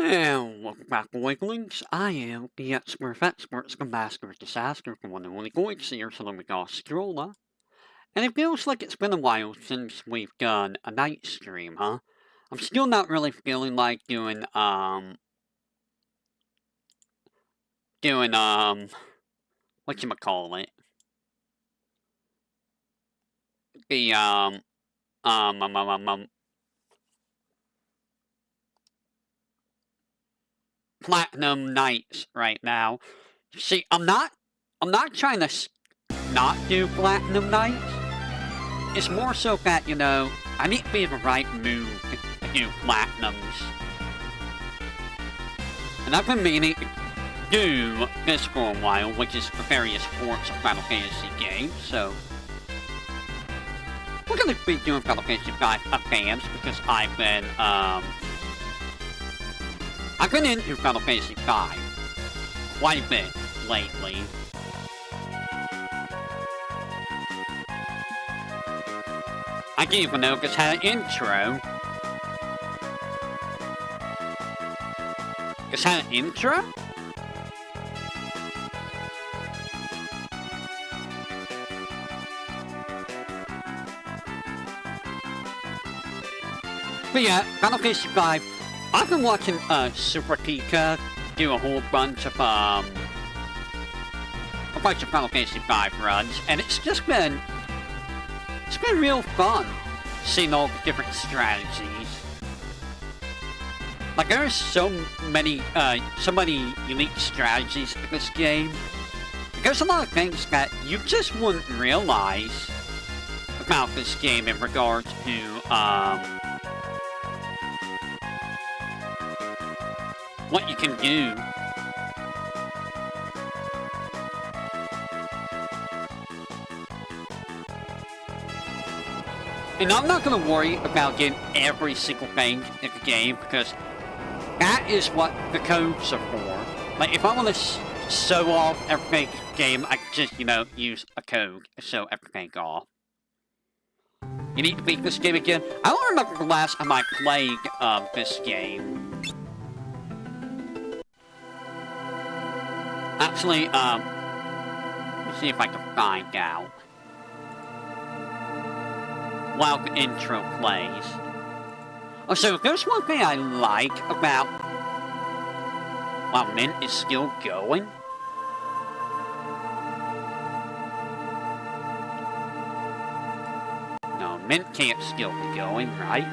And welcome back to Wigglings. I am the expert of experts, the master of disaster, the one and only going seer, Stroller. And it feels like it's been a while since we've done a night stream, huh? I'm still not really feeling like doing, whatchamacallit? The, Platinum Nights right now. See, I'm not trying to not do Platinum Nights. It's more so that, I need to be in the right mood to do Platinums. And I've been meaning to do this for a while, which is the various forms of Final Fantasy games, so... We're gonna be doing Final Fantasy 5 games because I've been into Final Fantasy 5 quite a bit lately. I didn't even know this had an intro. This had an intro? But yeah, Final Fantasy 5. I've been watching Super Pika do a whole bunch of Final Fantasy 5 runs, and it's been real fun seeing all the different strategies. Like, there's so many unique strategies in this game. There's a lot of things that you just wouldn't realize about this game in regards to what you can do. And I'm not going to worry about getting every single thing in the game, because that is what the codes are for. Like, if I want to show off everything in the game, I can just, use a code to show everything off. You need to beat this game again. I don't remember the last time I played this game. Actually, let's see if I can find out while the intro plays. Oh, so there's one thing I like about... Wow, Mint is still going? No, Mint can't still be going, right?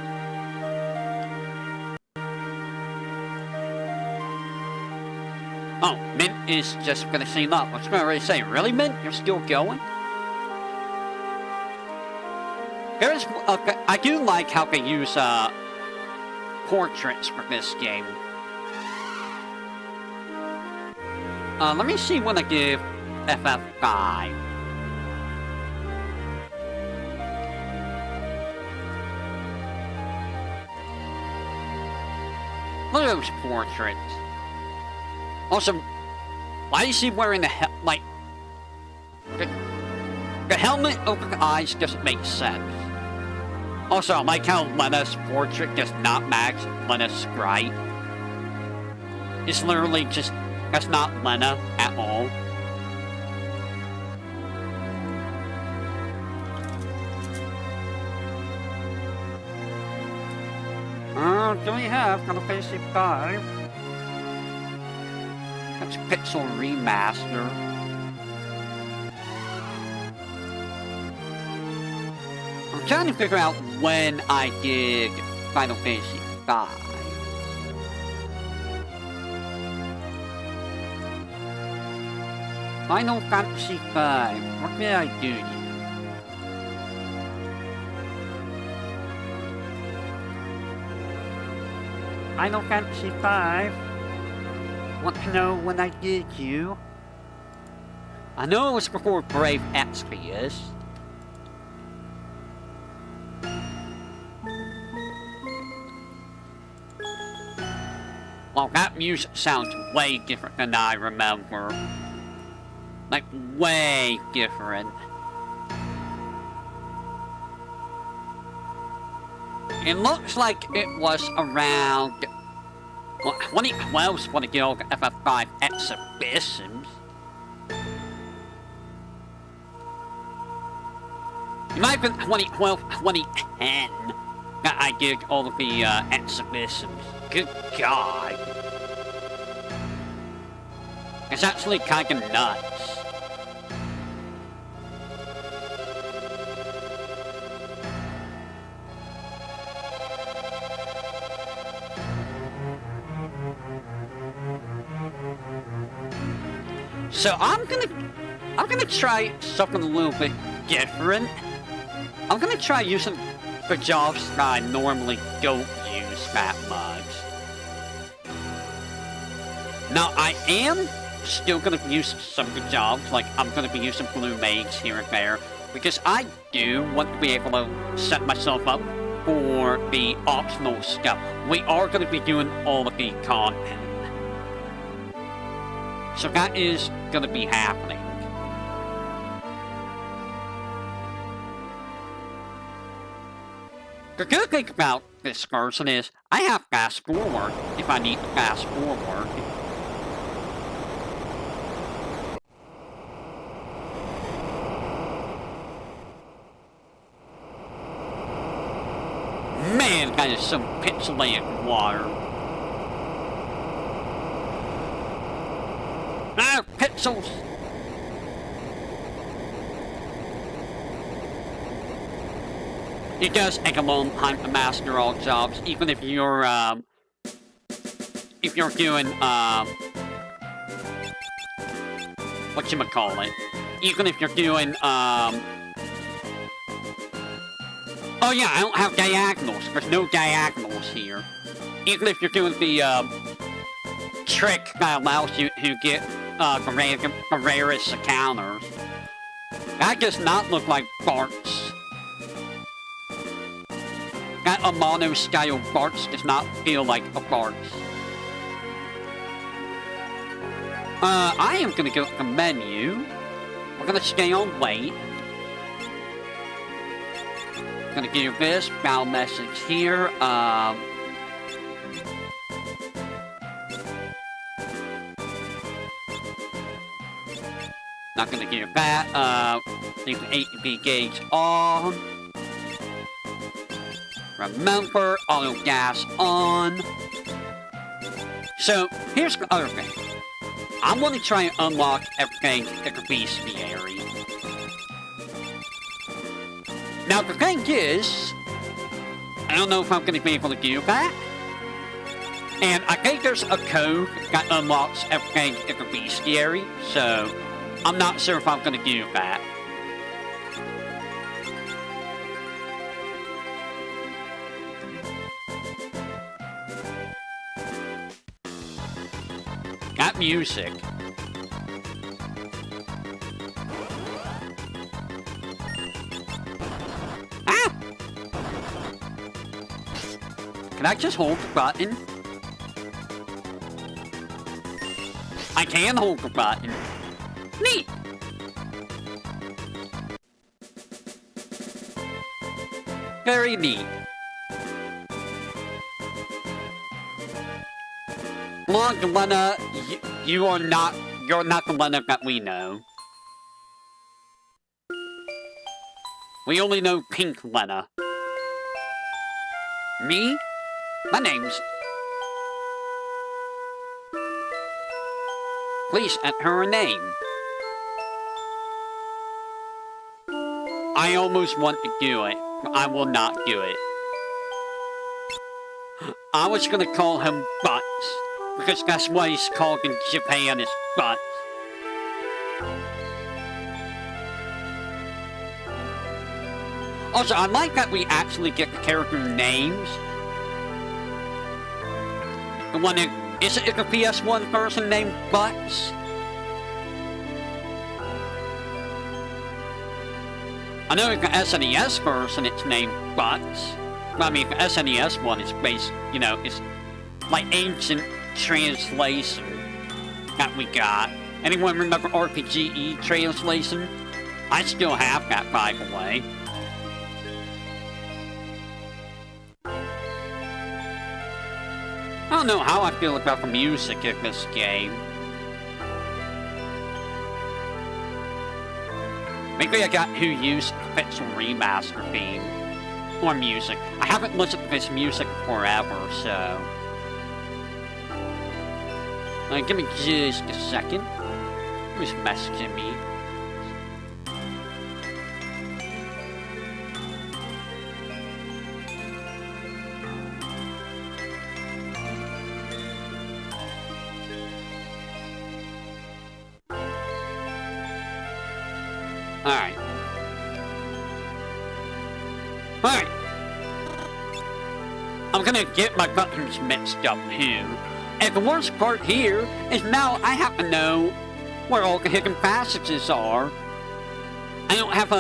Oh, Mint is just finishing up. I was going to already say, really, Mint? You're still going? I do like how they use portraits for this game. Let me see what I give FF5. Look at those portraits. Also, why is he wearing the like... The helmet over the eyes doesn't make sense. Also, I like how Lena's portrait does not match Lena's sprite. It's literally just... That's not Lena at all. Do we have Final Fantasy 5? That's Pixel Remaster. I'm trying to figure out when I did Final Fantasy 5. Final Fantasy 5. What did I do? Final Fantasy 5. Want to know when I did you? I know it was before Brave Exvius. Well, that music sounds way different than I remember. Like, way different. It looks like it was around Well, 2012's for the Guild FF5 exhibitions. It might have been 2012, 2010 that I did all of the exhibitions. Good God. It's actually kind of nuts. So I'm gonna try something a little bit different. I'm gonna try using the jobs that I normally don't use that much. Now I am still gonna use some good jobs, like I'm gonna be using blue mage here and there, because I do want to be able to set myself up for the optional stuff. We are gonna be doing all of the content. So that is gonna be happening. The good thing about this person is I have fast forward if I need to fast forward. Man, that is some pixelated water. Ah, pixels! It does take a long time to master all jobs, even if you're doing, whatchamacallit? Even if you're doing, oh yeah, I don't have diagonals. There's no diagonals here. Even if you're doing the, trick that allows you to get, the rarest encounters. That does not look like Bart's. That Amano style Bart's does not feel like a Bart's. I am gonna go to the menu. We're gonna stay on wait. Gonna give this bow message here. Not gonna give that. Leave the ATB gauge on. Remember, auto gas on. So, here's the other thing. I'm going to try and unlock everything in the bestiary. Now, the thing is, I don't know if I'm going to be able to do that. And I think there's a code that unlocks everything in the bestiary, so I'm not sure if I'm going to do that. That music. Ah! Can I just hold the button? I can hold the button. Neat! Very neat. Long Lena, you're not the Lena that we know. We only know Pink Lena. Me? My name's... Please enter her name. I almost want to do it, but I will not do it. I was gonna call him Butts, because that's what he's called in Japan, is Butts. Also, I like that we actually get the character names. The one that... Is it a PS1 person named Butts? I know the SNES version, it's named Butts. I mean, the SNES one is based, you know, it's like ancient translation that we got. Anyone remember RPGE translation? I still have that, by the way. Oh don't know how I feel about the music in this game. Maybe I got who used the Pixel Remaster theme. Or music. I haven't listened to this music forever, so... give me just a second. Who's messaging me? Alright. Alright. I'm gonna get my buttons mixed up too. And the worst part here is now I have to know where all the hidden passages are. I don't have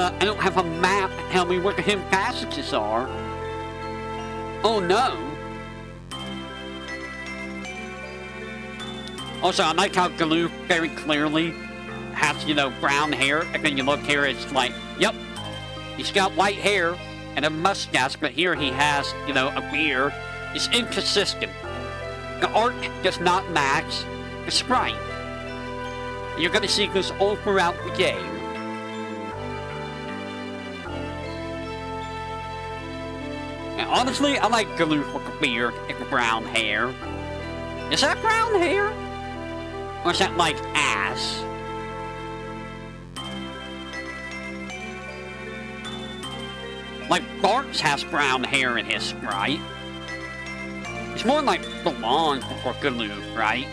a map to tell me where the hidden passages are. Oh no. Also, I like how Galoo very clearly has, brown hair, and then you look here, it's like, yep, he's got white hair and a mustache, but here he has, a beard. It's inconsistent. The art does not match the sprite. You're gonna see this all throughout the game. And honestly, I like Galoo with the beard and the brown hair. Is that brown hair? Or is that like ass? Like Bart's has brown hair in his sprite. It's more like blonde for Galoo, right?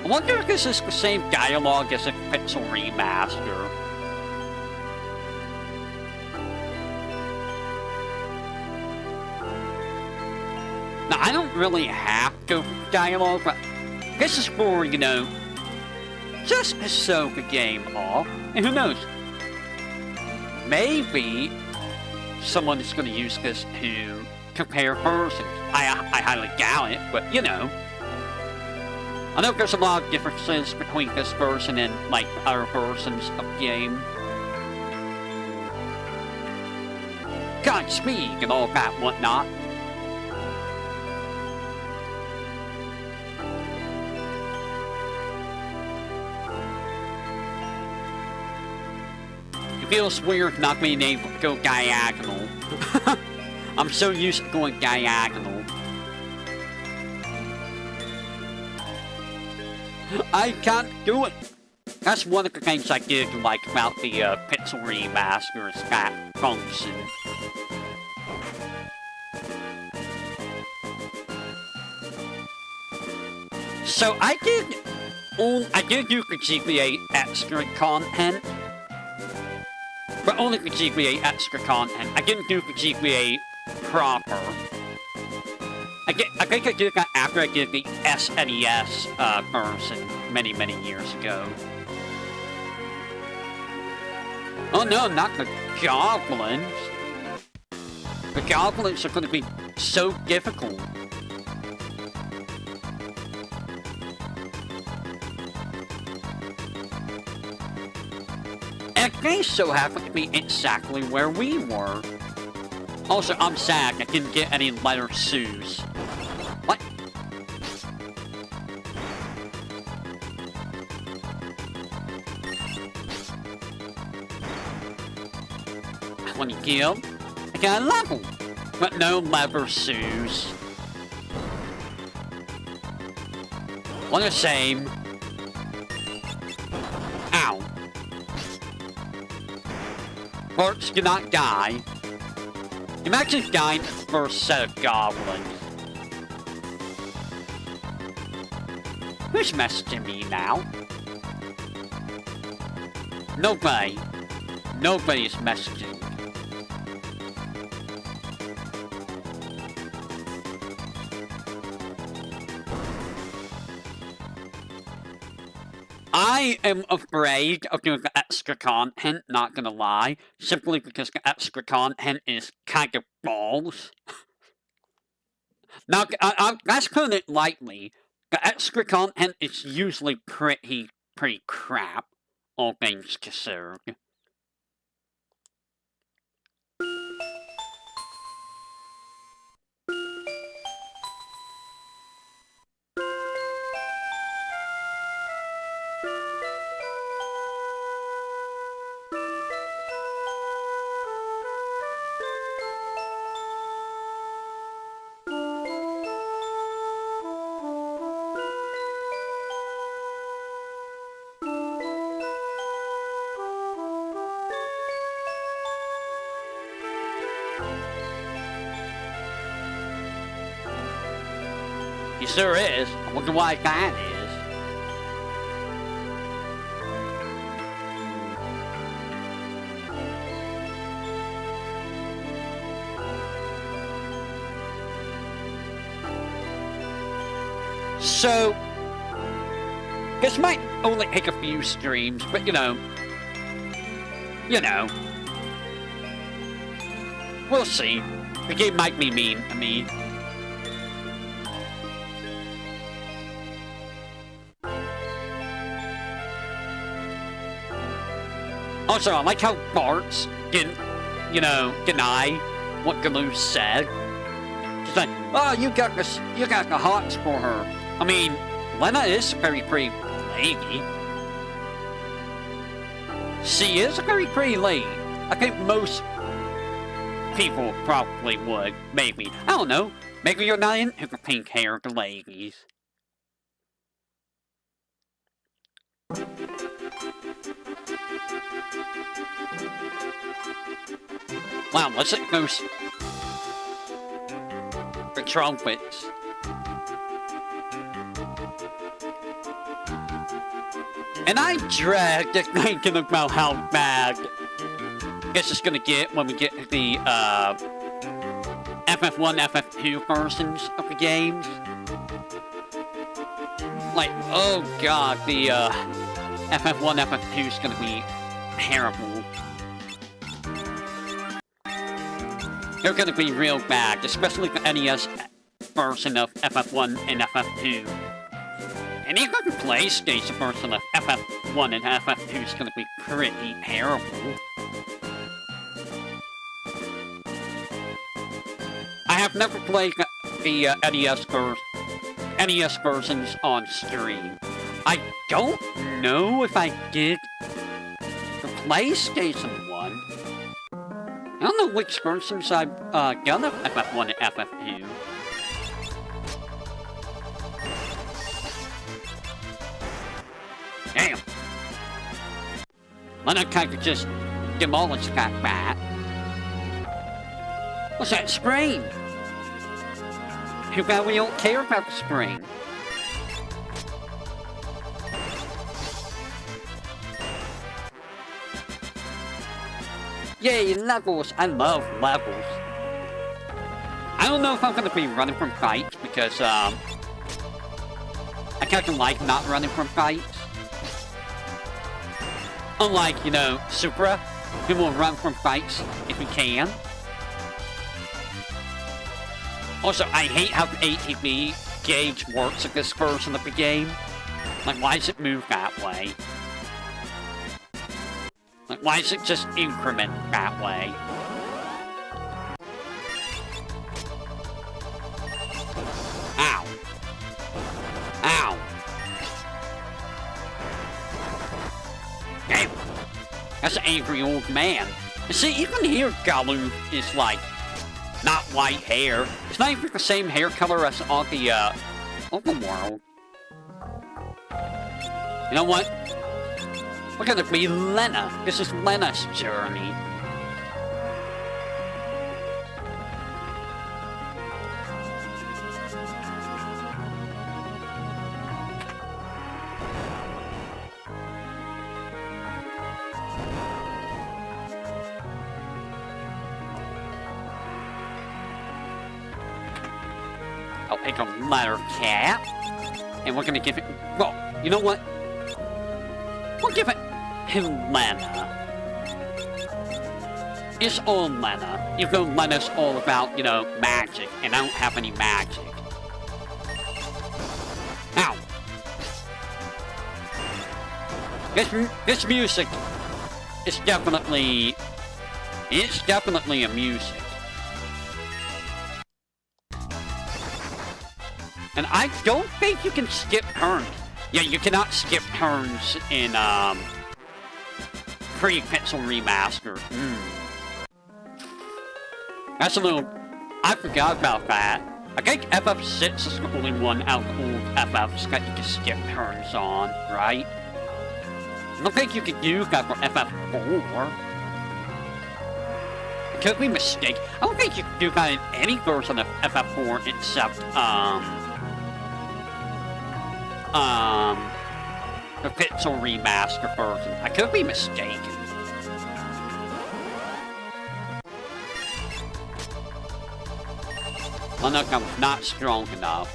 I wonder if this is the same dialogue as a Pixel Remaster. Now, I don't really have to go for dialogue, but this is for, just to show the game off. And who knows? Maybe someone is going to use this to compare versions. I highly doubt it, but, I know there's a lot of differences between this version and, other versions of the game. Godspeed and all that whatnot. It feels weird not being able to go diagonal. I'm so used to going diagonal. I can't do it. That's one of the things I did like about the Pixel Remaster is that function. So I did do the GBA extra content, but only the GBA extra content. I didn't do the GBA proper. I think I did that after I did the SNES version many, many years ago. Oh no, not the goblins. The goblins are going to be so difficult. And they so happen to be exactly where we were. Also, I'm sad I didn't get any letter Sues. What? When you kill, I got a level, but no lever Sues. What a shame. Ow. Barts do not die. Imagine dying to the first set of goblins. Who's messaging me now? Nobody. Nobody's messaging. I am afraid of doing the extra content, not gonna lie, simply because the extra content is kind of balls. Now, that's putting it lightly. The extra content is usually pretty crap, all things considered. He sure is. I wonder why that is. So, this might only take a few streams, but you know, we'll see. The game might be mean to me. Also, I like how Bart's didn't, deny what Galoo said. She's like, oh, you got the hots for her. I mean, Lena is a very pretty lady. She is a very pretty lady. I think most people probably would, maybe. I don't know. Maybe you're not into the pink-haired ladies. Wow, let's at those the trumpets. And I dread thinking about how bad this is gonna get when we get to the FF1, FF2 versions of the games. Like, oh god, the FF1, FF2 is gonna be terrible. They're gonna be real bad, especially the NES version of FF1 and FF2. And even the PlayStation version of FF1 and FF2 is gonna be pretty terrible. I have never played the NES versions on stream. I don't know if I did the PlayStation one. I don't know which versions I've done of FF1 and FF2. Damn! Lena kinda just demolished that bat. What's that spring? Too bad we don't care about the spring. Yay, levels! I love levels. I don't know if I'm gonna be running from fights because, I kinda like not running from fights. Unlike, Supra, who will run from fights if he can. Also, I hate how the ATB gauge works in this version of the game. Like, why does it move that way? Like, why does it just increment that way? Ow. Ow. Damn. That's an angry old man. And see, you can hear Galoo is like, not white hair. It's not even the same hair color as on the, Overworld. You know what? We're gonna be Lena. This is Lena's journey. I'll pick a letter cap. And we're gonna give it... Well, you know what? We'll give it to Lena. It's all Lena. You know, Lena's all about, magic. And I don't have any magic. Ow. This music is definitely... It's definitely a music. And I don't think you can skip turns. Yeah, you cannot skip turns in, pre-Pixel Remaster. That's a little... I forgot about that. I think FF6 is the only one out of the old FFs that you can skip turns on, right? I don't think you can do that for FF4. I could be mistaken. I don't think you can do that in any version of FF4 except, the Pixel Remaster version. I could be mistaken. Oh no, I'm not strong enough.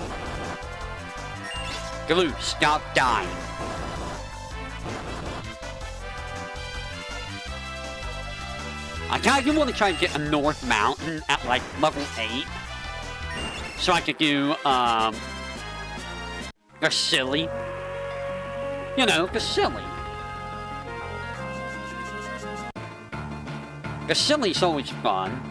Glue, stop dying. I kinda want to try to get a North Mountain at like level 8. So I could do, the silly. You know, the silly. The silly's always fun.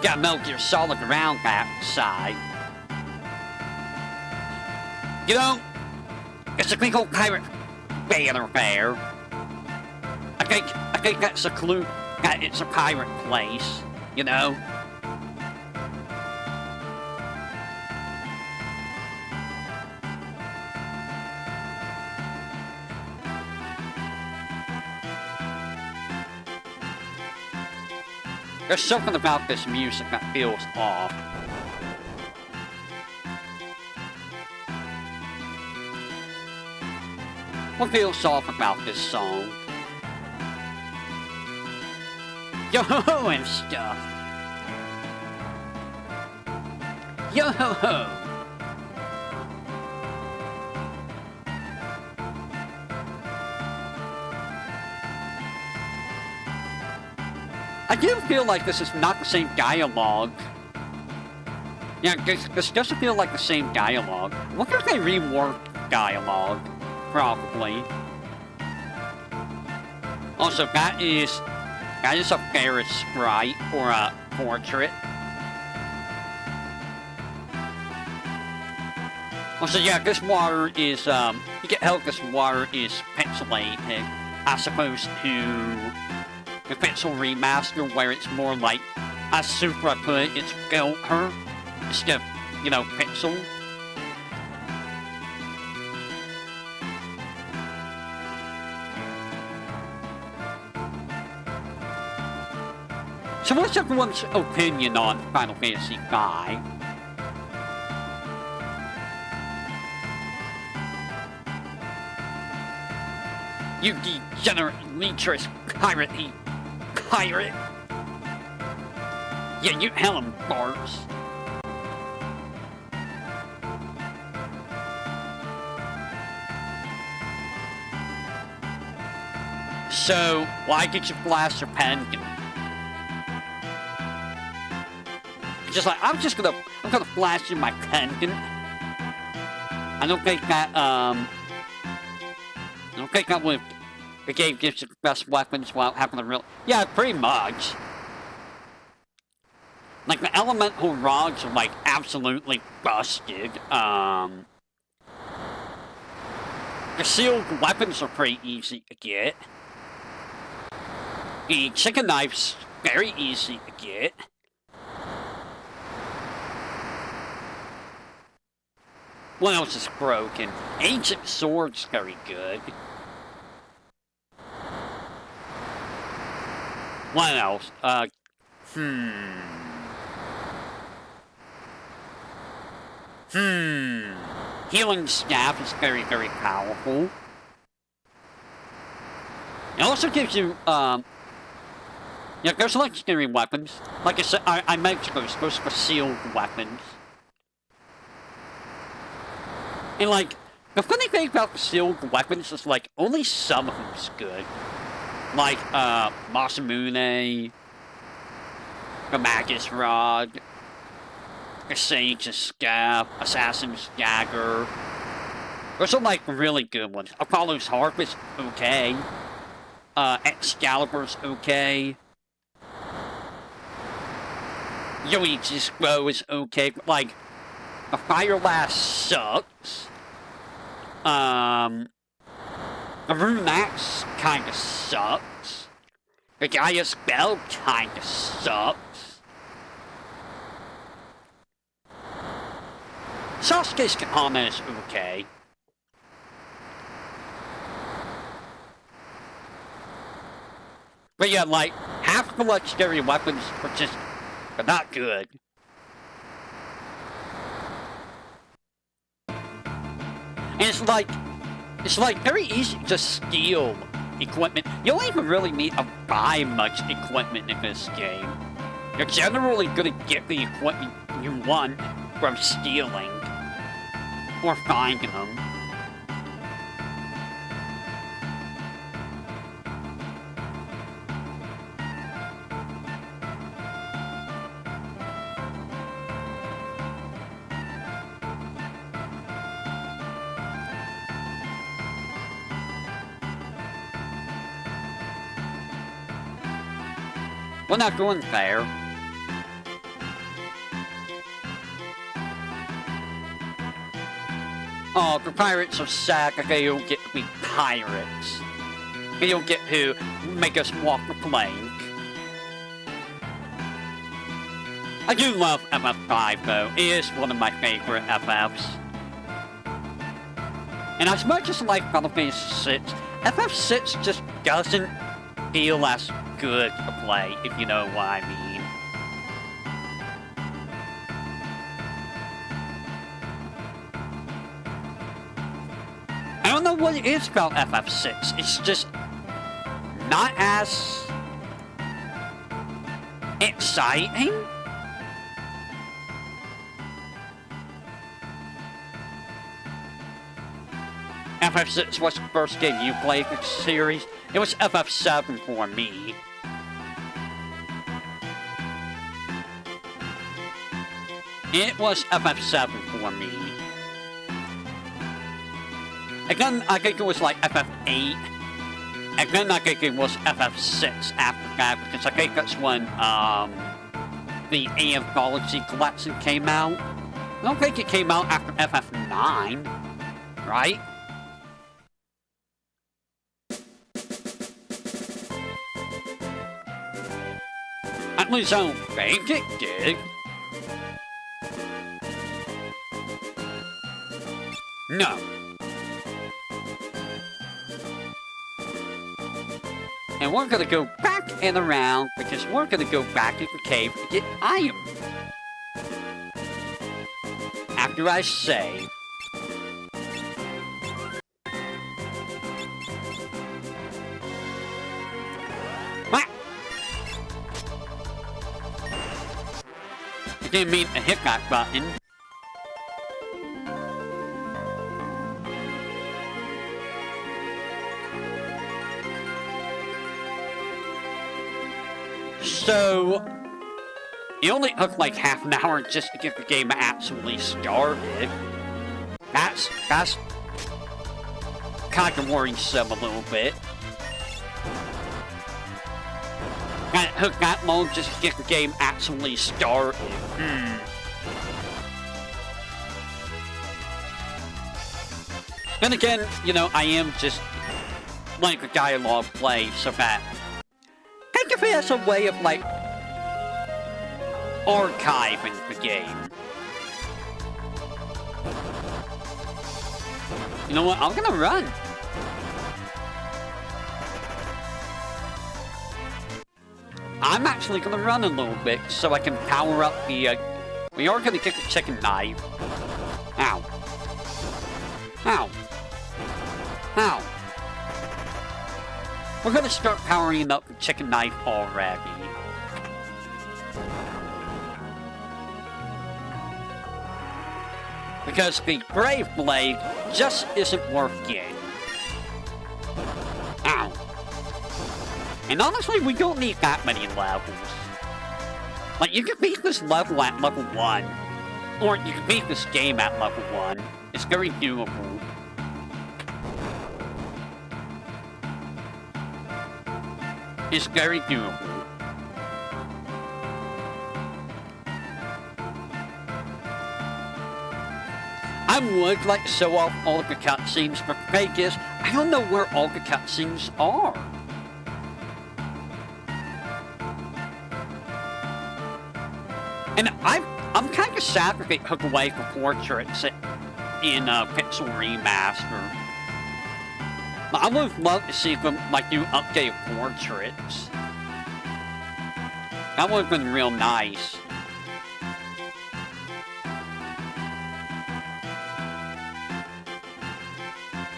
Got Metal Gear Solid around that side. You know, it's a big old pirate banner there. I think that's a clue that it's a pirate place, you know? There's something about this music that feels off. What feels off about this song? Yo-ho-ho and stuff. Yo-ho-ho. I do feel like this is not the same dialogue. Yeah, this doesn't feel like the same dialogue. What if they reworked dialogue? Probably. Also, that is a Ferris sprite or a portrait. Also, yeah, this water is, you can tell this water is pixelated as opposed to the Pixel Remaster where it's more like, as Supra put it, it's filter instead of, you know, pixel. So what's everyone's opinion on Final Fantasy V? You degenerate, lecherous, pirate-y pirate! Yeah, you hellum farts. So, why did you blast your pendant? Just like, I'm gonna flash in my pendant. I don't think that, I don't think that would, the game gives you the best weapons while having a real, yeah, pretty much. Like, the elemental rods are, like, absolutely busted. The sealed weapons are pretty easy to get. The chicken knife's very easy to get. What else is broken? Ancient Sword's very good. What else? Healing Staff is very, very powerful. It also gives you, yeah, there's legendary weapons. Like I said, I mentioned those for sealed weapons. And, like, the funny thing about the sealed weapons is, like, only some of them's good. Like, Masamune, the Magus Rod, the Sage's Staff, Assassin's Dagger. Those are like really good ones. Apollo's Harp is okay. Excalibur's okay. Yoichi's Bow is okay, but like, the Fire Last sucks. The Rune Axe kinda sucks. The Gaia's Bell kinda sucks. Sasuke's Katana is okay. But yeah, like, half the legendary weapons are just, they're not good. And it's like very easy to steal equipment. You don't even really need to buy much equipment in this game. You're generally gonna get the equipment you want from stealing or finding them. We're not going there. Oh, the pirates are sad that they don't get to be pirates. They don't get to make us walk the plank. I do love FF5 though. It is one of my favorite FFs. And as much as I like Final Fantasy VI, FF6 just doesn't feel as good to play, if you know what I mean. I don't know what it is about FF6. It's just not as exciting. FF6 was the first game you played in the series. It was FF7 for me. It was FF7 for me. Again, I think it was like FF8. And then I think it was FF6 after that, because I think that's when the Anthology collection came out. I don't think it came out after FF9, right? At least I don't think it did. No. And we're gonna go back and around because we're gonna go back to the cave to get iron. After I save. I didn't mean to hit that button. So, it only took like half an hour just to get the game actually started. That's kind of worrisome a little bit. And it took that long just to get the game actually started. Then again, you know, I am just letting the dialogue play so that think of it as a way of, like, archiving the game. You know what? I'm gonna run. I'm actually gonna run a little bit so I can power up the, we are gonna get the chicken knife. Ow. Ow. Ow. We're gonna start powering up the chicken knife already. Because the Brave Blade just isn't working. Ow. And honestly, we don't need that many levels. Like, you can beat this level at level 1. Or you can beat this game at level 1. It's very doable. It's very doable. I would like to show off all of the cutscenes, but the thing is, I don't know where all the cutscenes are. And I'm kind of sad that they took away the portraits in Pixel Remaster. I would have loved to see them, like, do updated portraits. That would have been real nice.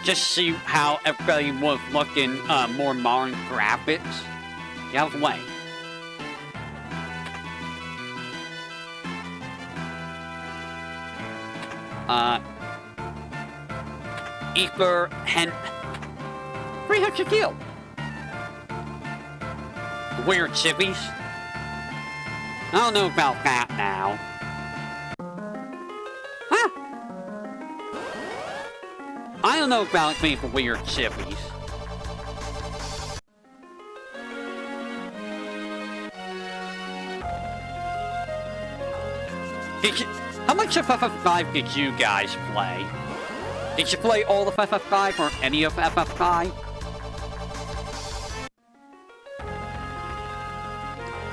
Just see how everybody would look in more modern graphics. Get out of the way. VTuberEN 300 deal. Weird chippies. I don't know about that now. Huh? I don't know about being for weird chippies. How much of FF5 did you guys play? Did you play all of FF5 or any of FF5?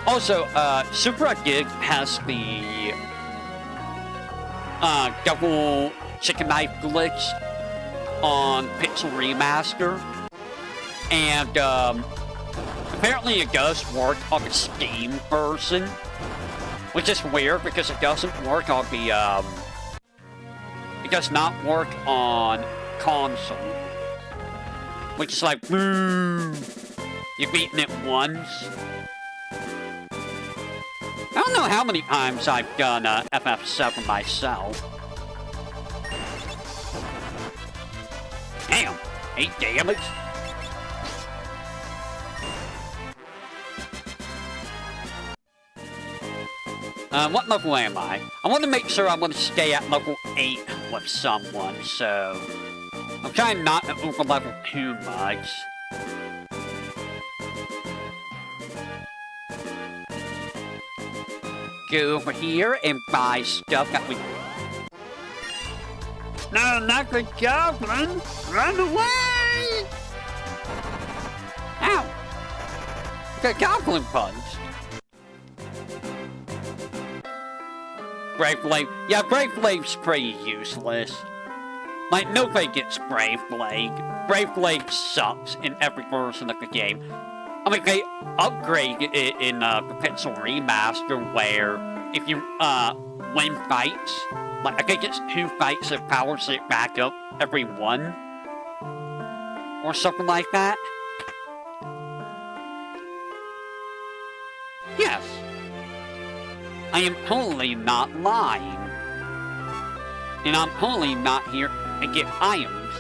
Also, Super Gig has the double chicken knife glitch on Pixel Remaster, and apparently it does work on the Steam version, which is weird because it doesn't work on the it does not work on console, which is like, boom, you've beaten it once. I don't know how many times I've done FF7 myself. Damn, 8 damage? What level am I? I want to make sure I want to stay at level 8 with someone, so I'm trying not to over level too much. Go over here and buy stuff that we... No, not the goblin! Run away! Ow! The goblin punch. Brave Blade. Yeah, Brave Blade's pretty useless. Like, nobody gets Brave Blade. Brave Blade sucks in every version of the game. I mean, they upgrade it in the Pixel Remaster where if you win fights, like I think it's 2 fights that powers it back up every 1. Or something like that. Yes. I am totally not lying. And I'm totally not here to get items.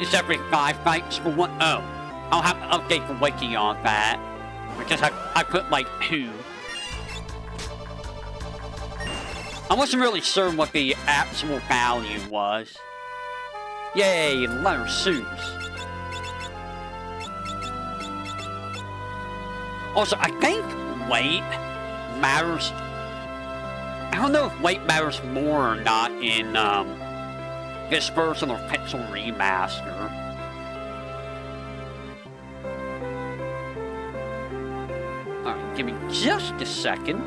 It's every 5 fights for 1. Oh, I'll have to update the wiki on that. Because I put like 2. I wasn't really sure what the actual value was. Yay, leather suits. Also, I think weight matters. I don't know if weight matters more or not in this version of Pixel Remaster. Alright, give me just a second.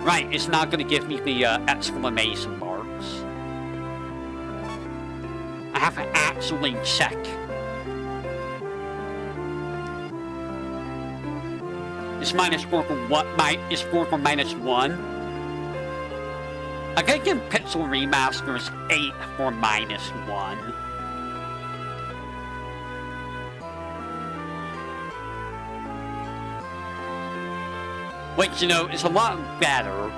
Right, it's not going to give me the exclamation marks. I have to actually check. It's -4 for what? Is 4 for -1? I think in Pixel Remaster is 8 for -1. Which, you know, is a lot better.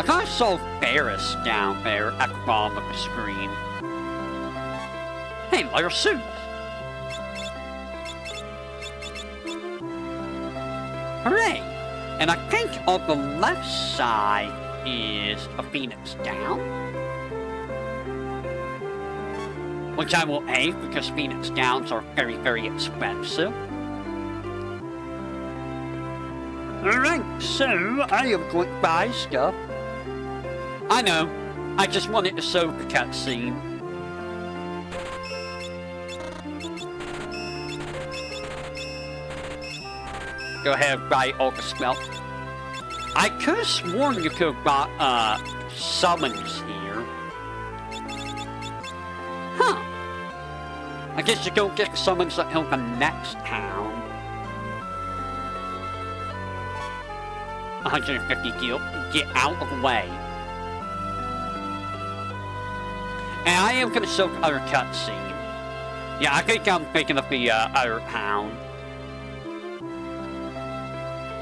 I thought I saw Ferris down there at the bottom of the screen. Hey, Letter Suits! Hooray! And I think on the left side is a Phoenix Down. Which I will hate because Phoenix Downs are very, very expensive. Alright, so I am going to buy stuff. I know, I just wanted to show the cutscene. Go ahead and buy all the stuff. I could have sworn you could have bought, summons here. Huh. I guess you don't get the summons until the next town. 150 gil. Get out of the way. And I am going to show the other cutscene. Yeah, I think I'm thinking of the other town.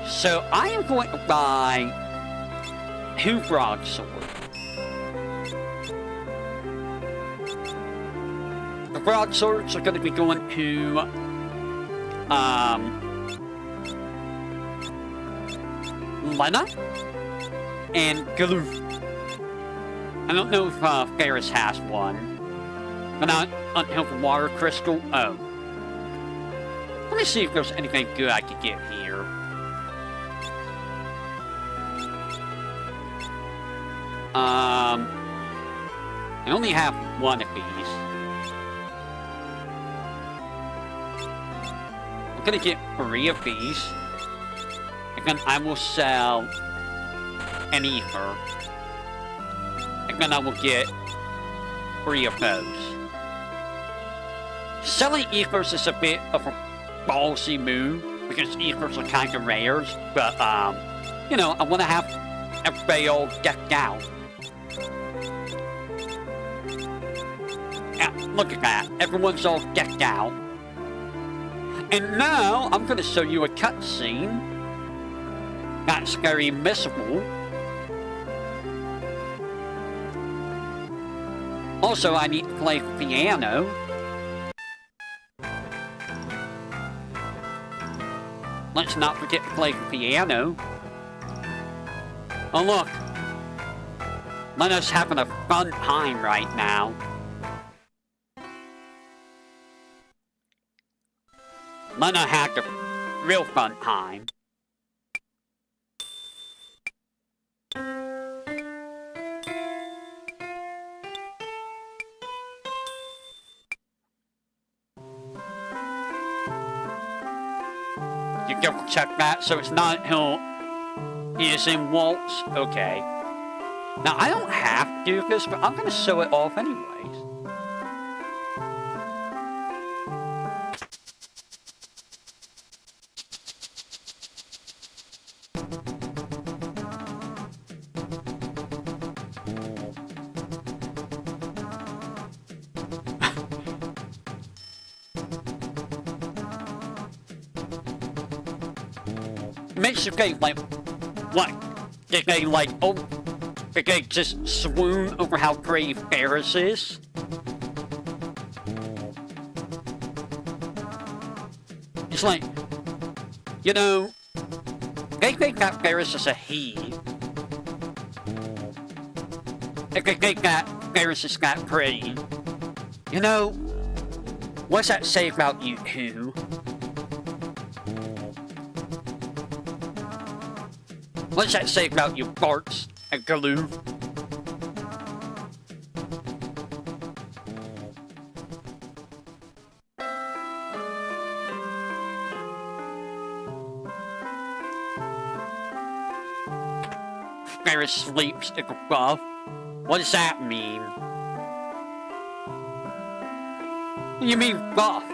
So I am going to buy 2 broadswords. The broadswords are going to be going to Lena and Galoo. I don't know if Ferris has one, but not until the water crystal. Oh, let me see if there's anything good I could get here. I only have one of these. I'm gonna get 3 of these. And then I will sell an ether. And then I will get 3 of those. Selling ethers is a bit of a ballsy move, because ethers are kind of rares, but, you know, I want to have everybody all decked out. Yeah, look at that. Everyone's all decked out. And now, I'm going to show you a cutscene that's very missable. Also, I need to play piano. Let's not forget to play the piano. Oh look, Lena's having a fun time right now. Lena had a real fun time. You double check that, so it's not until he is in waltz. Okay. Now, I don't have to do this, but I'm going to show it off anyways. Makes you think, like, what? Did they, like, oh, did they just swoon over how great Ferris is? It's like, you know, they think that Ferris is a he. They think that Ferris is that pretty. You know, what's that say about you two? What's that say about you, Barts and Galoo? Ferris sleeps in the buff. What does that mean? What do you mean, buff?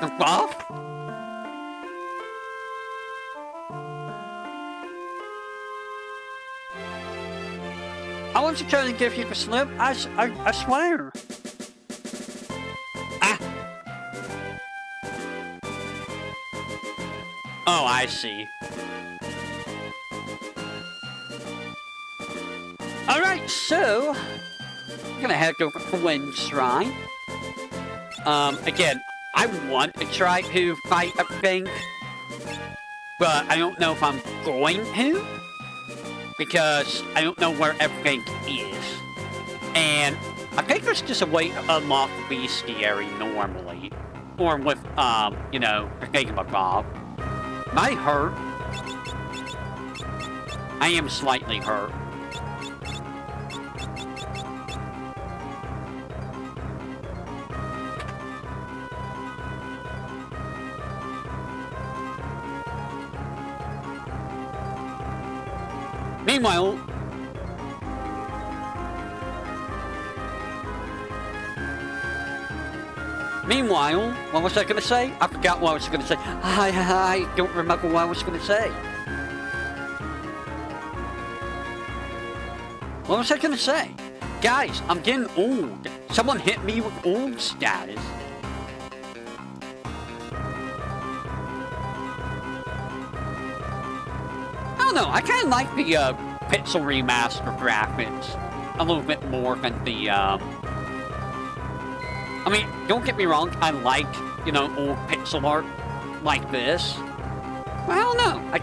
The buff? I wasn't trying to give you the slip. I swear. Oh, I see. Alright, so... I'm gonna head over to Wind Shrine. Again, I want to try to fight a thing, but I don't know if I'm going to, because I don't know where everything is. And I think there's just a way to unlock the bestiary normally, or with, you know, the thingamabob. Am I hurt? I am slightly hurt. Meanwhile, what was I going to say? I forgot what I was going to say. I don't remember what I was going to say. What was I going to say? Guys, I'm getting old. Someone hit me with old status. I don't know, I kind of like the pixel remaster graphics a little bit more than the, I mean, don't get me wrong, I like, you know, old pixel art like this. But I don't know, I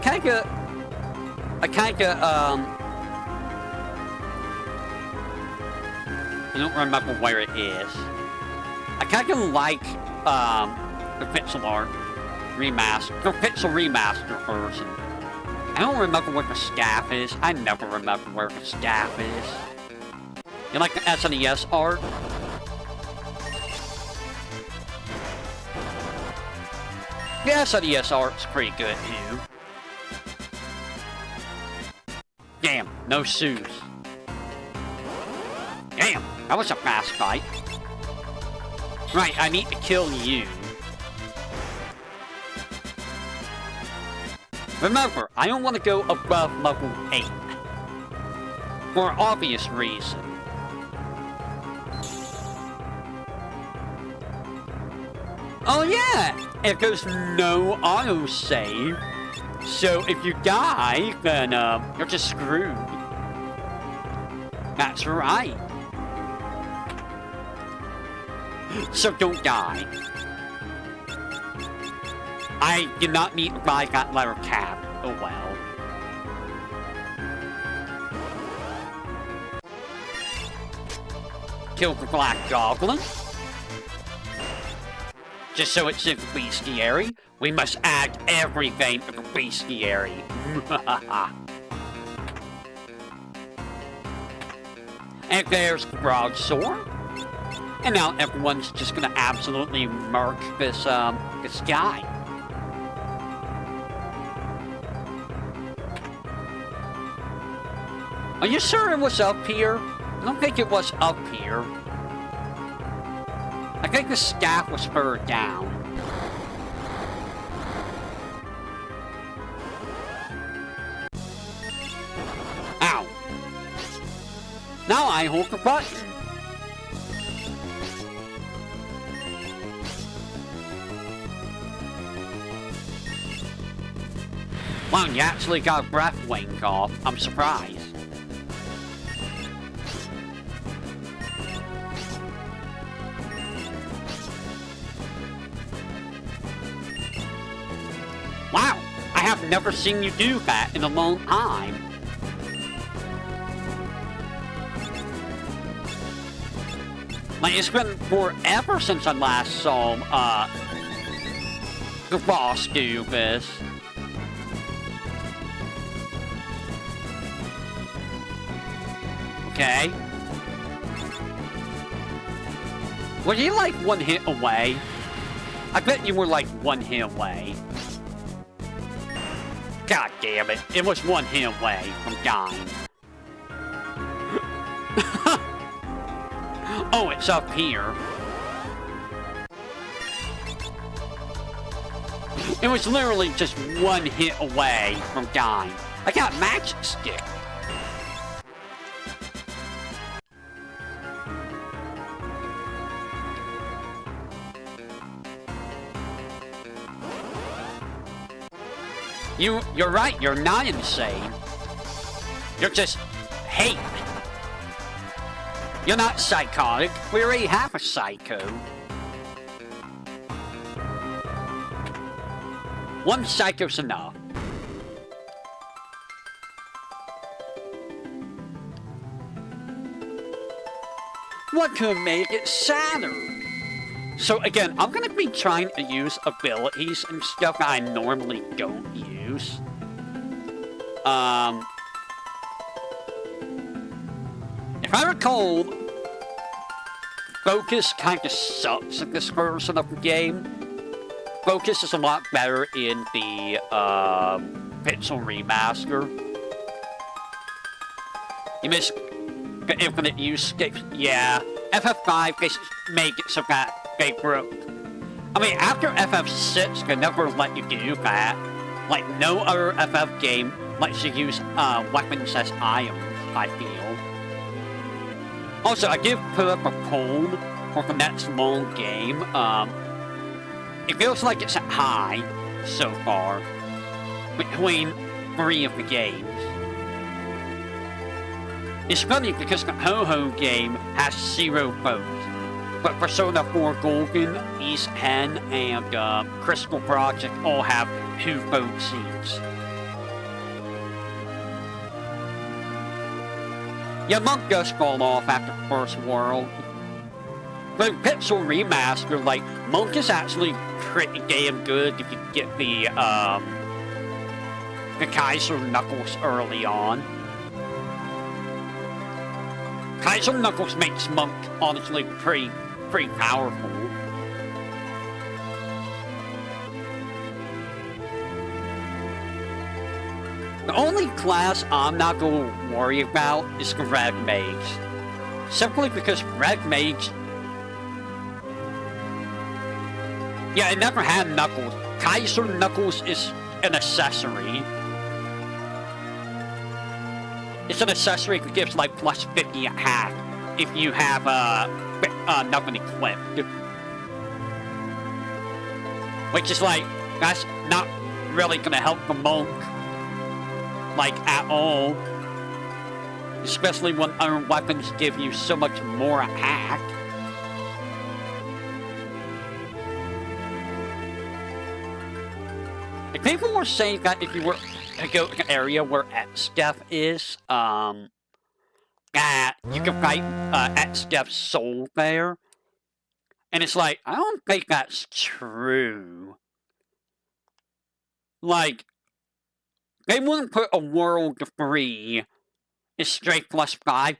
don't remember where it is. I kinda like, the pixel art remaster, the pixel remaster version. I don't remember where the staff is. I never remember where the staff is. You like the SNES art? The SNES art's pretty good, too. Damn, no shoes. Damn, that was a fast fight. Right, I need to kill you. Remember, I don't want to go above level 8. For obvious reason. Oh yeah! It goes no autosave. So if you die, then you're just screwed. That's right. So don't die. I did not need to buy that letter cap. Oh well. Kill the Black Goblin. Just so it's in the bestiary, we must add everything to the bestiary. And there's the broadsword. And now everyone's just gonna absolutely murk this guy. Are you sure it was up here? I don't think it was up here. I think the staff was further down. Ow. Now I hold the button. Wow, you actually got a breath wink off. I'm surprised. Wow, I have never seen you do that in a long time. Like, it's been forever since I last saw, the boss do this. Okay. Were you like one hit away? I bet you were like one hit away. God damn it, it was one hit away from dying. Oh, it's up here. It was literally just one hit away from dying. I got a magic stick. You're right, you're not insane. You're just hate. You're not psychotic. We already have a psycho. One psycho's enough. What could make it sadder? So again, I'm gonna be trying to use abilities and stuff that I normally don't use. If I recall, focus kind of sucks in this version of the game. Focus is a lot better in the Pixel Remaster. You miss the infinite use case. Yeah, FF5 they make it so that they broke. I mean, after FF6, they never let you do that. Like, no other FF game lets you use weapons as items, I feel. Also, I did put up a poll for the next long game. It feels like it's at high so far between 3 of the games. It's funny because the Ho-Ho game has 0 votes, but Persona 4 Golden, East Hen, and Crystal Project all have 2 vote seats. Yeah, Monk does fall off after First World. But Pixel Remaster, like, Monk is actually pretty damn good if you get the Kaiser Knuckles early on. Kaiser Knuckles makes Monk, honestly, pretty powerful. The only class I'm not going to worry about is the Red Mage. Simply because Red Mage... Yeah, it never had Knuckles. Kaiser Knuckles is an accessory. It's an accessory that gives like plus 50 attack if you have nothing equipped. Which is like, that's not really going to help the Monk. Like, at all. Especially when other weapons give you so much more attack. And people were saying that if you were to go to an area where X-Death is, that you can fight X-Death's soul there. And it's like, I don't think that's true. Like, they wouldn't put a world 3 in straight plus 5.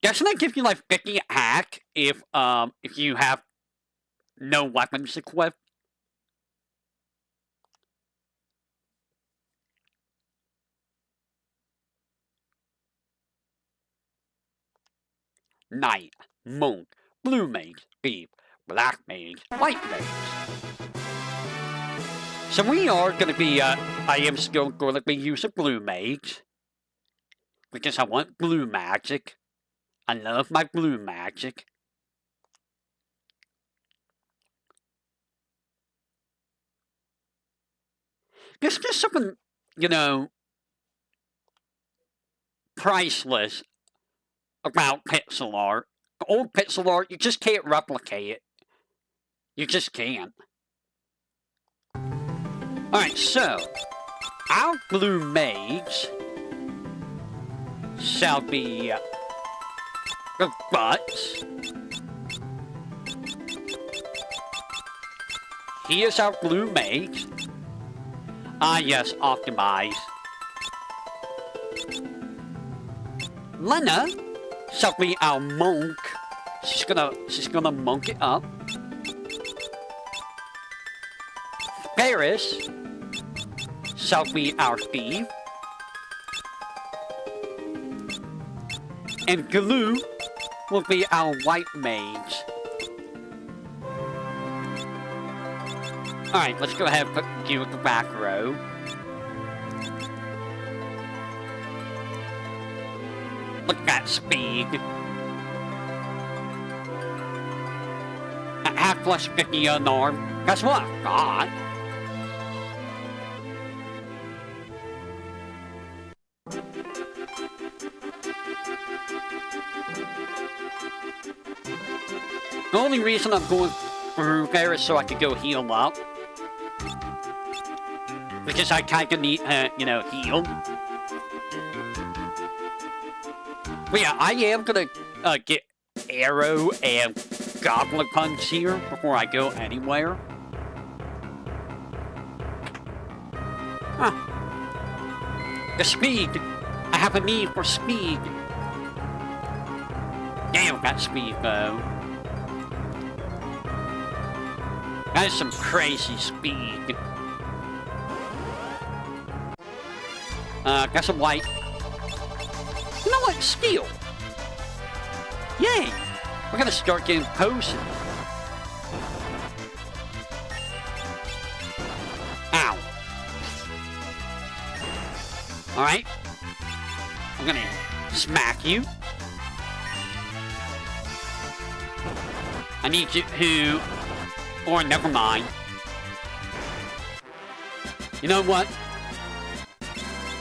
Doesn't that give you like 50 attack if you have no weapons equipped? Knight, Monk, Blue Mage, Thief, Black Mage, White Mage. So we are going to be, I am still going to be using Blue Mage. Because I want blue magic. I love my blue magic. There's just something, you know, priceless about pixel art. Old pixel art, you just can't replicate it. You just can't. Alright, so, our blue mage shall be the Butts. He is our blue mage. Ah, yes, optimize. Lena shall be our monk. She's gonna monk it up. Paris shall be our thief. And Glue will be our white mage. Alright, let's go ahead and put you in the back row. Look at that speed. At half plus 50 unarmed. That's what I thought. The only reason I'm going through there is so I can go heal up. Because I kind of need, you know, heal. But yeah, I am gonna get arrow and goblin punch here before I go anywhere. Huh. The speed. I have a need for speed. Damn, got speed though. That is some crazy speed. Got some white. You know what? Steel. Yay! We're gonna start getting potions. Ow. Alright. I'm gonna smack you. I need you to... Or never mind. You know what?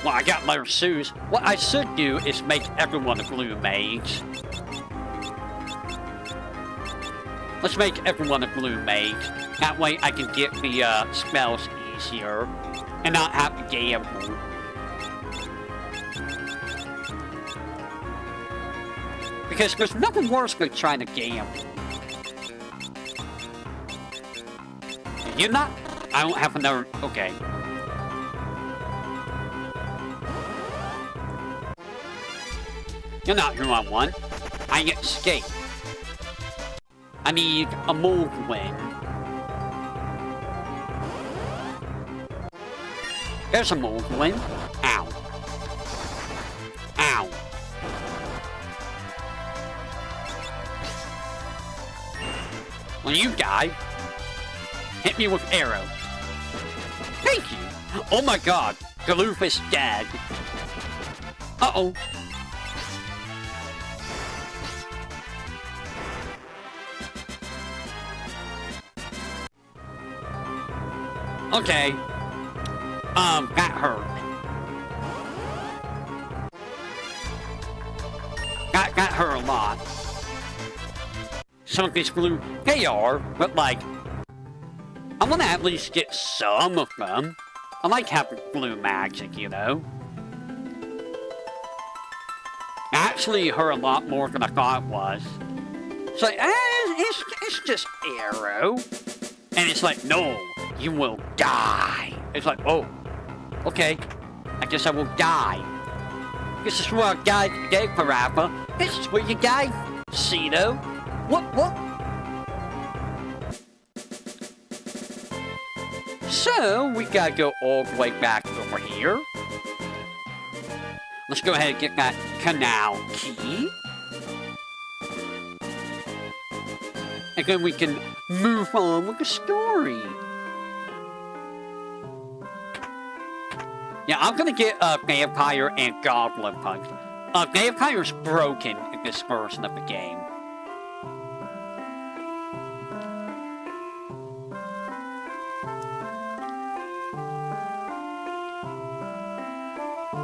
Well, I got leather shoes. What I should do is make everyone a blue mage. Let's make everyone a blue mage. That way I can get the spells easier and not have to gamble. Because there's nothing worse than trying to gamble. You're not? I don't have another... Okay. You're not who I want. I get escape. I need a move win. There's a move win. Ow. Ow. When you die, hit me with arrow. Thank you. Oh my god. Galoof is dead. Uh-oh. Okay. That hurt. Got hurt a lot. Some of these blue, they are, but like, I want to at least get some of them. I like having blue magic, you know? Actually hurt a lot more than I thought it was. It's like, it's just arrow. And it's like, no. You will die. It's like, oh, okay. I guess I will die. This is where I died today, Parappa. This is where you died, Cedo. What? So, we gotta go all the way back over here. Let's go ahead and get that canal key. And then we can move on with the story. Yeah, I'm gonna get a vampire and goblin punch. Vampire's broken in this version of the game.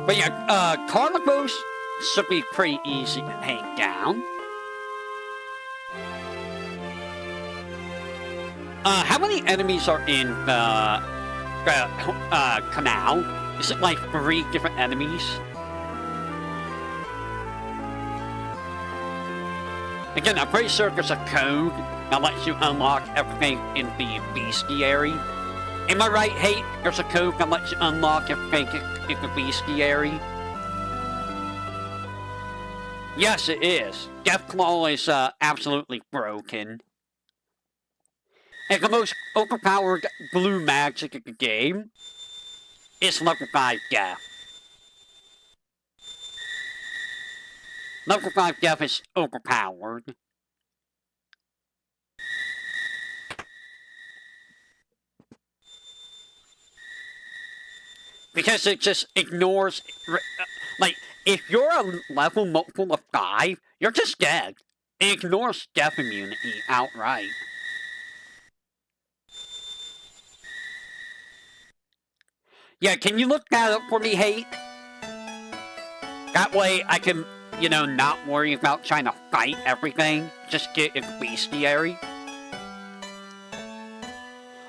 But yeah, Karnak should be pretty easy to take down. How many enemies are in the canal? Is it like 3 different enemies? Again, I'm pretty sure there's a code that lets you unlock everything in the bestiary. Am I right, Hate? There's a code that lets you unlock everything in the bestiary? Yes, it is. Deathclaw is absolutely broken. And the most overpowered blue magic in the game is level 5 death. Level 5 death is overpowered. Because it just ignores... like, if you're a level multiple of 5, you're just dead. It ignores death immunity outright. Yeah, can you look that up for me, Hate? That way I can you know, not worry about trying to fight everything. Just get in bestiary.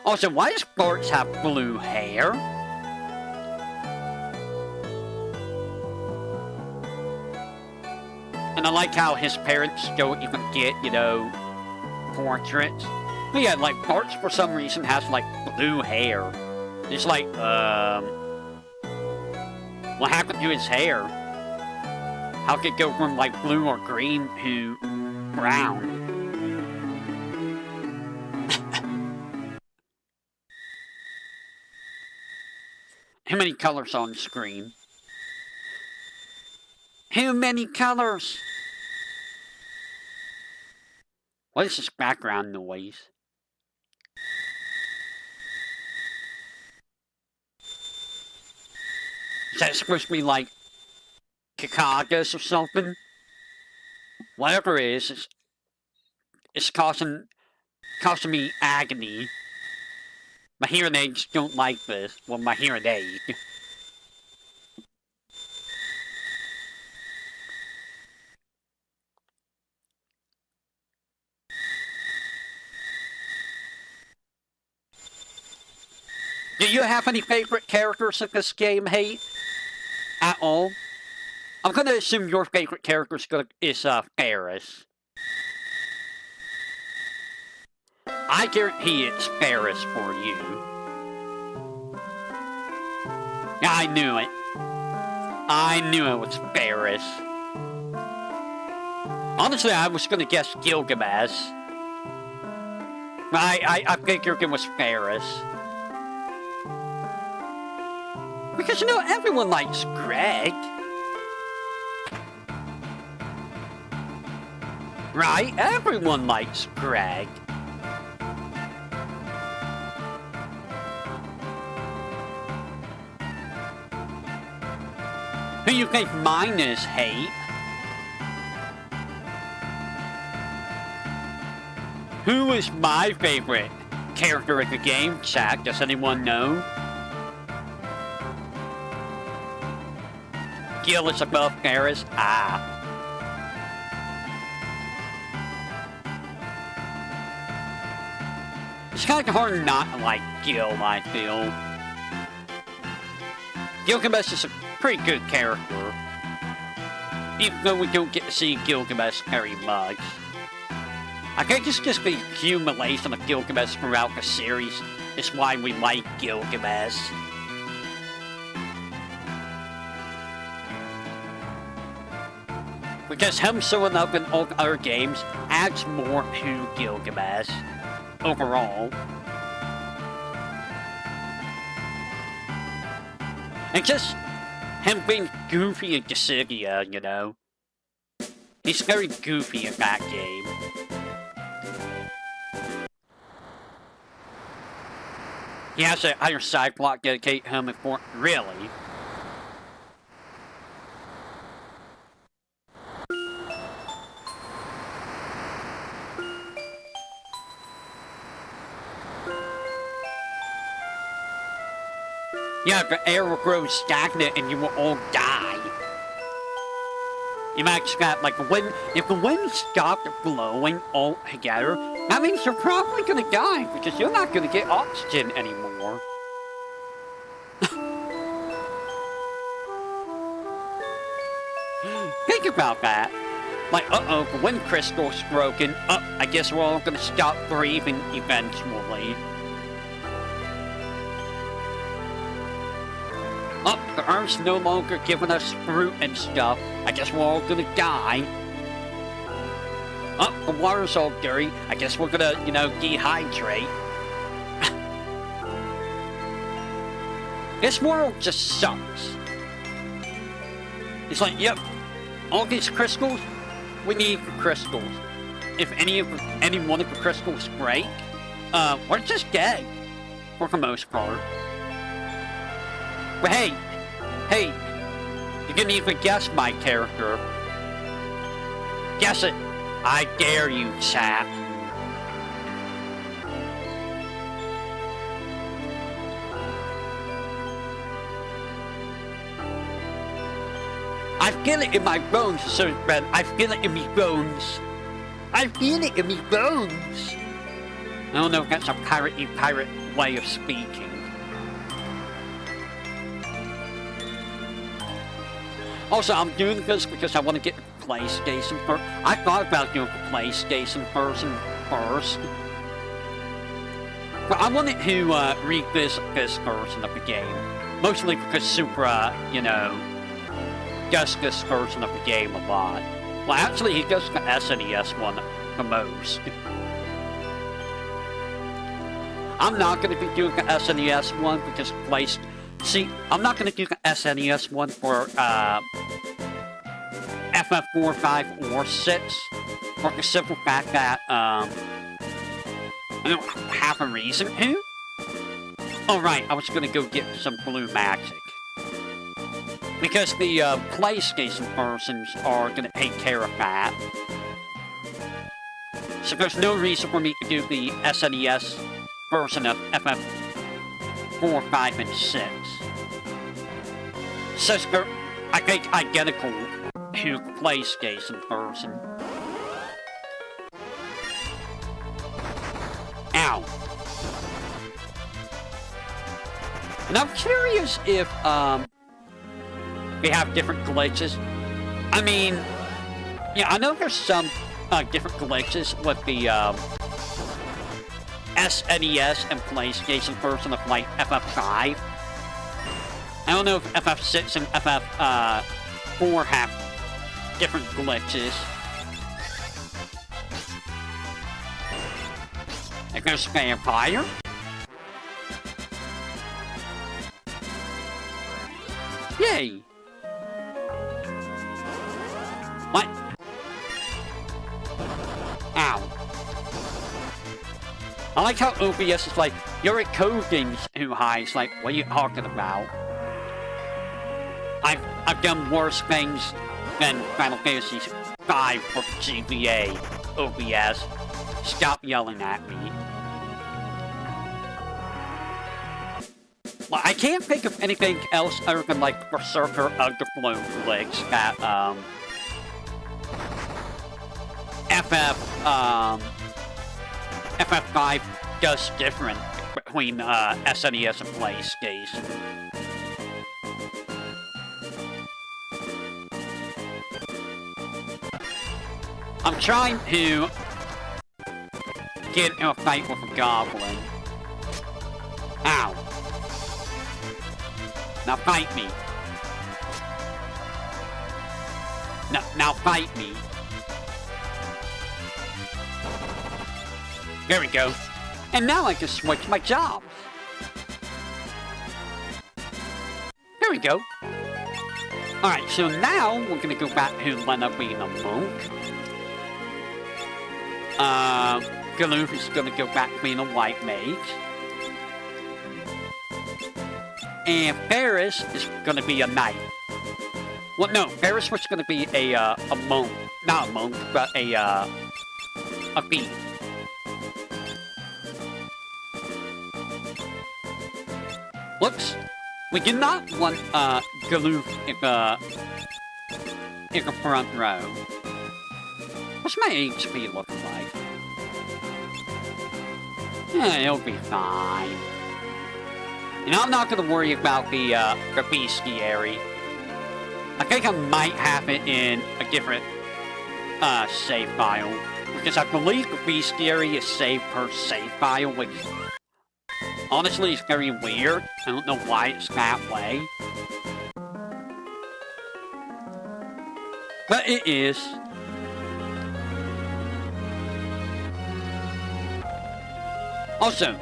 Also, why does Bart's have blue hair? And I like how his parents don't even get, you know, portraits. But yeah, like, Bart for some reason has, like, blue hair. It's like, what happened to his hair? How could it go from, like, blue or green to brown? How many colors on screen? How many colors? What is this background noise? Is that supposed to be like cicadas or something? Whatever it is, it's causing me agony. My hearing aids don't like this. Well, my hearing aid. Do you have any favorite characters in this game, Hate? At all? I'm gonna assume your favorite character is Ferris. I guarantee it's Ferris for you. Yeah, I knew it. I knew it was Ferris. Honestly, I was gonna guess Gilgamesh. I figured it was Ferris. Because, you know, everyone likes Greg. Right? Everyone likes Greg. Who you think mine is, Hate? Who is my favorite character in the game, chat? Does anyone know? Gil is above Ferris. Ah. It's kind of hard not to like Gil, I feel. Gilgamesh is a pretty good character. Even though we don't get to see Gilgamesh very much. I think it's just the accumulation of Gilgamesh throughout the series is why we like Gilgamesh. Because him showing up in all other games adds more to Gilgamesh overall. And just him being goofy in Dissidia, you know. He's very goofy in that game. He has an entire side plot dedicated to him and for really. Yeah, the air will grow stagnant and you will all die. Imagine that, like, if the wind stopped blowing altogether, that means you're probably gonna die, because you're not gonna get oxygen anymore. Think about that. Like, uh-oh, the wind crystal's broken. I guess we're all gonna stop breathing eventually. The Earth's no longer giving us fruit and stuff. I guess we're all gonna die. The water's all dirty. I guess we're gonna, you know, dehydrate. This world just sucks. It's like, yep, all these crystals, we need crystals. If any one of the crystals break, we're just dead. For the most part. But hey, you didn't even guess my character. Guess it. I dare you, chap. I feel it in my bones, Sir Ben. I feel it in me bones. I feel it in me bones. I don't know if that's a pirate way of speaking. Also, I'm doing this because I want to get the PlayStation first. I thought about doing the PlayStation version first. But I wanted to revisit this version of the game. Mostly because Supra, you know, does this version of the game a lot. Well, actually, he does the SNES one the most. I'm not going to be doing the SNES one because See, I'm not going to do the SNES one for FF4, 5, or 6 for the simple fact that I don't have a reason to. Alright, I was going to go get some blue magic. Because the PlayStation versions are going to take care of that. So there's no reason for me to do the SNES version of FF4, 5, and 6. So they're, I think, identical to the PlayStation version. Ow. And I'm curious if, they have different glitches. I mean, yeah, I know there's some, different glitches with the, SNES and PlayStation version of, like, FF5. I don't know if FF6 and FF4 have different glitches. Like there's vampire. Yay! What? Ow. I like how OBS is like, you're at Codings who hides. Like, what are you talking about? I've done worse things than Final Fantasy V for GBA, OBS. Stop yelling at me. Well, I can't think of anything else other than like Berserker Underflow glitch that FF5 does different between SNES and PlayStation. I'm trying to get in a fight with a goblin. Ow. Now fight me. Now fight me. There we go. And now I can switch my jobs. There we go. Alright, so now we're gonna go back to Lena being a monk. Galoof is gonna go back being a white mage. And Ferris is gonna be a knight. Well, no, Ferris was gonna be a monk. Not a monk, but a thief. Whoops. We do not want, Galoof in the front row. What's my HP looking like? Yeah, it'll be fine. And I'm not gonna worry about the bestiary. I think I might have it in a different, save file. Because I believe the bestiary is saved per save file, which honestly is very weird. I don't know why it's that way. But it is. Also,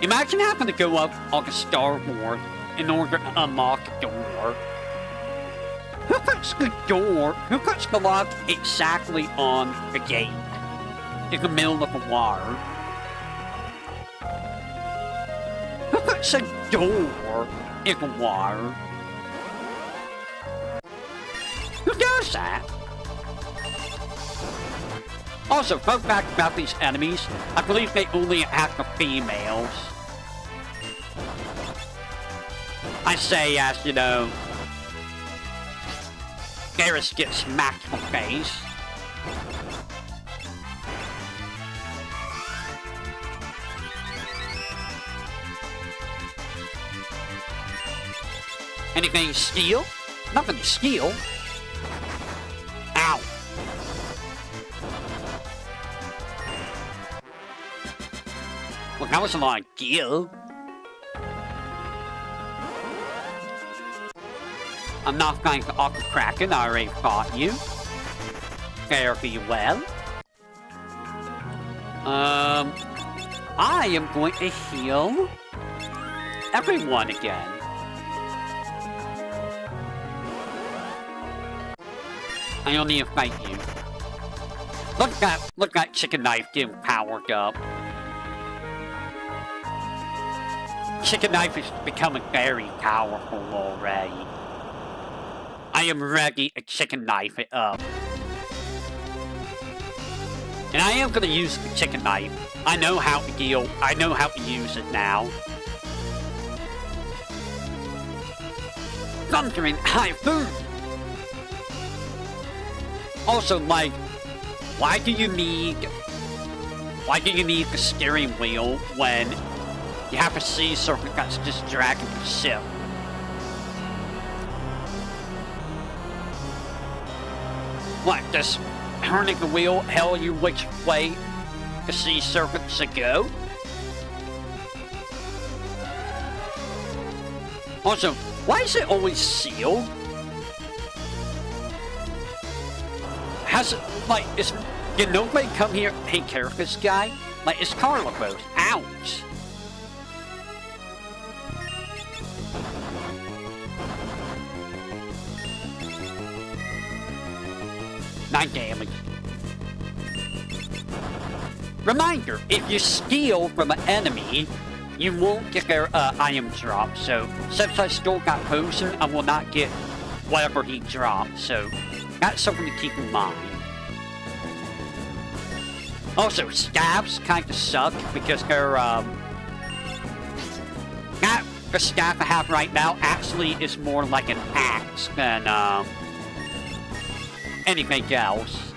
imagine having to go up on the Star Wars in order to unlock a door. Who puts the door, who puts the lock exactly on the gate? In the middle of the water? Who puts a door in the water? Who does that? Also, fun fact about these enemies, I believe they only attack the females. I say as, you know, Garrus gets smacked in the face. Anything to steal? Nothing to steal. Ow. Well, that was a lot of gear. I'm not going to Aqua Kraken, I already fought you. Fare thee well. I am going to heal everyone again. I don't need to fight you. Look at that Chicken Knife getting powered up. Chicken Knife is becoming very powerful already. I am ready to Chicken Knife it up. And I am gonna use the Chicken Knife. I know how to deal. I know how to use it now. Thundering Typhoon! Also, like, why do you need the steering wheel when you have a sea serpent that's just dragging the ship? What, does turning the wheel tell you which way the sea serpent should go? Also, why is it always sealed? Has it, like, did nobody come here to take care of this guy? Like, it's Karnak. Ouch! Nine damage. Reminder, if you steal from an enemy, you won't get their item drop. So, since I still got potion, I will not get whatever he dropped. So, that's something to keep in mind. Also, stabs kind of suck because they're, the staff I have right now actually is more like an axe than, anything else.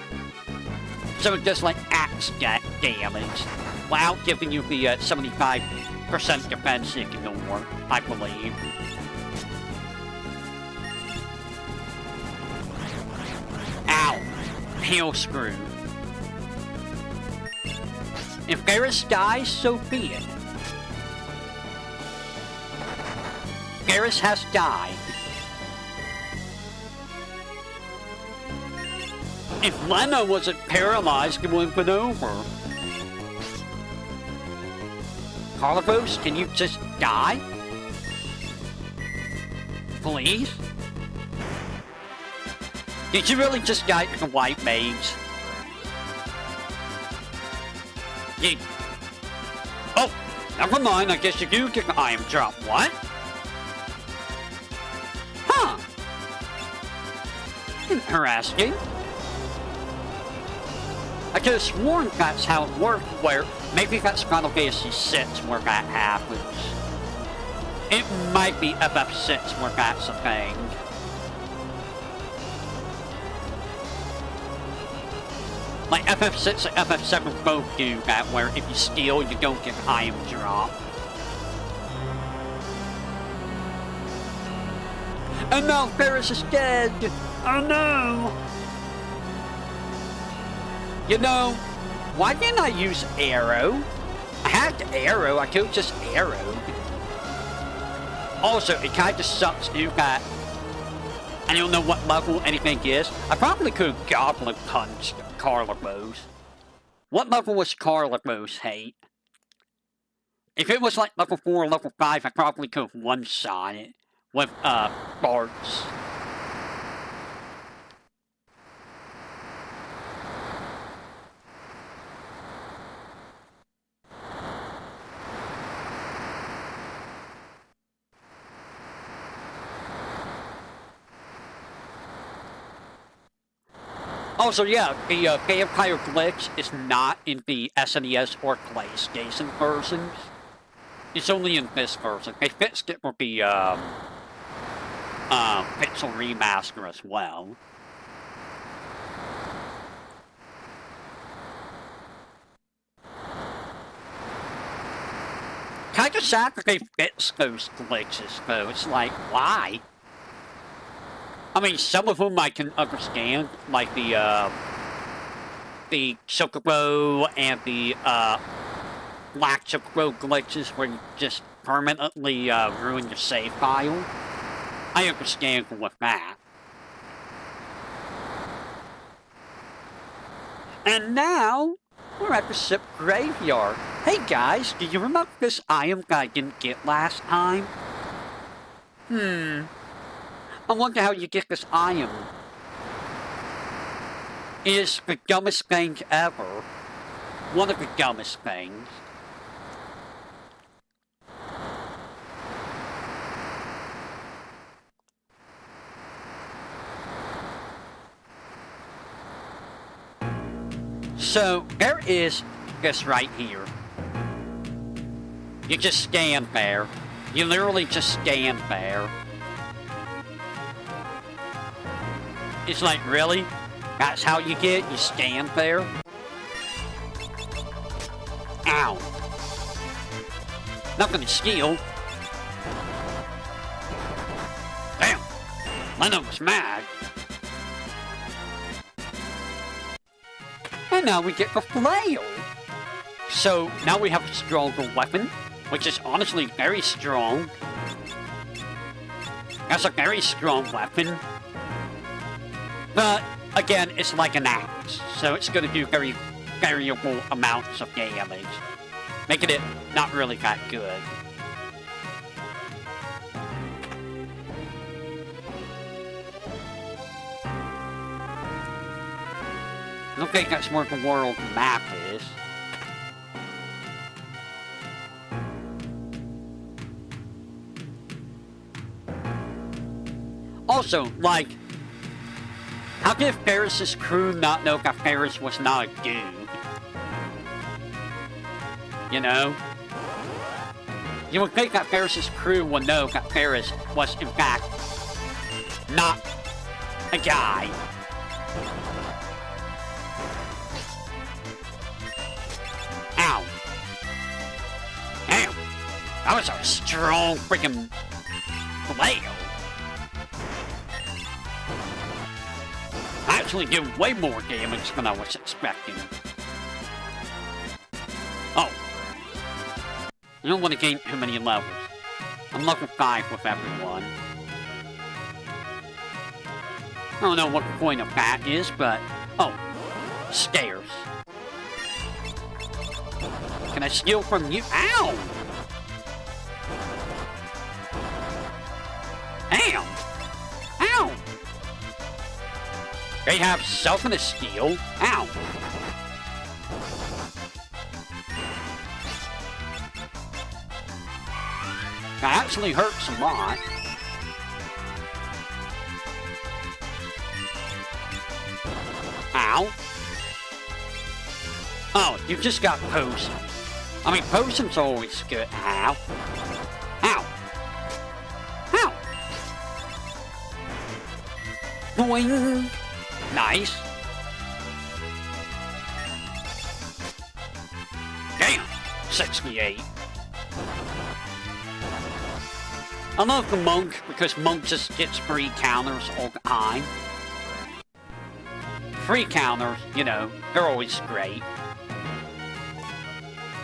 So it does like axe damage, without giving you the 75% defense ignore, I believe. Ow! Hail screw. If Garrus dies, so be it. Garrus has died. If Lena wasn't paralyzed, it would have been over. Carlos, can you just die? Please? Did you really just die to the white mage? Oh, never mind, I guess you do get the item drop. What? Huh. Interesting. I could have sworn that's how it worked, where maybe that's Final Fantasy 6 where that happens. It might be FF6 where that's a thing. Like FF6 and FF7 both do that, where if you steal, you don't get item drop. And now Ferris is dead! Oh no! You know, why didn't I use arrow? I had the arrow, I could have just arrowed. Also, it kinda sucks too that I don't know what level anything is. I probably could have goblin punched Carlos. What level was Carlos hate? If it was like level 4 or level 5, I probably could have one-shot it with, darts. Also, yeah, the Vampire Glitch is not in the SNES or PlayStation versions. It's only in this version. They fixed it with the Pixel Remaster as well. exactly fits those glitches, though. It's like, why? I mean, some of them I can understand, like the Chocobo and the, Black Chocobo glitches where you just permanently, ruin your save file. I understand with that. And now, we're at the ship graveyard. Hey guys, do you remember this item that I didn't get last time? I wonder how you get this item. It is the dumbest thing ever. One of the dumbest things. So, there is this right here. You just stand there. You literally just stand there. It's like, really? That's how you get it? You stand there? Ow. Nothing to steal. Damn. Leno was mad. And now we get the flail. So, now we have a stronger weapon, which is honestly very strong. That's a very strong weapon. But, again, it's like an axe, so it's going to do very variable amounts of damage, making it not really that good. I don't think that's where the world map is. Also, like, how did Ferris's crew not know that Ferris was not a dude? You know? You would think that Ferris's crew would know that Ferris was, in fact, not a guy. Ow. Damn. That was a strong freaking flail. I actually did way more damage than I was expecting. Oh. I don't want to gain too many levels. I'm level 5 with everyone. I don't know what the point of that is, but... Oh. Stairs. Can I steal from you? Ow! Damn! Ow! They have self and a steal. Ow! That actually hurts a lot. Ow. Oh, you just got potions. I mean, potions are always good. Ow. Ow. Ow. Boing. Nice. Damn. 68. I love the monk because monk just gets free counters all the time. Free counters, you know, they're always great.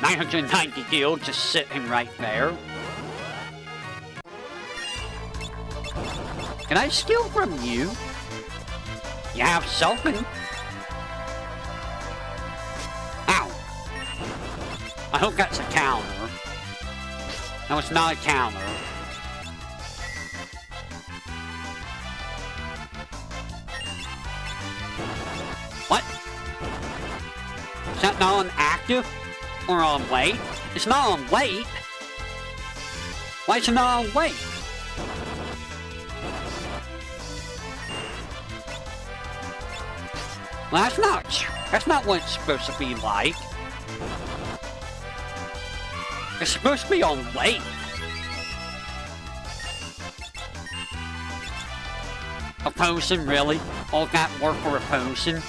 990 gil just sitting right there. Can I steal from you? You have something. Ow. I hope that's a counter. No, it's not a counter. What? Is that not on active? Or on wait? It's not on wait. Why is it not on wait? Well, that's not what it's supposed to be like. It's supposed to be on wait. A potion, really? All that work for a potion?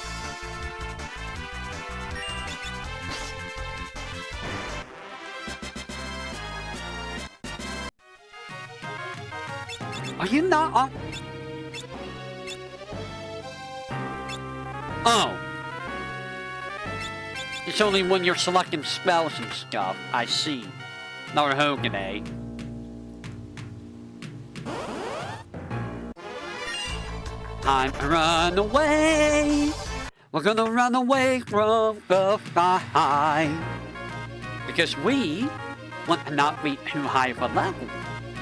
Are you not on? Oh. It's only when you're selecting spells and stuff. I see. Narhogane. Time to run away. We're gonna run away from the fight. Because we want to not be too high of a level.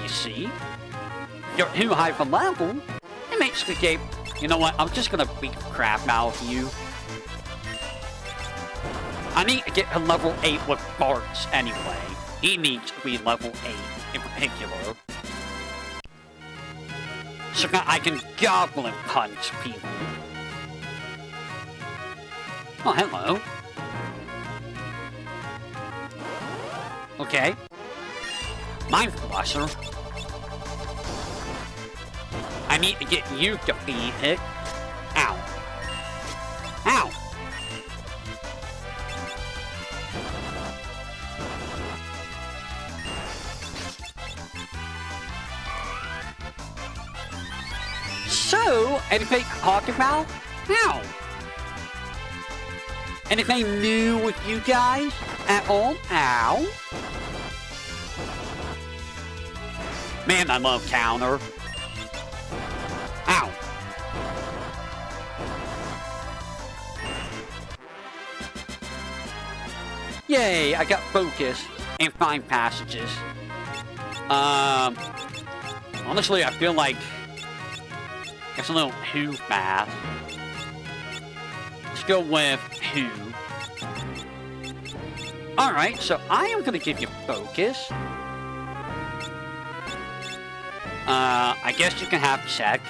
You see? If you're too high of a level, it makes the game... You know what? I'm just gonna beat the crap out of you. I need to get to level 8 with Bart's anyway. He needs to be level 8 in particular. So that I can goblin punch people. Oh, hello. Okay. Mind Flusher. I need to get you defeated. Ow. Ow. So, anything to talk about? Ow. Anything new with you guys at all? Ow. Man, I love counter. Ow. Yay, I got focus and find passages. Honestly, I feel like it's a little too fast. Let's go with who. Alright, so I am gonna give you focus. I guess you can have check.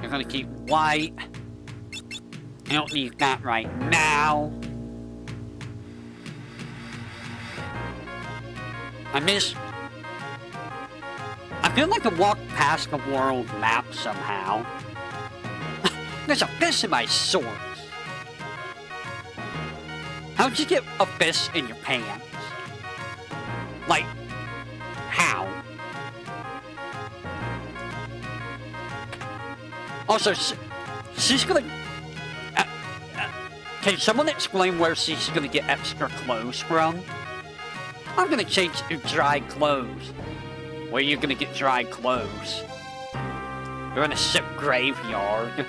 You're gonna keep white. I don't need that right now. I feel like I walked past the world map somehow. There's a fish in my shorts. How'd you get a fish in your pants? Like, how? Also, she's gonna... can someone explain where she's gonna get extra clothes from? I'm gonna change to dry clothes. Where are you gonna get dry clothes? You're in a ship graveyard.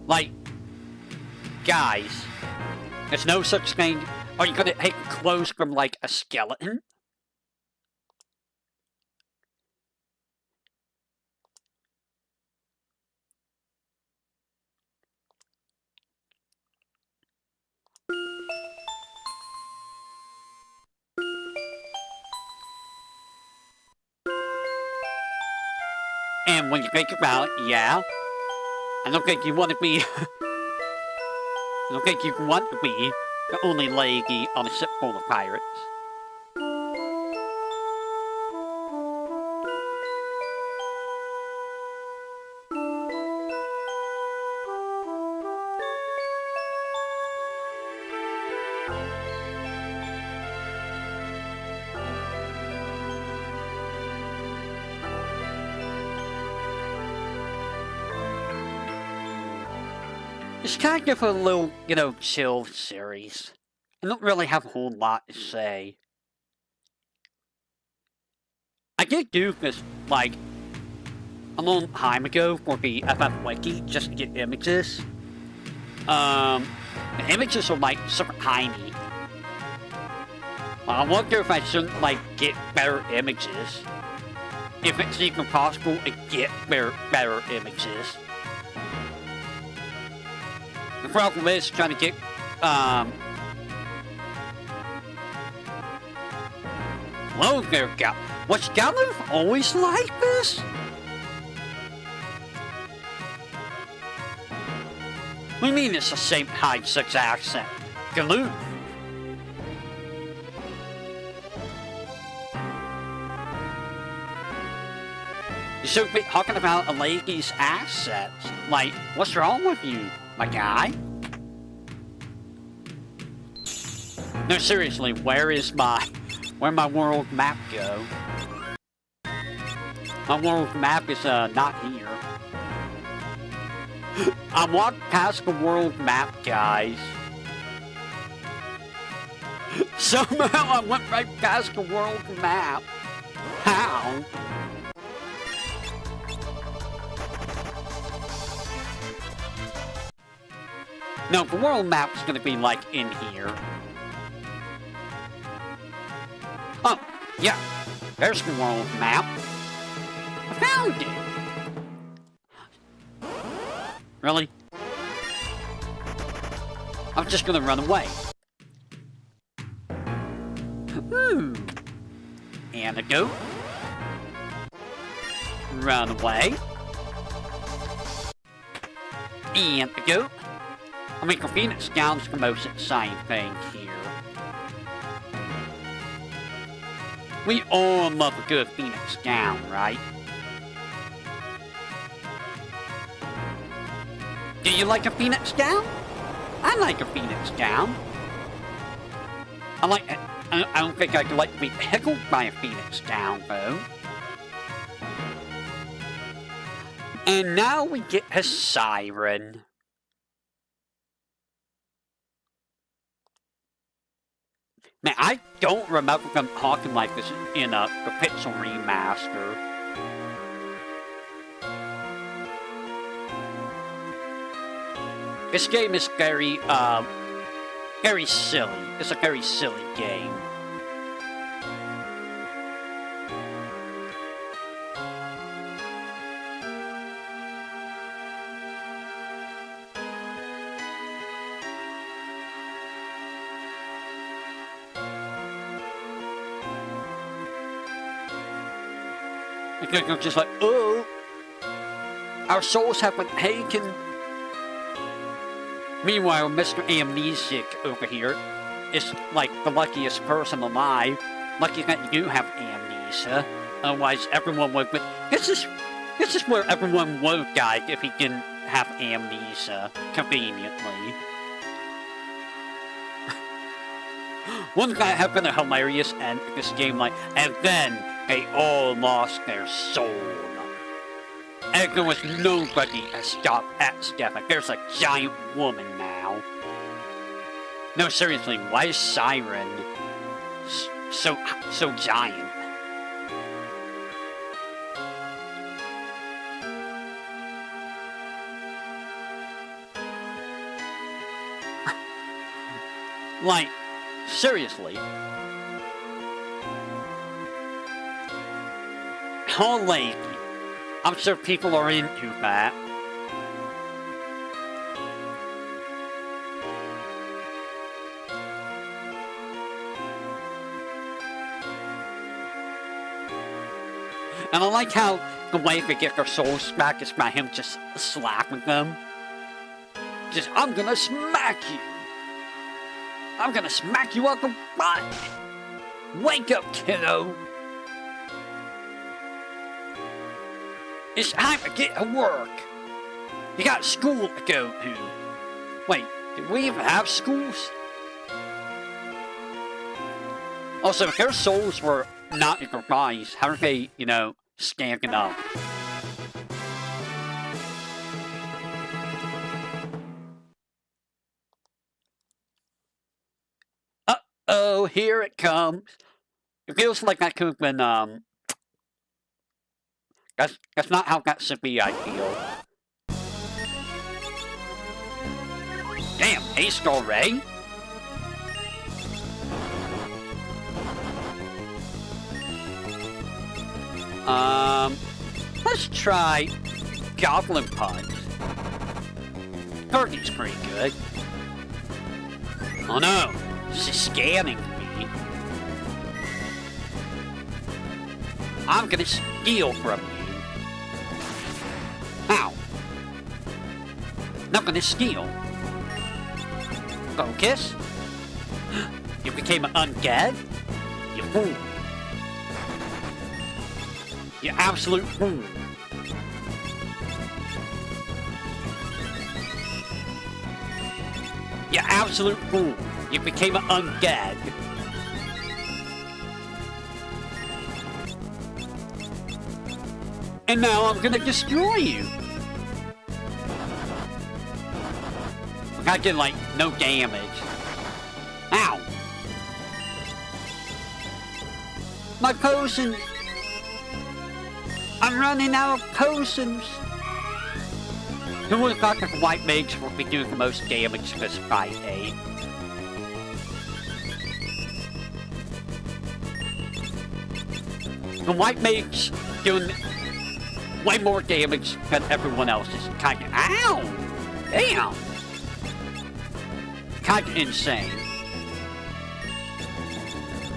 Like, guys, there's no such thing. Are you gonna take clothes from, like, a skeleton? And when you think about it, yeah, I don't think you want to be... I don't think you want to be the only lady on a ship full of pirates. It's kind of a little, you know, chill series. I don't really have a whole lot to say. I did do this, like, a long time ago for the FF Wiki, just to get images. The images are, like, super tiny. I wonder if I shouldn't, like, get better images. If it's even possible to get better images. The problem is trying to get, hello there, Gal. Was Galoof always like this? What do you mean it's the same high 6 accent? Galoof. You should be talking about a lady's assets. Like, what's wrong with you, my guy? No, seriously, where'd my world map go? My world map is, not here. I walked past the world map, guys. Somehow I went right past the world map. How? No, the world map is gonna be like in here. Oh, yeah. There's the world map. I found it. Really? I'm just gonna run away. Antidote. Run away. Antidote. I mean, the Phoenix Down's the most exciting thing here. We all love a good Phoenix Down, right? Do you like a Phoenix Down? I like a Phoenix Down. I don't think I could like to be heckled by a Phoenix Down, though. And now we get a siren. Man, I don't remember them talking like this in the Pixel Remaster. This game is very silly. It's a very silly game. I'm just like, oh, our souls have been taken. Meanwhile, Mr. Amnesic over here is like the luckiest person alive. Lucky that you have amnesia. Otherwise, everyone would. This is where everyone would have died if he didn't have amnesia. Conveniently. Wouldn't that have been a hilarious end to this game? Like, and then they all lost their soul. And there was nobody to stop that stuff. Like, there's a giant woman now. No, seriously, why is Siren so giant? Like, seriously. Whole lady. I'm sure people are into that. And I like how the way they get their souls back is by him just slapping them. Just, I'm gonna smack you. I'm gonna smack you on the butt. Wake up, kiddo. It's time to get to work. You got school to go to. Wait, did we even have schools? Also, if their souls were not in their bodies, how are they, standing up? Uh-oh, here it comes. It feels like that could have been, That's not how that should be, I feel. Damn, aced already? Let's try Goblin Punch. Turkey's pretty good. Oh no, she's scanning me. I'm gonna steal from you. Ow. Not gonna steal. Focus. You became undead? You fool. You absolute fool. You absolute fool. You became an undead. And now I'm gonna destroy you. I did like no damage. Ow. My potion. I'm running out of potions. Who would have thought that the white mage would be doing the most damage this fight, eh? The white mage doing way more damage than everyone else is kinda. Ow! Damn! Kinda insane.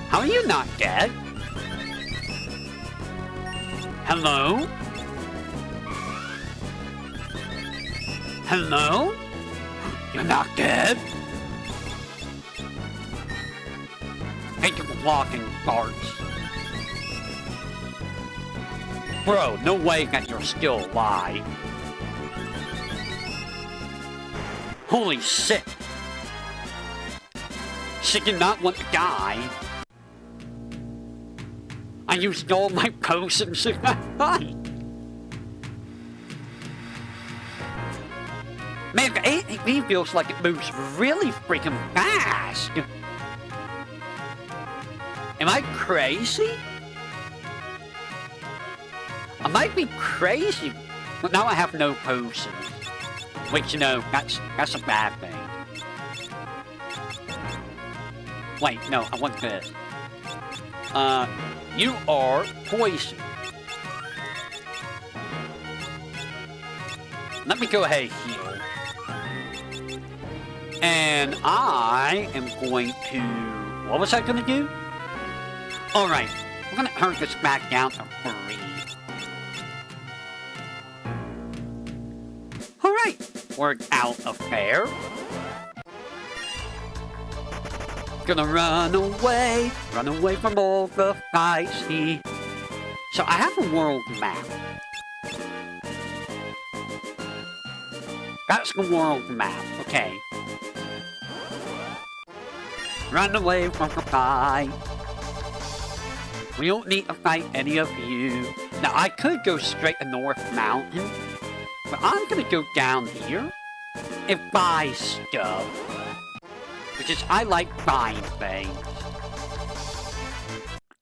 How are you not dead? Hello? Hello? You're not dead? Thank you for walking, parts. Bro, no way that you're still alive. Holy shit. She did not want to die. I used all my potions in that fight. Man, the ATV feels like it moves really freaking fast. Am I crazy? I might be crazy, but now I have no potions. Which, you know, that's a bad thing. Wait, no, I want this. You are poison. Let me go ahead and heal. And I am going to... What was I going to do? Alright, we're going to turn this back down to 3. Alright, we're out of there. Gonna run away from all the fights here. So I have a world map. That's the world map, okay. Run away from the fight. We don't need to fight any of you. Now I could go straight to North Mountain, but I'm gonna go down here and buy stuff. Because I like buying things.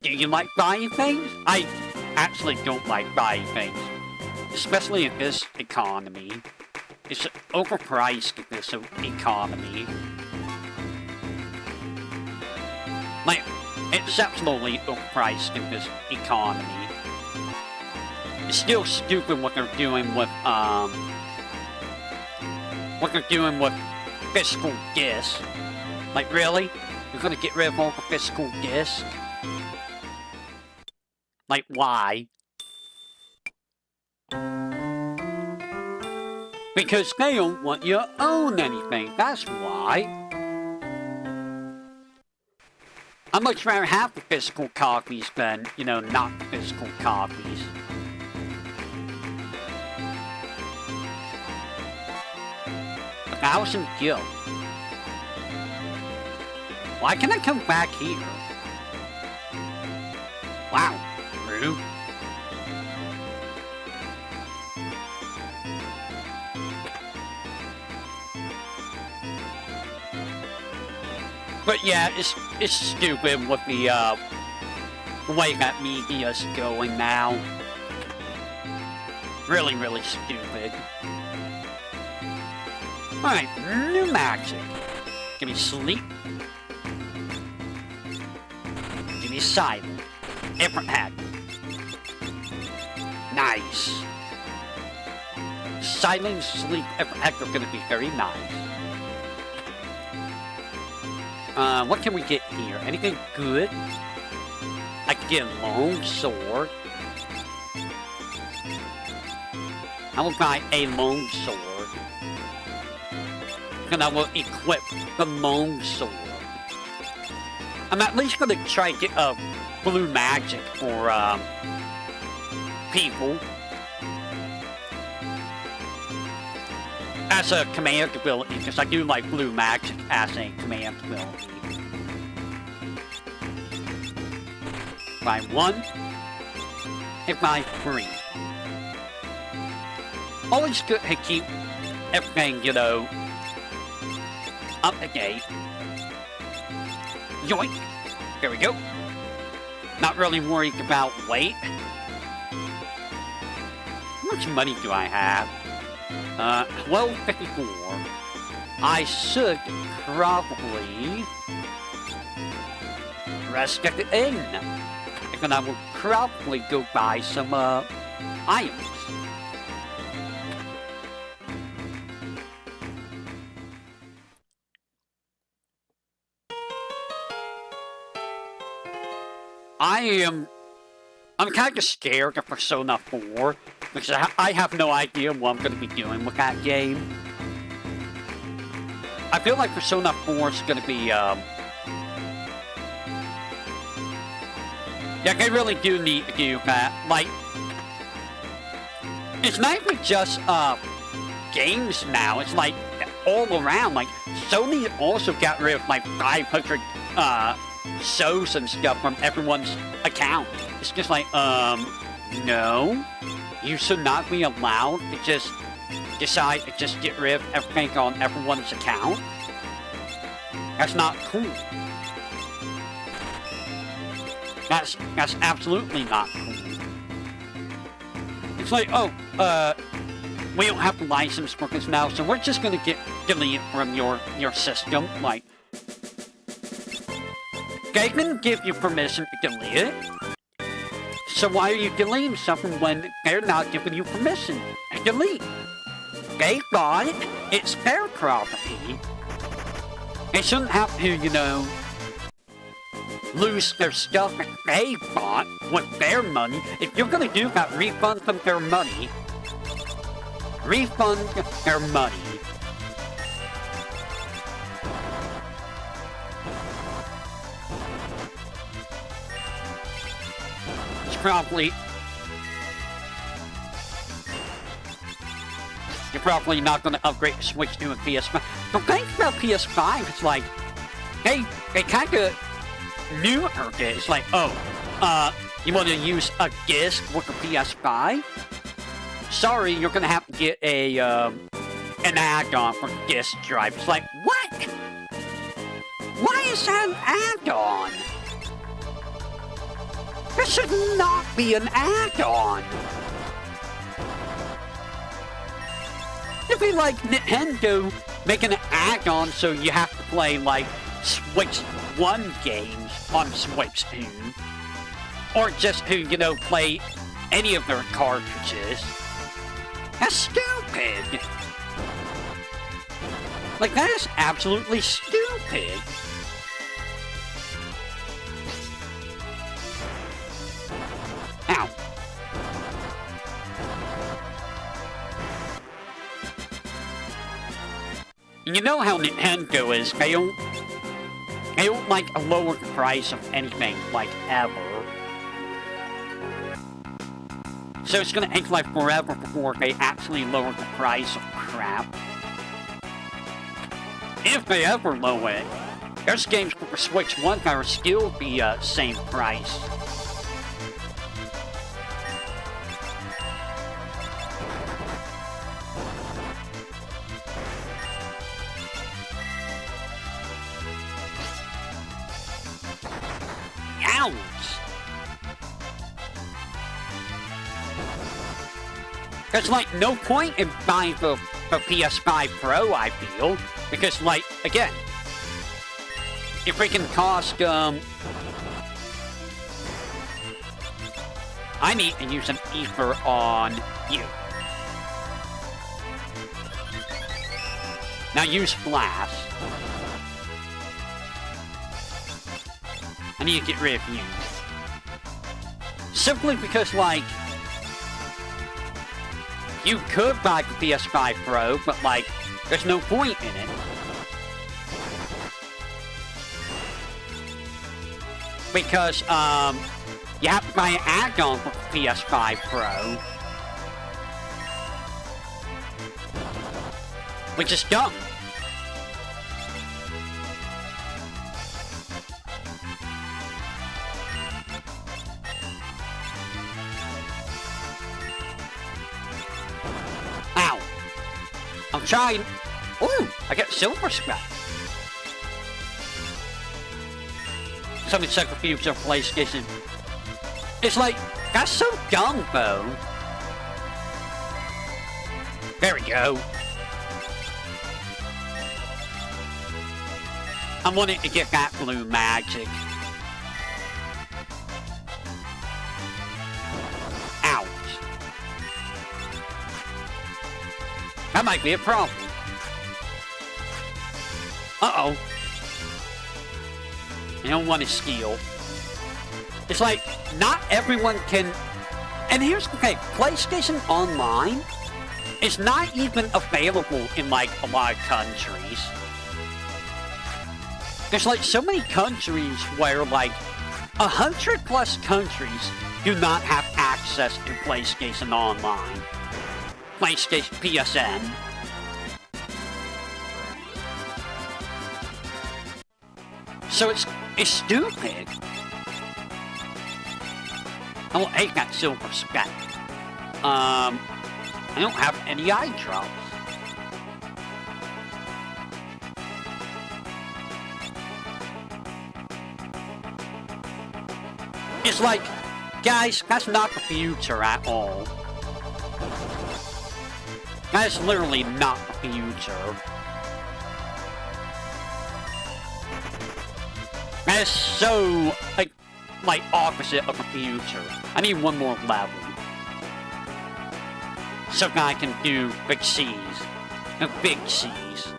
Do you like buying things? I actually don't like buying things. Especially in this economy. It's overpriced in this economy. Like, exceptionally overpriced in this economy. It's still stupid what they're doing with, fiscal gifts. Like, really? You're gonna get rid of all the fiscal gifts? Like, why? Because they don't want you to own anything, that's why. I'd much rather have the physical copies than, you know, not the physical copies. $1,000 gil. Why can I come back here? Wow, rude. But yeah, it's stupid with the way that media's going now. Really, really stupid. Alright, new magic. Give me sleep. Give me silent. Different hat. Nice. Silent, sleep, different hat are gonna be very nice. What can we get here? Anything good? I can get a long sword. I will buy a long sword. And I will equip the long sword. I'm at least gonna try to get a blue magic for, people. as a command ability, because I do like Blue Magic as a command ability. By 1, hit by 3. Always good to keep everything, you know, up to date. Yoink! Here we go. Not really worried about weight. How much money do I have? 1254. I should probably rest at the inn. And then I will probably go buy some, items. I'm kind of scared of Persona 4 because I have no idea what I'm going to be doing with that game. I feel like Persona 4 is going to be, yeah, they really do need to do that. Like, it's not even just, games now. It's like, all around. Like, Sony also got rid of, like, 500, shows and stuff from everyone's account. It's just like, no. You should not be allowed to just decide to just get rid of everything on everyone's account. That's not cool. That's absolutely not cool. It's like, oh, we don't have the license for this now, so we're just gonna get deleted from your system. Like, they can give you permission to delete it. So why are you deleting something when they're not giving you permission to delete? They bought it. It's their property. They shouldn't have to, you know, lose their stuff that they bought with their money. If you're gonna do that, refund them their money. Refund their money. You're probably not going to upgrade the Switch to a PS5. The thing about PS5 is like, they kind of neutered it. It's like, oh, you want to use a disc with a PS5? Sorry, you're going to have to get a an add-on for the disc drive. It's like, what? Why is that an add-on? This should not be an add-on! It'd be like Nintendo making an add-on so you have to play, like, Switch 1 games on Switch 2. Or just to, you know, play any of their cartridges. That's stupid! Like, that is absolutely stupid! Ow. You know how Nintendo is, they don't like lower the price of anything, like, ever. So it's gonna take like forever before they actually lower the price of crap. If they ever lower it, there's games for Switch 1 that will still be same price. There's, like, no point in buying the PS5 Pro, I feel. Because, like, again, if it can cost, I need to use an ether on you. Now use Flash. I need to get rid of you. Simply because, like, you could buy the PS5 Pro, but, like, there's no point in it. Because, you have to buy an add-on for the PS5 Pro. which is dumb. Ow. I'm trying. Ooh, I got silver scrap. Something centrifuge of PlayStation. It's like, that's so dumb, though. There we go. I wanted to get that blue magic. Ouch. That might be a problem. Uh-oh. I don't want to steal. It's like, not everyone can... And here's the thing, PlayStation Online is not even available in, like, a lot of countries. There's, like, so many countries where, like, 100+ countries do not have access to PlayStation Online. PlayStation PSN. So it's stupid. I will take that silver spec. I don't have any eye drops. It's like, guys, that's not the future at all. That is literally not the future. That is so, like opposite of the future. I need one more level. So that I can do big C's. No, big C's.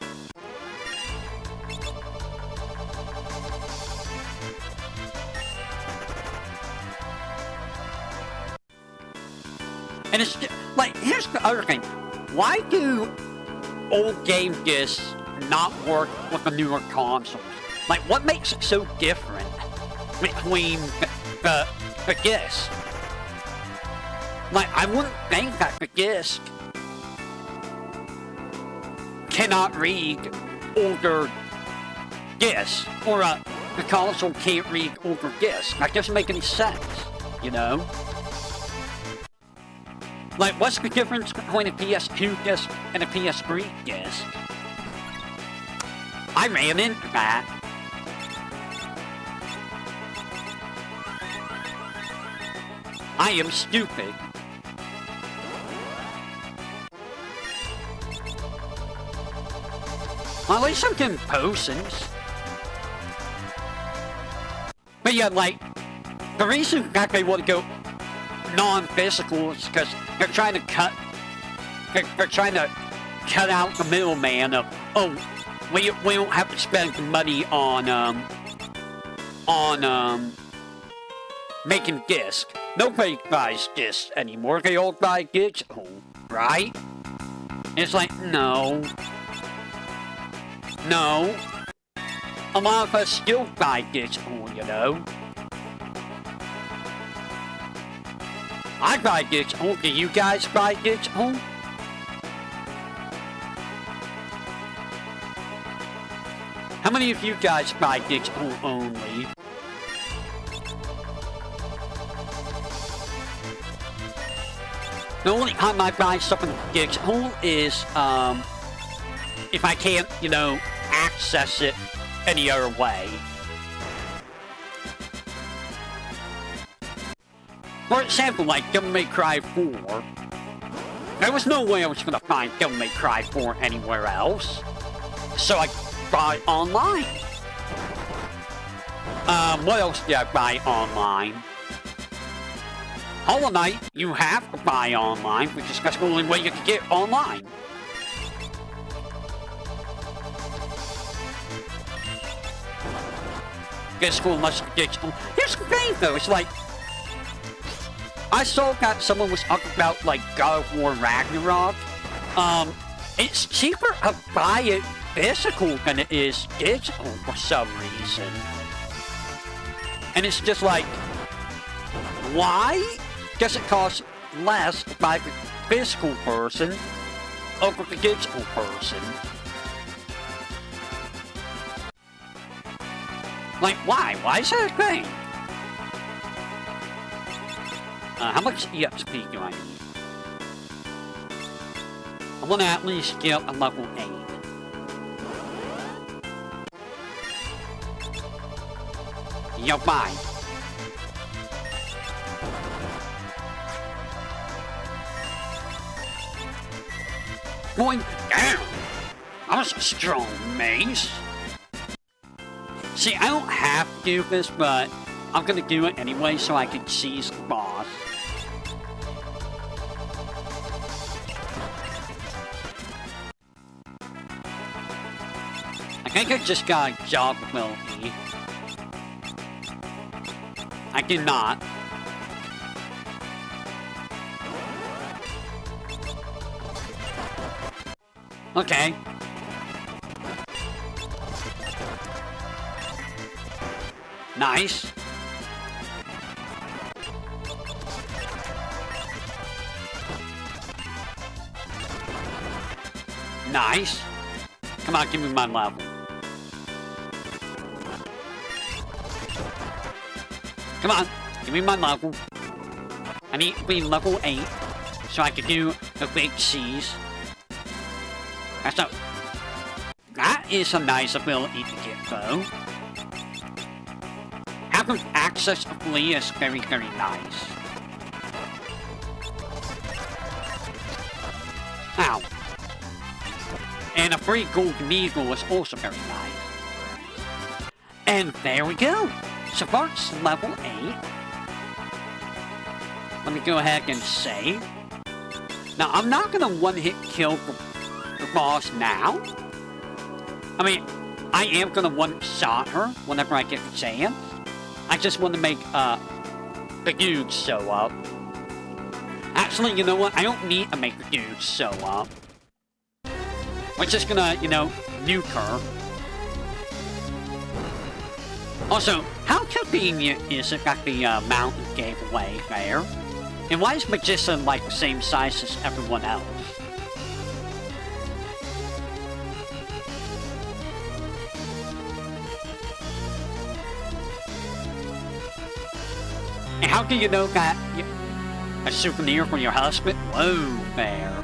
And it's just, like, here's the other thing. Why do old game discs not work with the newer consoles? Like, what makes it so different between the disc? Like, I wouldn't think that the disc cannot read older discs, or the console can't read older discs. That doesn't make any sense, you know? Like, what's the difference between a PS2 disc and a PS3 disc? I ran into that. I am stupid. Well, at least I'm getting potions. But yeah, like, the reason that they want to go non-physical is because they're trying to cut out the middleman of, oh, we don't have to spend money on making discs. Nobody buys discs anymore. They all buy digital, right? It's like, no. No. A lot of us still buy digital, you know? I buy digital. Do you guys buy digital? How many of you guys buy digital only? The only time I buy something digital is, if I can't, you know, access it any other way. For example, like Devil May Cry 4. There was no way I was gonna find Devil May Cry 4 anywhere else. So I buy online. What else did I buy online? Hollow Knight, you have to buy online, because that's the only way you can get online. Guess who must digital. Here's the thing though, it's like, I saw that someone was talking about like God of War Ragnarok. It's cheaper to buy it physical than it is digital for some reason. And it's just like, why does it cost less to buy the physical version over the digital person. Like, why? Why is that a thing? How much EXP do I need? I want to at least get a level 8. Yo, bye. Going down. I was a strong mace. See, I don't have to do this, but I'm gonna do it anyway so I can seize the boss. I think I just got a job ability. I did not. Okay. Nice. Nice. Come on, give me my level. Come on, give me my level. I need to be level 8 so I can do the big C's. That is a nice ability to get, though. Having access to Flee is very, very nice. Ow. And a free golden eagle is also very nice. And there we go. So that's level 8. Let me go ahead and save. Now, I'm not going to one-hit kill the boss now. I mean, I am going to one-shot her whenever I get the chance. I just want to make the dudes show up. Actually, you know what? I don't need to make the dudes show up. We're just gonna, you know, nuke her. Also, how convenient is it that the mountain gave away there? And why is Magician like the same size as everyone else? And how do you know that a souvenir from your husband? Whoa there.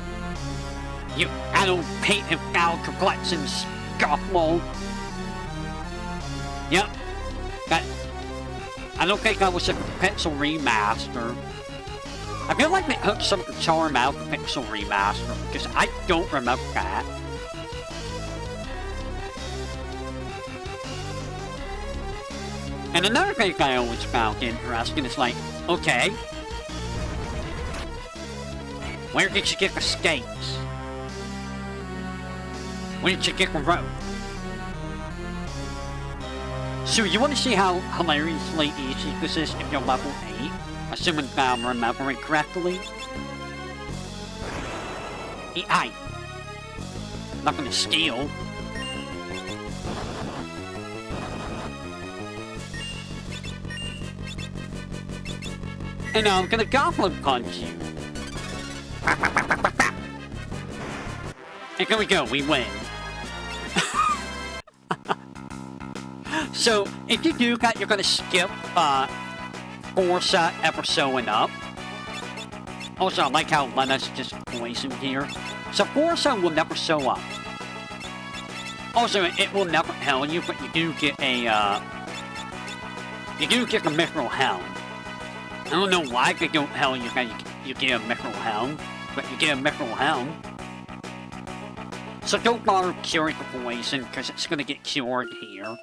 You adult paint and foul complexion scofflaw. Yep. I don't think that was a Pixel Remaster. I feel like they took some of the charm out of the Pixel Remaster, because I don't remember that. And another thing I always found interesting is like, okay, where did you get the skates? Where did you get the rope? So you want to see how hilariously easy this is if you're level 8? Assuming I'm remembering correctly. I'm not gonna steal. And now I'm gonna goblin punch you. And here we go, we win. So, if you do that, you're gonna skip, Forza ever showing up. Also, I like how Lena's just poisoned here. So, Forza will never show up. Also, it will never heal you, but you do get a, you do get a mithril helm. I don't know why they don't heal you that you get a mithril helm, but you get a mithril helm. So don't bother curing the poison, because it's gonna get cured here.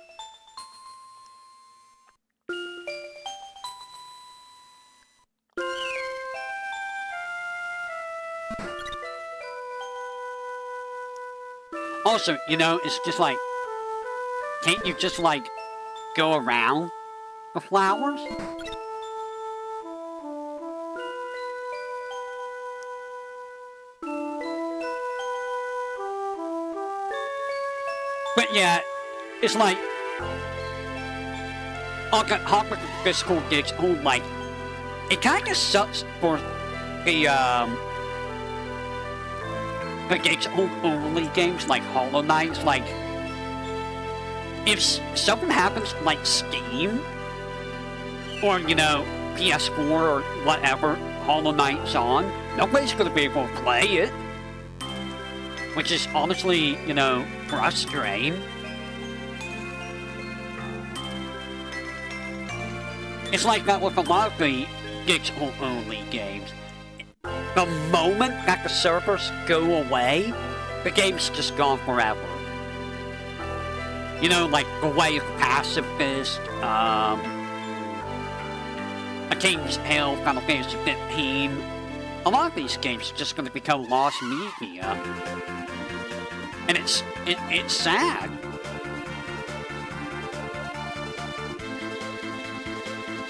Also, you know, it's just like, can't you just like, go around the flowers? But yeah, it's like, Hawk with the physical gigs, like, it kinda sucks for the, the games-only games like Hollow Knight, like, if something happens like Steam, or, you know, PS4 or whatever Hollow Knight's on, nobody's gonna be able to play it. Which is honestly, you know, frustrating. It's like that with a lot of the gigs-only games. The moment that the servers go away, the game's just gone forever. You know, like the way of Pacifist, A King's Tale, Final Fantasy 15. A lot of these games are just going to become lost media. And it's sad.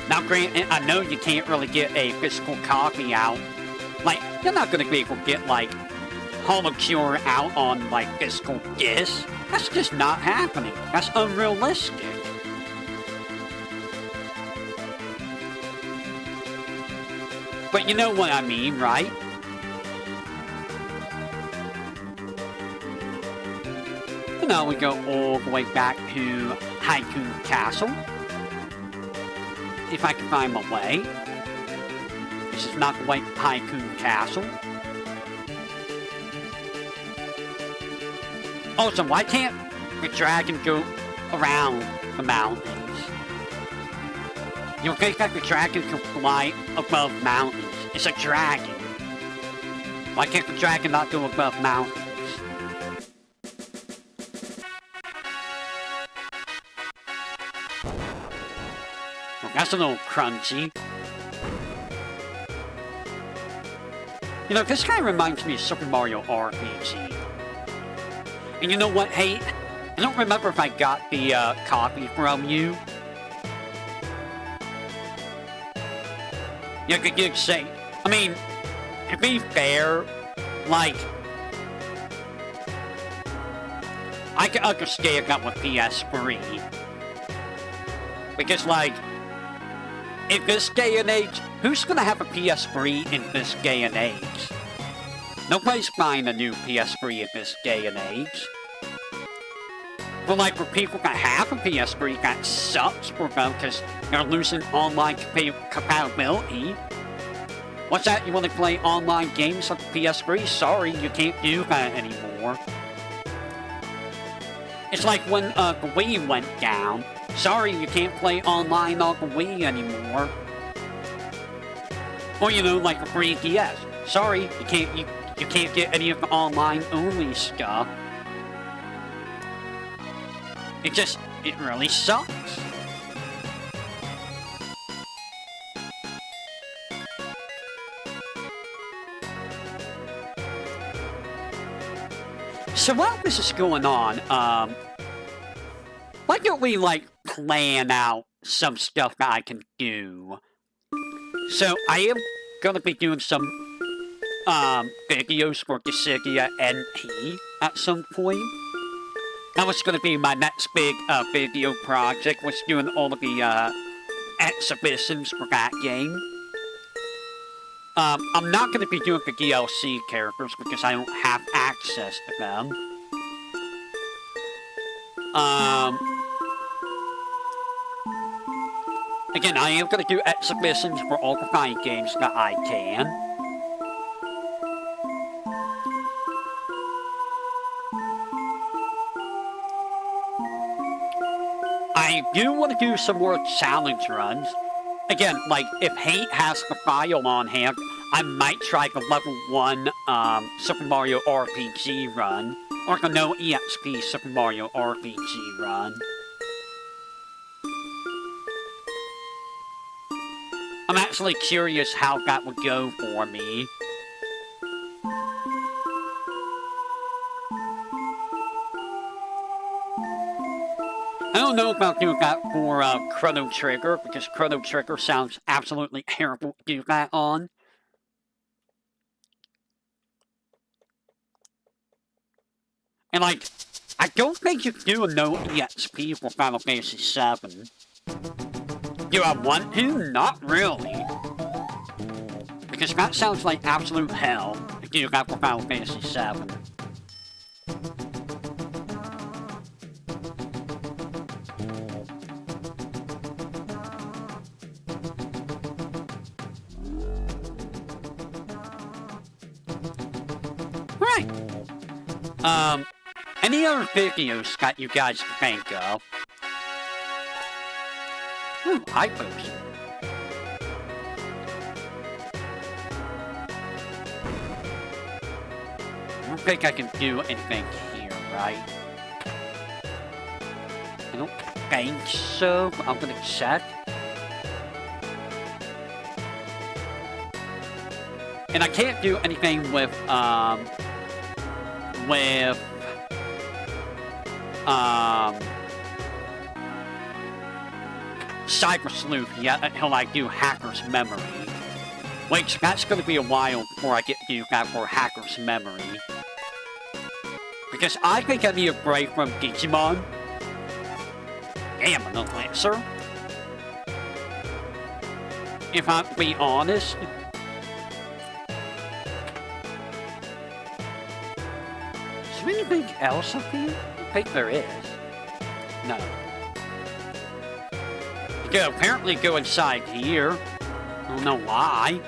Now, granted, I know you can't really get a physical copy out. Like, you're not going to be able to get, like, Hollow Cure out on, like, physical disc. That's just not happening. That's unrealistic. But you know what I mean, right? So now we go all the way back to Haiku Castle. If I can find my way. This is not the way to Haiku Castle. Also, why can't the dragon go around the mountains? You'll think that the dragon can fly above mountains. It's a dragon. Why can't the dragon not go above mountains? Well, that's a little crunchy. You know, this guy reminds me of Super Mario RPG. And you know what, hey, I don't remember if I got the copy from you. You could say, I mean, to be fair, like, I can understand that with PS3. Because, like, in this day and age, who's gonna have a PS3 in this day and age? Nobody's buying a new PS3 in this day and age. But like for people that have a PS3, that sucks for them because they're losing online compatibility. What's that? You want to play online games on the PS3? Sorry, you can't do that anymore. It's like when the Wii went down. Sorry, you can't play online on the Wii anymore. Or you know, like a 3DS. Sorry, you can't get any of the online only stuff. It really sucks. So while this is going on, why don't we, like, plan out some stuff that I can do? So, I am gonna be doing some, videos for Dissidia NT at some point. That was gonna be my next big, video project, was doing all of the, exhibitions for that game. I'm not gonna be doing the DLC characters because I don't have access to them. Again, I am gonna do exhibitions for all the fine games that I can. I do want to do some more challenge runs. Again, like, if Hate has the file on hand, I might try the level 1 Super Mario RPG run, or the no EXP Super Mario RPG run. I'm actually curious how that would go for me. I don't know about doing that for Chrono Trigger, because Chrono Trigger sounds absolutely terrible to do that on. And like, I don't think you can do a no EXP for Final Fantasy VII. Do I want to? Not really. Because that sounds like absolute hell. you got for Final Fantasy VII. Right. Any other videos that you guys can think of? Hypos. I don't think I can do anything here, right? I don't think so, but I'm gonna check. And I can't do anything with Cyber Sleuth yet until I do Hacker's Memory. Which, that's gonna be a while before I get to do that for Hacker's Memory. Because I think I need a break from Digimon. Damn, an Lancer. If I'm being honest. Is there anything else up here? I think there is. No. You can apparently go inside here. I don't know why.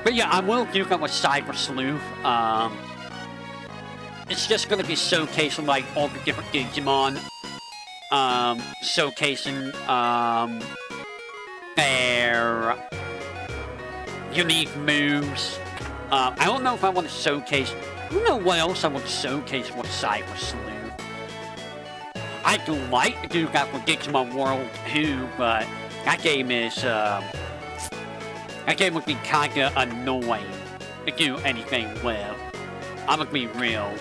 But yeah, I will do that with Cyber Sleuth. It's just going to be showcasing like all the different Digimon. Showcasing their unique moves. I don't know if I want to showcase. I don't know what else I want to showcase with Cyber Sleuth. I'd like to do that for Digimon World 2, but that game is, that game would be kinda annoying to do anything with. I'm gonna be real.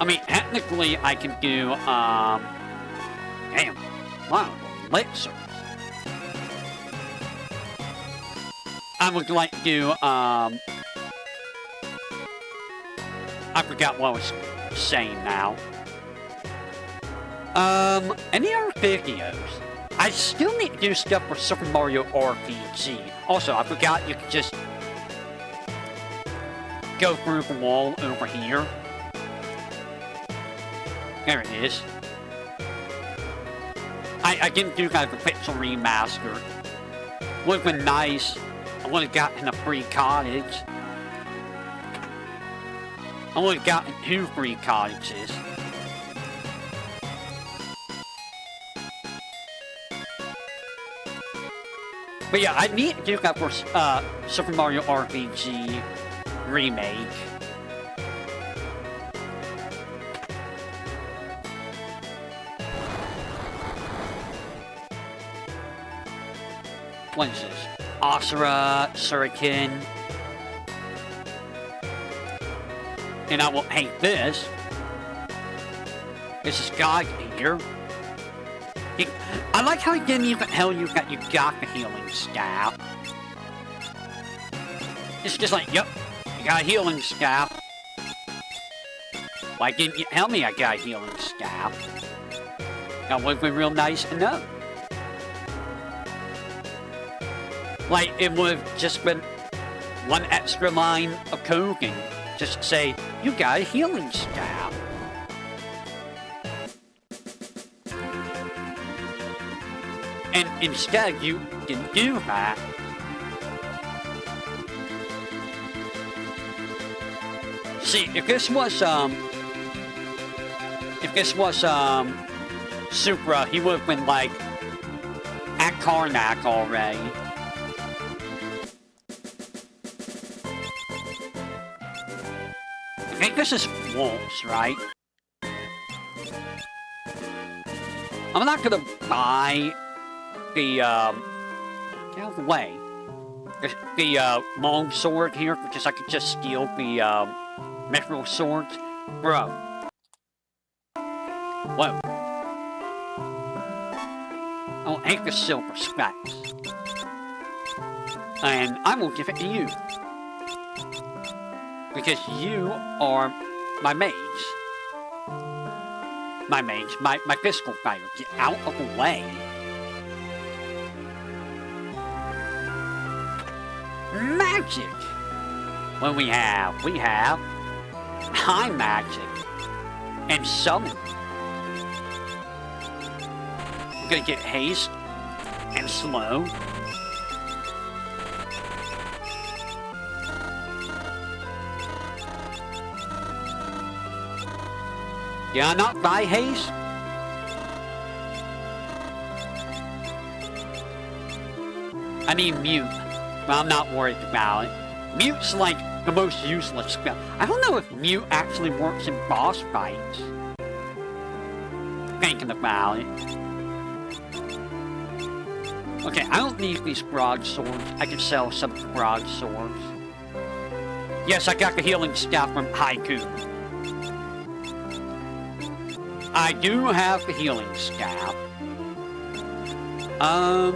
I mean, technically I can do, damn, wow, elixirs. I would like to do, I forgot what I was saying now. Any other videos? I still need to do stuff for Super Mario RPG. Also, I forgot you could just go through the wall over here. There it is. I didn't do that with the Pixel Remaster. Would've been nice. I would've gotten a free cottage. I would've gotten 2 free cottages. But yeah, I need to do that for Super Mario RPG Remake. What is this? Asura, Shuriken. And I will hate this. This is God here. I like how he didn't even tell you that you got the healing staff. It's just like, yep, you got a healing staff. Why didn't you tell me I got a healing staff? That would have been real nice to know. Like, it would have just been one extra line of coding. Just say, you got a healing staff. And instead, you didn't do that. See, if this was, Supra, he would have been, like, at Karnak already. I think this is wolves, right? I'm not gonna buy the, get out of the way. The long sword here, because I could just steal the, mithril sword. Bro. Whoa. I'll take the silver specs. And I will give it to you. Because you are my mage. My physical fighter. Get out of the way. magic. What do we have? We have high magic and summon. We're gonna get haste and slow. Did I not buy haste? I mean mute, but I'm not worried about it. Mute's like the most useless spell. I don't know if mute actually works in boss fights. Thinking about it. Okay, I don't need these broadswords. I can sell some broadswords. Yes, I got the healing staff from Haiku. I do have the healing staff. I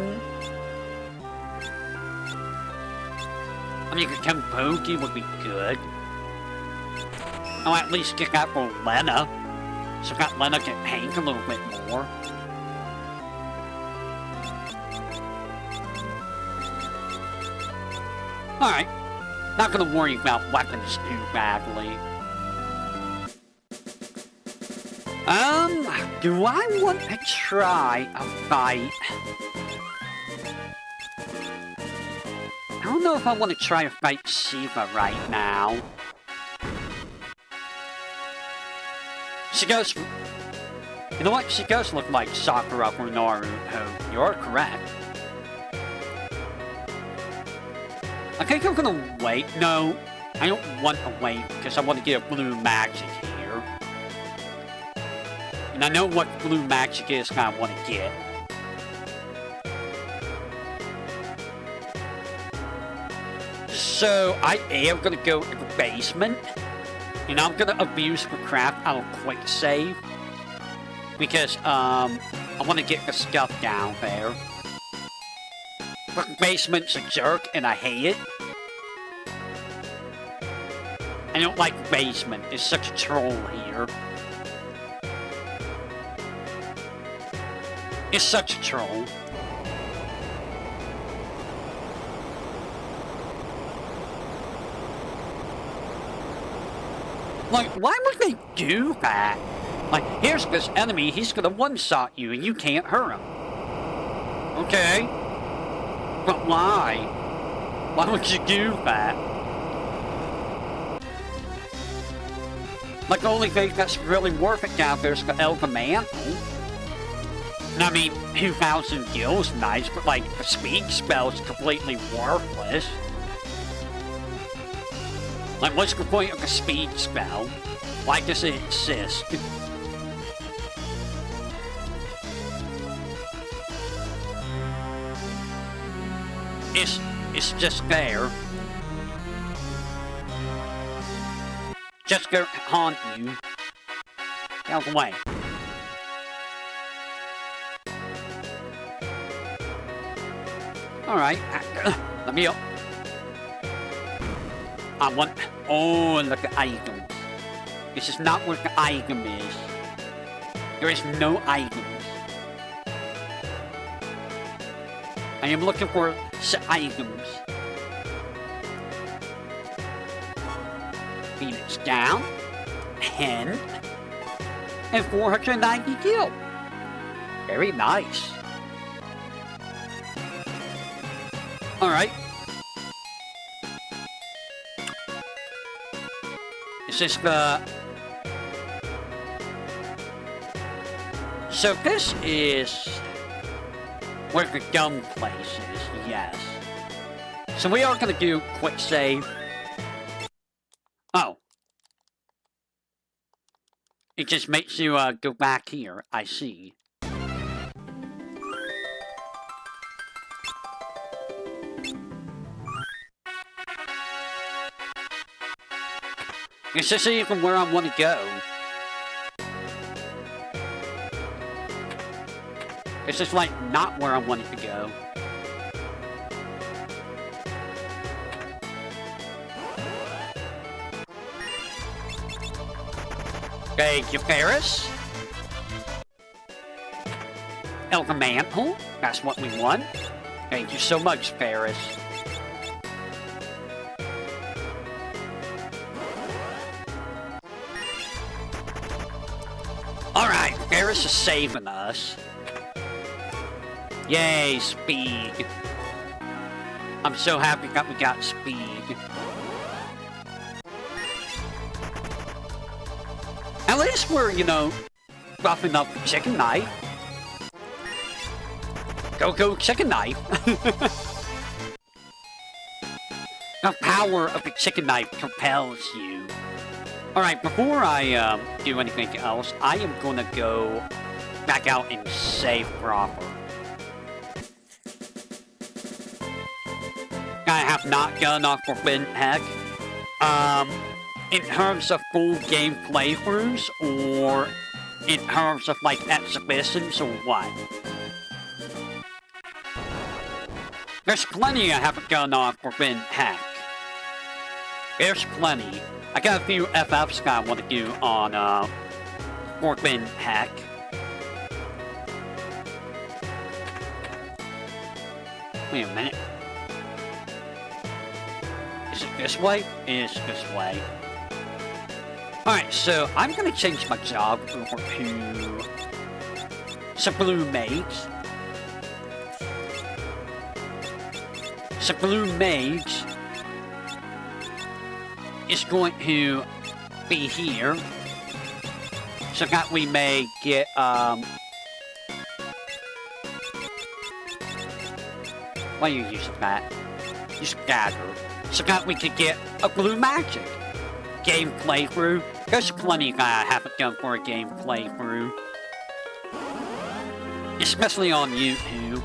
mean, a Kenpoki would be good. I'll at least get that for Lena. So that Lena can tank a little bit more. Alright. Not gonna worry about weapons too badly. Do I want to try a fight? I don't know if I want to try to fight Shiva right now. She goes... You know what? She does look like Sakura or Naruto. You're correct. I think I'm gonna wait. No, I don't want to wait because I want to get a blue magic here. And I know what blue magic is I want to get. So I am gonna go to the basement, and I'm gonna abuse the crap out of quick save because I want to get the stuff down there. But the basement's a jerk, and I hate it. I don't like the basement. It's such a troll here. It's such a troll. Like, why would they do that? Like, here's this enemy, he's gonna one-shot you and you can't hurt him. Okay. But why? Why would you do that? Like, the only thing that's really worth it down there is the Elder Mantle. And I mean, 2,000 gills nice, but like, the speed spell is completely worthless. Like, what's the point of a speed spell? Why does it exist? It's just there. Just go haunt you. Get out of the way. Alright, let me up. I want... Oh, look at items. This is not what the item is. There is no items. I am looking for items. Phoenix down. 10. And 490 gil. Very nice. Alright. Is this the... So this is... where the dumb place is, yes. So we are gonna do quick save. Oh. It just makes you go back here, I see. It's just even where I want to go. It's just like not where I wanted to go. Thank you, Paris. Elder Mantle, that's what we want. Thank you so much, Paris. Eris is saving us. Yay, speed. I'm so happy that we got speed. At least we're, you know, buffing up chicken knife. Go chicken knife. The power of the chicken knife compels you. Alright, before I do anything else, I am gonna go back out and save proper. I have not gone off Forbidden Heck. In terms of full game playthroughs, or in terms of like exhibitions, or what? There's plenty I haven't gone off Forbidden Heck. There's plenty. I got a few FFs that I want to do on Forbidden Heck. Wait a minute. Is it this way? It is this way. Alright, so I'm gonna change my job over to some blue mage. So blue mage is going to be here, so that we may get what are you using that? Use dagger, so that we could get a blue magic game playthrough. There's plenty that I haven't done for a game playthrough, especially on YouTube.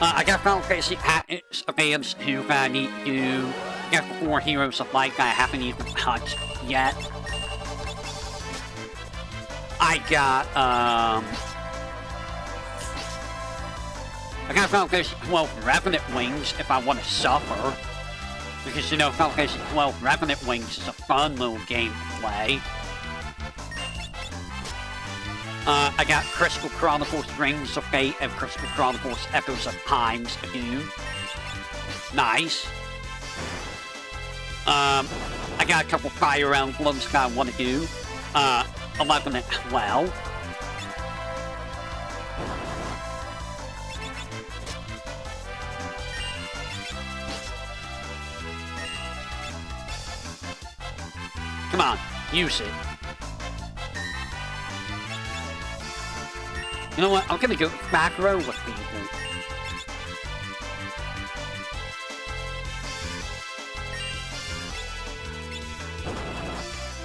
I got Final Fantasy Tactics Advance 2 that I need to get 4 Heroes of Light that I haven't even touched yet. I got Final Fantasy 12 Revenant Wings if I want to suffer. Because, you know, Final Fantasy 12 Revenant Wings is a fun little game to play. I got Crystal Chronicles Rings of Fate and Crystal Chronicles Echoes of Times to do. Nice. I got a couple Fire Emblems that I want to do. 11 and 12. Come on, use it. You know what? I'm gonna go back row with people.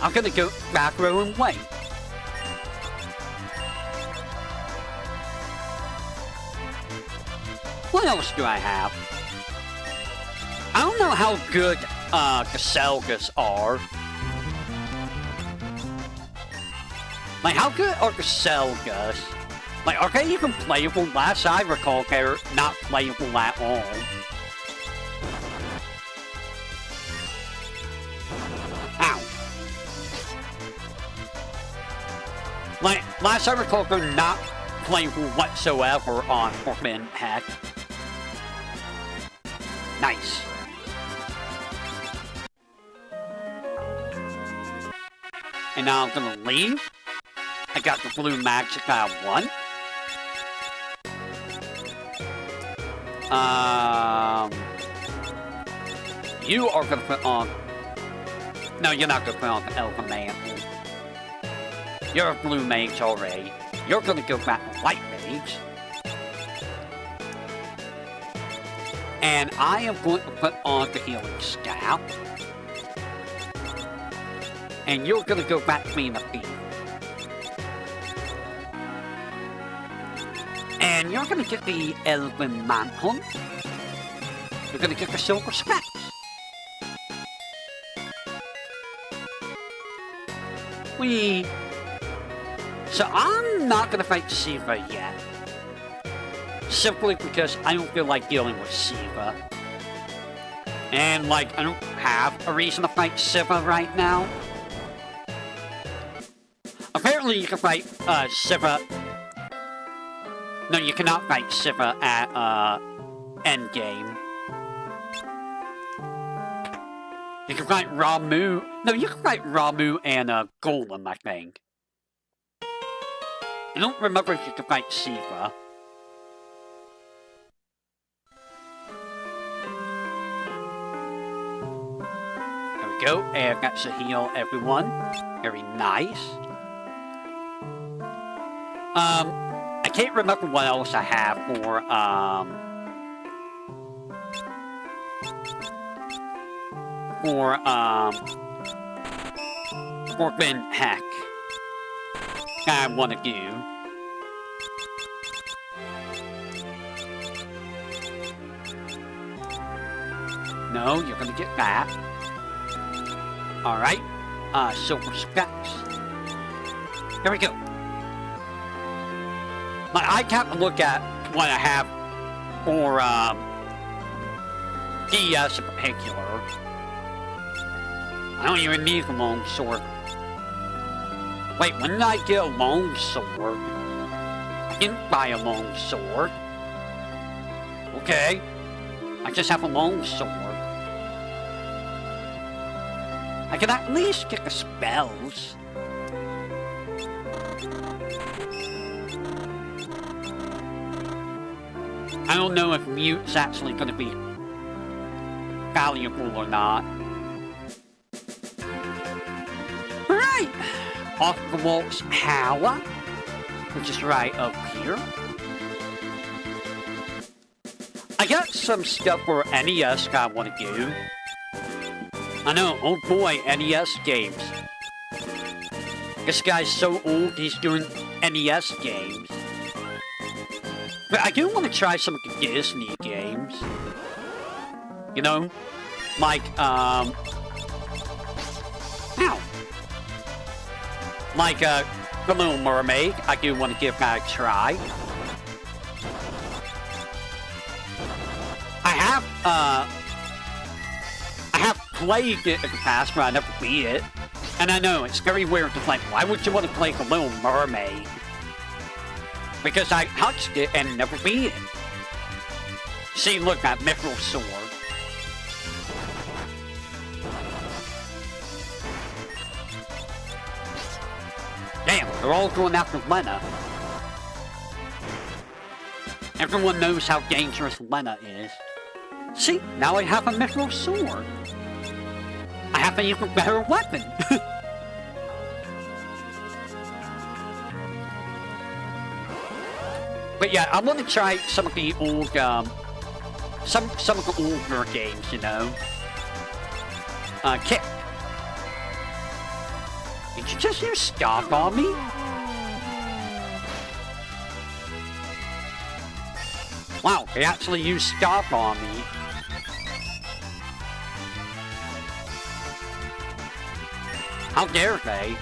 I'm gonna go back row and wait. What else do I have? I don't know how good Gaselgas are. Like, how good are Gaselgas? Like, are they even playable? Last I recall, they're not playable at all. Ow. Like, last I recall, they're not playable whatsoever on Forbidden Heck. Nice. And now I'm gonna leave. I got the blue magic I want. You are gonna put on... No, you're not gonna put on the Elven Mantle. You're a blue mage already. You're gonna go back to white mage. And I am going to put on the healing staff. And you're gonna go back to being a thief. And you're gonna get the Elven Mantle. You're gonna get the Silver Specs. So I'm not gonna fight Siva yet. Simply because I don't feel like dealing with Siva. And, like, I don't have a reason to fight Siva right now. Apparently you can fight Siva... No, you cannot fight Siva at endgame. You can fight Ramu. No, you can fight Ramu and Golem, I think. I don't remember if you can fight Siva. There we go, and that should heal everyone. Very nice. I can't remember what else I have for Ben Heck. I want to do. No, you're gonna get that. Alright. Silver scraps. Here we go. I have to look at what I have for DS in particular. I don't even need a long sword. Wait, when did I get a long sword? I didn't buy a long sword. Okay. I just have a long sword. I can at least get the spells. I don't know if mute's actually going to be valuable or not. Alright! Off the walls Power, which is right up here. I got some stuff for NES that I want to do. I know, oh boy, NES games. This guy's so old, he's doing NES games. But I do want to try some of the Disney games. You know? Like, ow. Like, The Little Mermaid. I do want to give that a try. I have played it in the past, but I never beat it. And I know, it's very weird to play. Why would you want to play The Little Mermaid? Because I touched it and never beat it. See, look, that mithril sword. Damn, they're all going after Lena. Everyone knows how dangerous Lena is. See, now I have a mithril sword. I have an even better weapon. But yeah, I want to try some of the old, some of the older games, you know. Kick. Did you just use stock on me? Wow, they actually used stock on me. How dare they?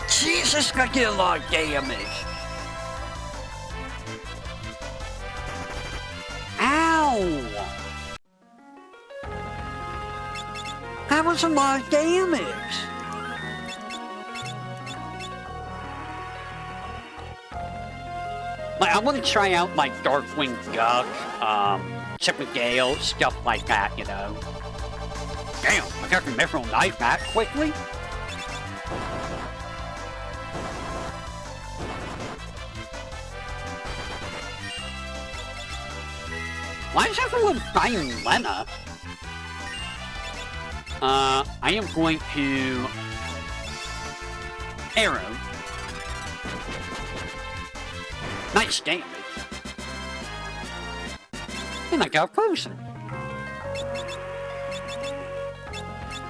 Jesus, I did a lot of damage. Ow! That was a lot of damage. Like, I want to try out, like, Darkwing Duck, Chip and Dale, stuff like that, you know. Damn, I got the mithril knife that quickly. Why is everyone fighting Lena? I am going to... Arrow. Nice damage. And I got a potion.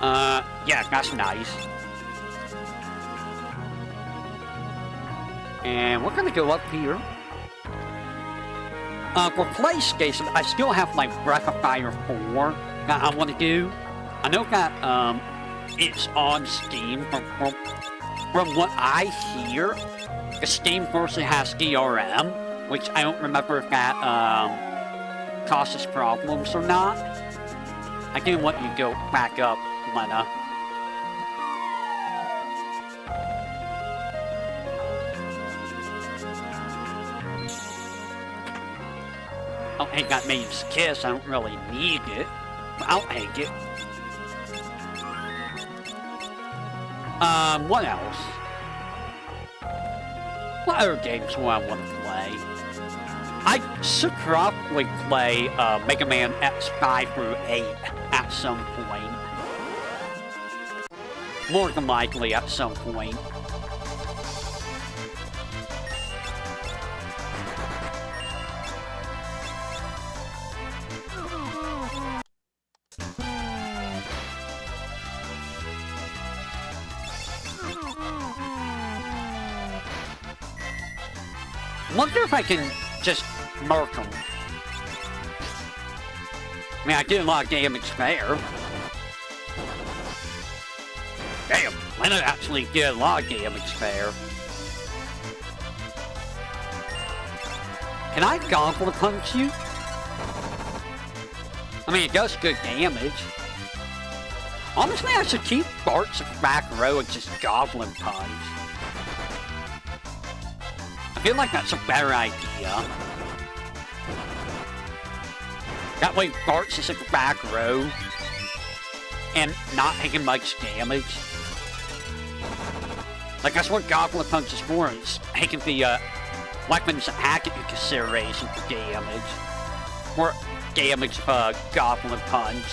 Yeah, that's nice. And we're gonna go up here. For PlayStation, I still have my Breath of Fire 4 that I want to do. I know that, it's on Steam. From what I hear, the Steam version has DRM, which I don't remember if that, causes problems or not. I didn't want you to go back up, Lena. I'll take that Maid's Kiss. I don't really need it, but I'll take it. What else? What other games do I want to play? I should probably play Mega Man X5 through 8 at some point. More than likely at some point. Wonder if I can just murk them. I mean, I did a lot of damage there. Damn, I did actually did a lot of damage there. Can I Goblin Punch you? I mean, it does good damage. Honestly, I should keep Bart's back row and just Goblin Punch. I feel like that's a better idea. That way Bart's is at the back row and not taking much damage. Like, that's what Goblin Punch is for, is taking the weapons attack into consideration for damage. Or damage of Goblin Punch.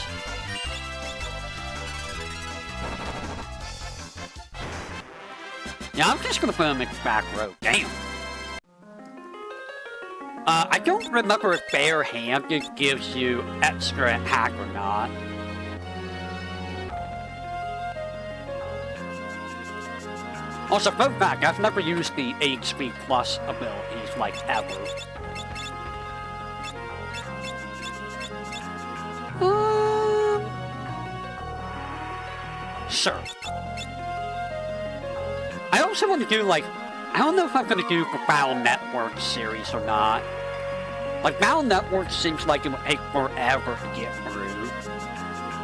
Yeah, I'm just gonna put him in the back row. Damn. I don't remember if bare-handed gives you extra attack or not. Also, fun fact, I've never used the HP Plus abilities, like, ever. Sure. I also want to do, like, I don't know if I'm going to do the Battle Network series or not. Like, Battle Network seems like it would take forever to get through.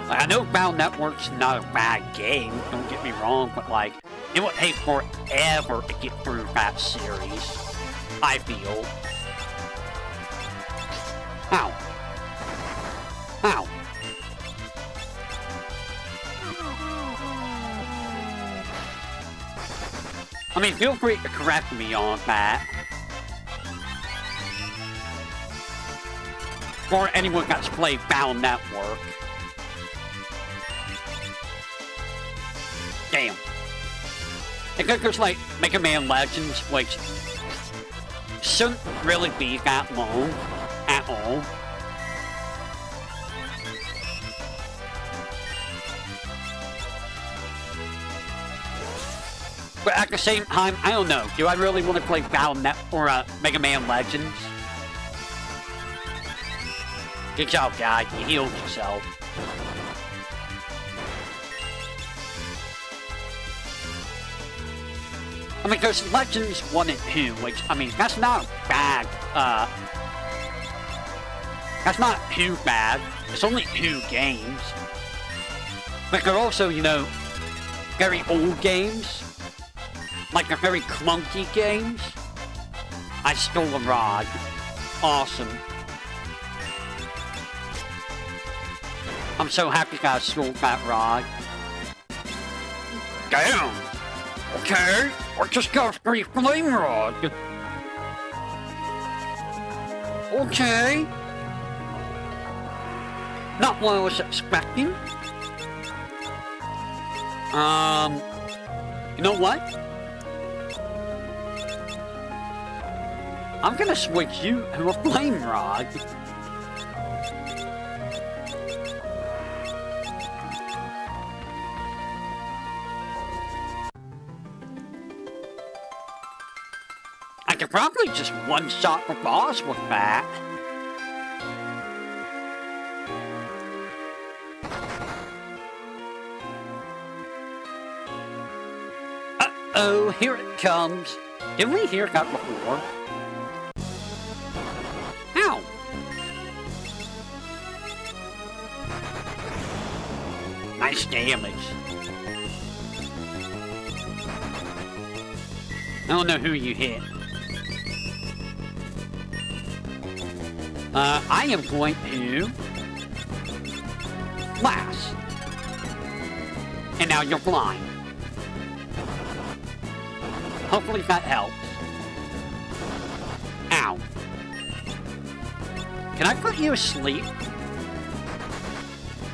Like, I know Battle Network's not a bad game, don't get me wrong, but, like, it would take forever to get through that series, I feel. Ow. Ow. I mean, feel free to correct me on that. Or anyone that's played Battle Network. Damn. I think there's like Mega Man Legends, which shouldn't really be that long at all. But at the same time, I don't know. Do I really want to play Battle Net or Mega Man Legends? Good job, guy. You healed yourself. I mean, there's Legends 1 and 2, which, I mean, that's not bad. That's not too bad. It's only 2 games. But they're also, you know, very old games. Like, they're very clunky games. I stole a rod. Awesome. I'm so happy that I stole that rod. Damn! Okay, I just got a free flame rod. Okay. Not what I was expecting. You know what? I'm gonna switch you to a flame rod. I could probably just one-shot the boss with that. Uh-oh, here it comes. Didn't we hear that before? Ow! Nice damage. I don't know who you hit. I am going to flash. And now you're blind. Hopefully that helps. Ow. Can I put you asleep?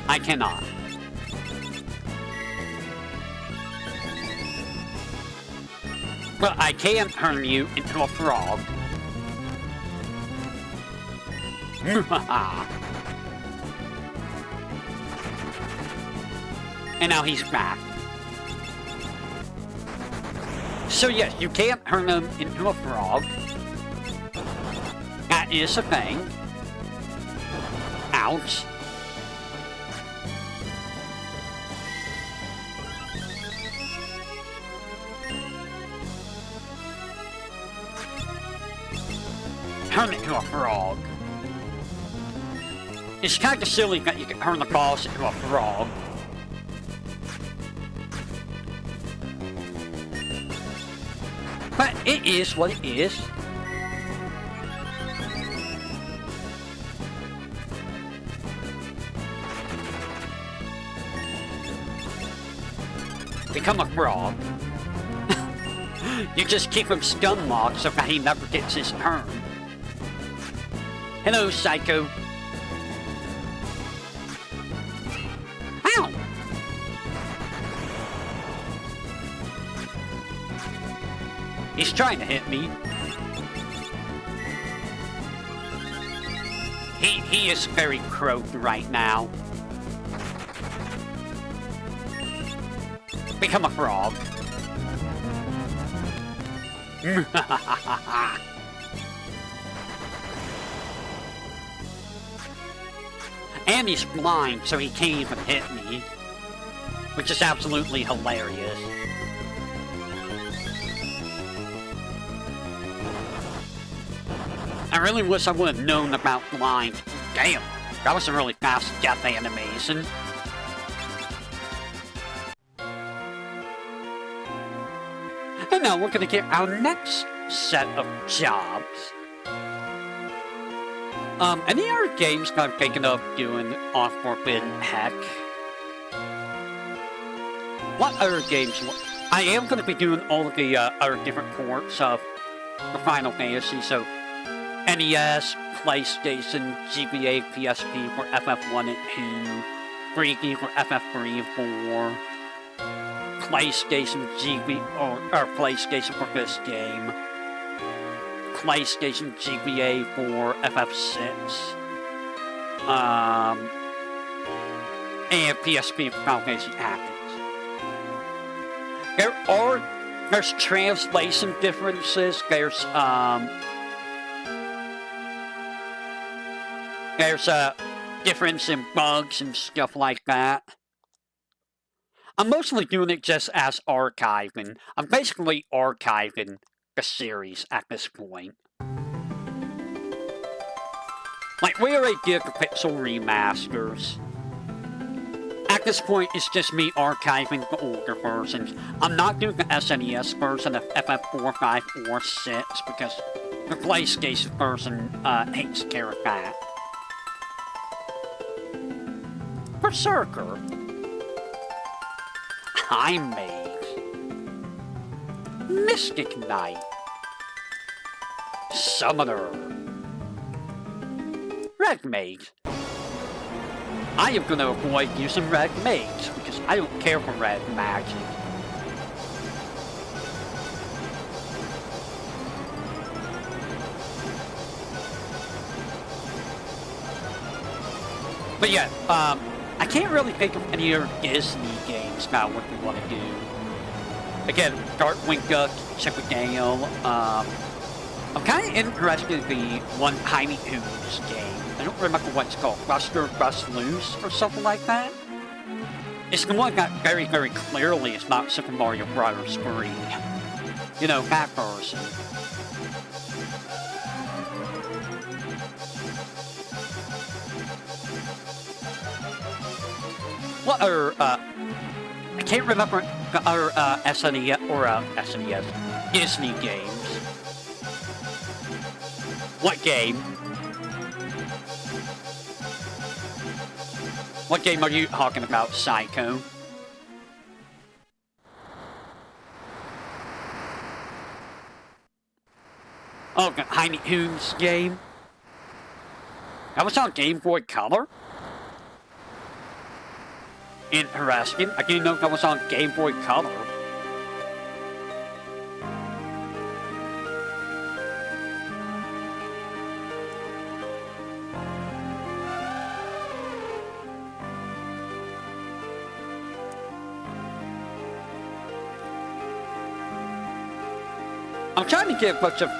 I cannot. But I can turn you into a frog. And now he's back. So yes, you can turn him into a frog. That is a thing. Ouch. Turn it into a frog. It's kind of silly that you can turn the boss into a frog. But it is what it is. Become a frog. You just keep him stun locked so that he never gets his turn. Hello, Psycho. Ow! He's trying to hit me. He is very croaked right now. Become a frog. And he's blind, so he can't even hit me. Which is absolutely hilarious. I really wish I would have known about blind. Damn, that was a really fast death animation. And now we're gonna get our next set of jobs. Any other games that I'm thinking of doing on Forbidden Heck? What other games? I am going to be doing all of the other different ports of the Final Fantasy, so NES, PlayStation, GBA, PSP for FF1 and 2, 3D for FF3 and 4, PlayStation, or PlayStation for this game, PlayStation GBA for FF6, and PSP for Final Fantasy Tactics. There's translation differences, there's a difference in bugs and stuff like that. I'm mostly doing it just as archiving. I'm basically archiving the series at this point. Like, we already did the Pixel remasters. At this point, it's just me archiving the older versions. I'm not doing the SNES version of FF4, 5, or 6 because the PlayStation version takes care of that. Berserker. Time Mage. Mystic Knight. Summoner. Red Mage. I am going to avoid using Red Mage because I don't care for red magic. But yeah, I can't really think of any other Disney games now what we want to do. Again, Darkwing Duck, Chip and Dale. I'm kind of interested in the one Tiny Toons game. I don't remember what it's called. Buster Bust Loose or something like that. It's the one that very, very clearly is not Super Mario Bros. 3. You know, that version. What other, I can't remember the other SNES, or SNES, Disney games. What game? What game are you talking about, Psycho? Oh, the Tiny Toons game? That was on Game Boy Color? Interesting. I didn't know that was on Game Boy Color. I'm trying to get a bunch of,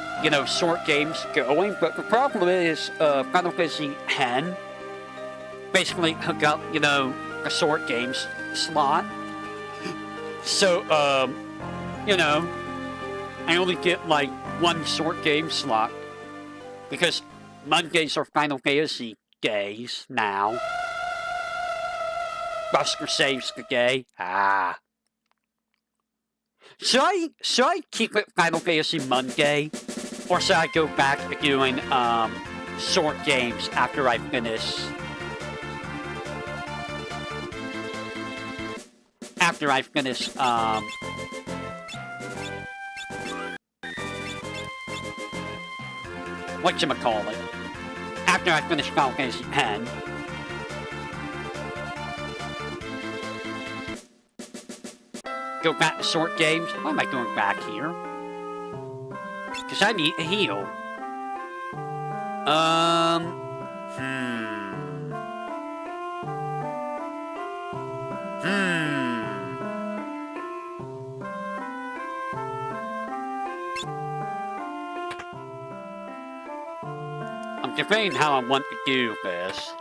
short games going, but the problem is, Final Fantasy X basically hook up, a short games slot. So, I only get, like, one short game slot. Because Mondays are Final Fantasy days now. Buster saves the day. Ah. Should I keep it Final Fantasy Monday? Or should I go back to doing, short games after I finish? After I finish, whatchamacallit? After I finish Final Fantasy X. Go back to short games. Why am I going back here? Because I need a heal. I'm debating how I want to do this.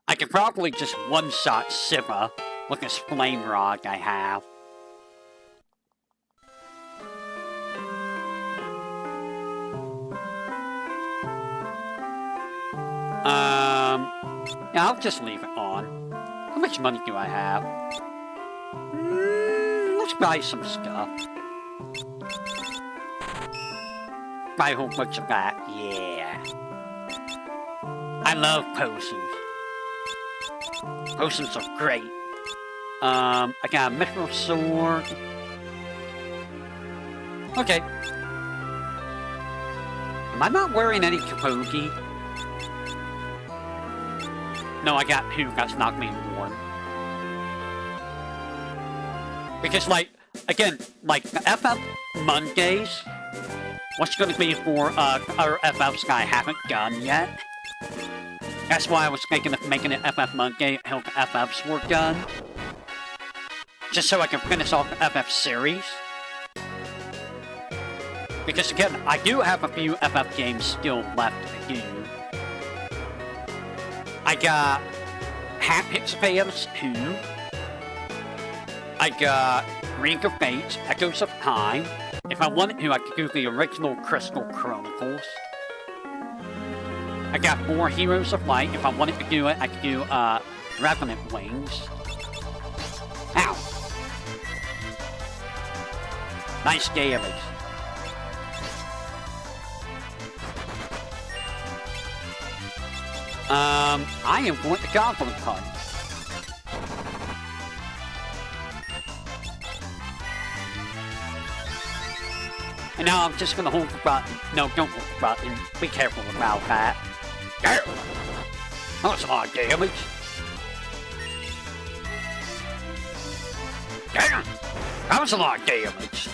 I could probably just one-shot Siva with this flame rod I have. Yeah, I'll just leave it on. How much money do I have? Let's buy some stuff. Buy a whole bunch of that, yeah. I love potions. Potions are great. I got a mithril sword. Okay. Am I not wearing any kabuki? No, I got two. That's not being worn. Because, like, again, like, the FF Mondays, what's going to be for other FFs I haven't done yet? That's why I was thinking of making it FF Monday until the FFs were done. Just so I can finish off the FF series. Because again, I do have a few FF games still left to do. I got Hat Pix Fans 2. I got Ring of Fates, Echoes of Time. If I wanted to, I could do the original Crystal Chronicles. I got more Heroes of Light. If I wanted to do it, I could do, Revenant Wings. Ow! Nice damage. I am going to Goblin Hunt. And now I'm just gonna hold the button. No, don't hold the button. Be careful about that. Damn! That's a lot of damage. Damn! That was a lot of damage.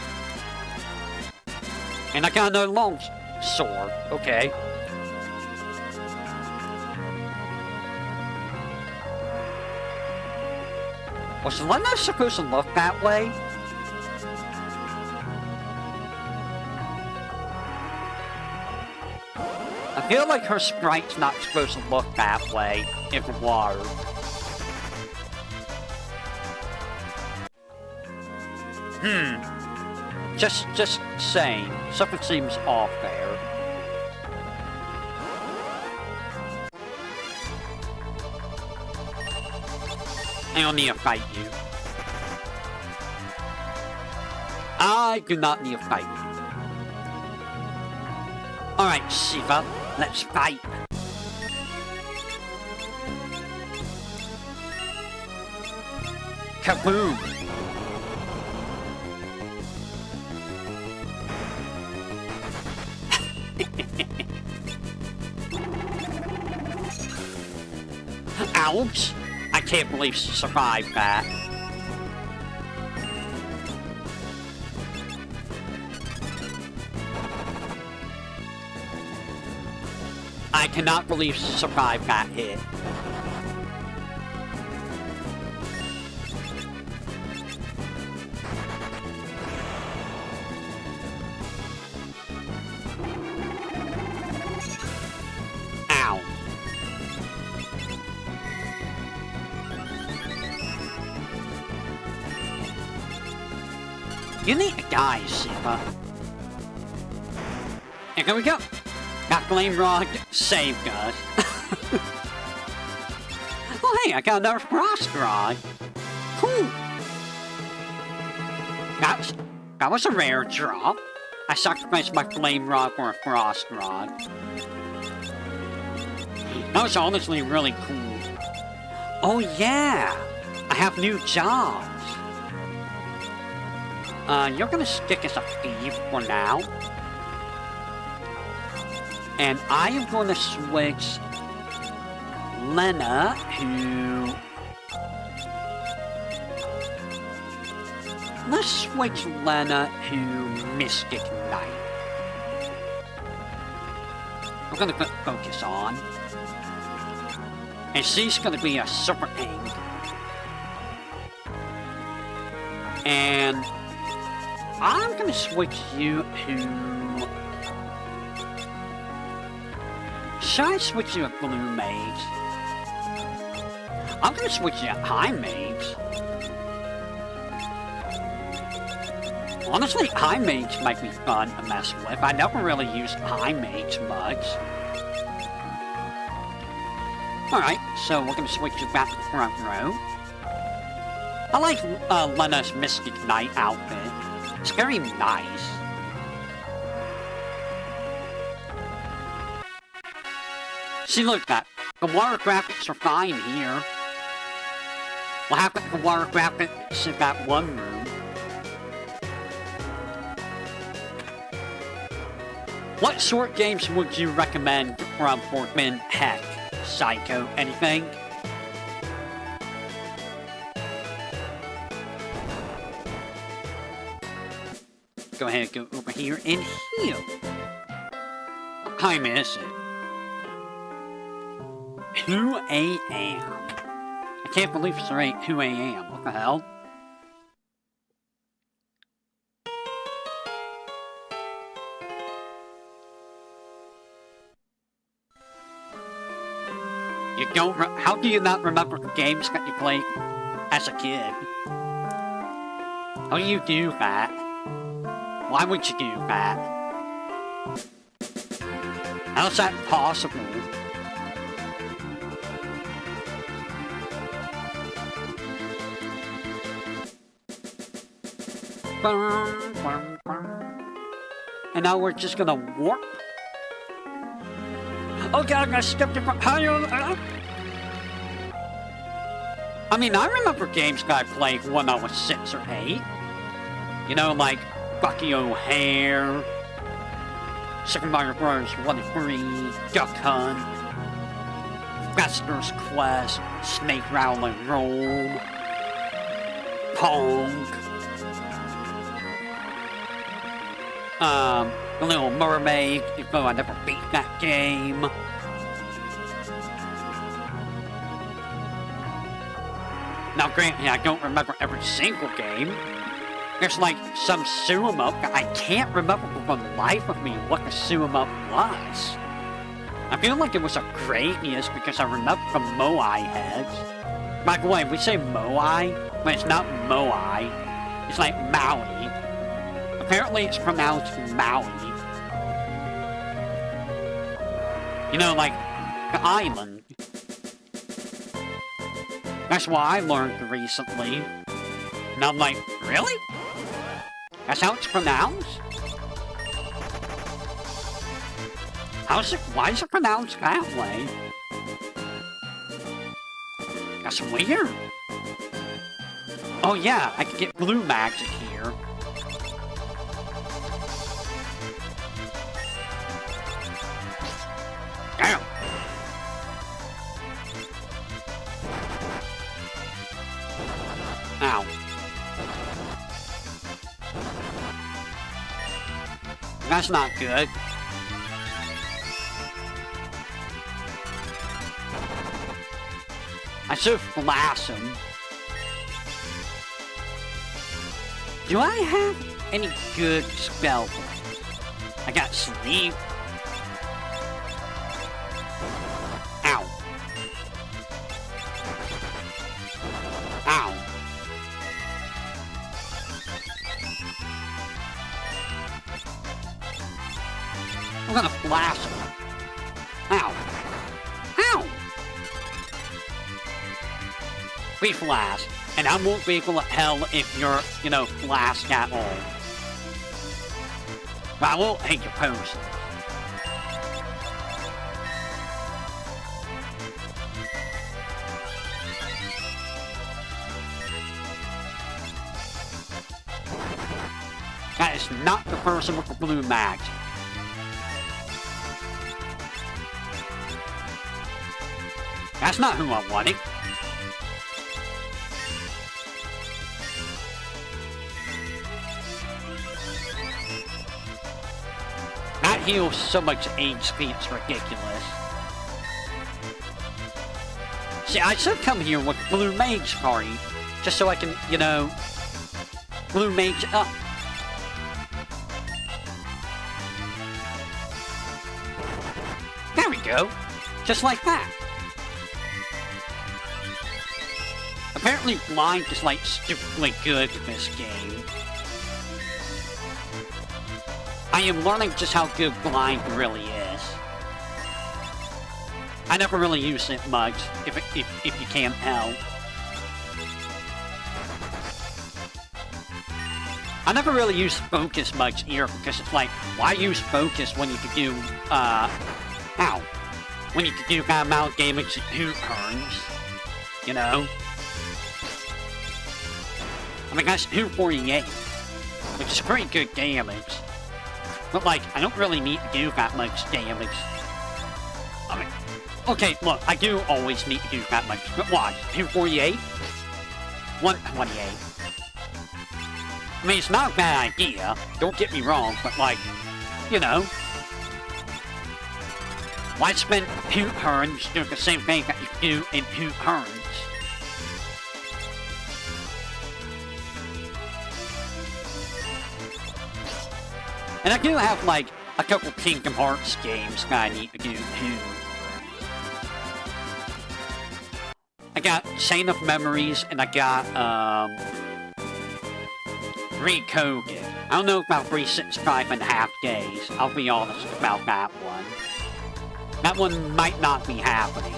And I got another long sword. Okay. Was the one that's supposed to look that way? I feel like her sprite's not supposed to look that way in the water. Just saying. Something seems off there. I don't need to fight you. I do not need to fight you. Alright, Shiva. Let's fight. Kaboom! Ouch! I can't believe she survived that. I cannot believe she survived that hit. Ow. You need to die, Shiva. And here we go. Got Flame Rod, saved us. Oh hey, I got another Frost Rod. Cool. That was a rare drop. I sacrificed my Flame Rod for a Frost Rod. That was honestly really cool. Oh yeah, I have new jobs. You're gonna stick as a thief for now. And I am going to switch Lena, who... Let's switch Lena to Mystic Knight. I'm going to focus on. And she's going to be a VTuberEN. And I'm going to switch you to... Should I switch you to Blue Mage? I'm gonna switch you to High Mage. Honestly, High Mage might be fun to mess with. I never really used High Mage much. Alright, so we're gonna switch you back to the front row. I like Lena's Mystic Knight outfit. It's very nice. See, look, that the water graphics are fine here. We'll have the water graphics in that one room. What short games would you recommend from Fortman, Heck, Psycho, anything? Go ahead and go over here and heal. What time is it? 2 a.m. I can't believe it's already 2 a.m. What the hell? You don't. How do you not remember the games that you played as a kid? How do you do that? Why would you do that? How's that possible? And now we're just gonna warp. Oh god, I stepped in front. I mean, I remember games that I played when I was 6 or 8. You know, like Bucky O'Hare, Super Mario Bros. 1 and 3, Duck Hunt, Fester's Quest, Snake Rattle and Roll, Pong. The Little Mermaid, even though I never beat that game. Now granted, I don't remember every single game. There's like some shoot-em-up that I can't remember for the life of me what the shoot-em-up was. I feel like it was a Gradius because I remember the Moai heads. By the way, we say Moai, but it's not Moai. It's like Maui. Apparently it's pronounced Maui. You know, like, the island. That's what I learned recently. And I'm like, really? That's how it's pronounced? Why is it pronounced that way? That's weird. Oh yeah, I can get blue magic here. Damn. Ow. That's not good. I should flash him. Do I have any good spell points? I got sleep. Ow. Ow. I'm gonna flash him. Ow. Ow! We flash, and I won't be able to tell if you're, flash at all. But I won't take your potion. That is not the person with the blue magic. That's not who I wanted. That heals so much HP, it's ridiculous. See, I should come here with Blue Mage Party, just so I can, Blue Mage up. There we go. Just like that. Apparently blind is like stupidly good in this game. I am learning just how good blind really is. I never really use it much, if you can't tell. I never really use focus much here, because it's like, why use focus when you could do, when you could do that amount of damage in 2 turns, you know? I mean, that's 248, which is pretty good damage. But, like, I don't really need to do that much damage. I mean, okay, look, I do always need to do that much, but what, 248? 128. I mean, it's not a bad idea, don't get me wrong, but, like, why spend 2 turns doing the same thing that you do in 2 turns? And I do have, like, a couple Kingdom Hearts games that I need to do, too. I got Chain of Memories, and I got, Recoded. I don't know about 365.5 days. I'll be honest about that one. That one might not be happening.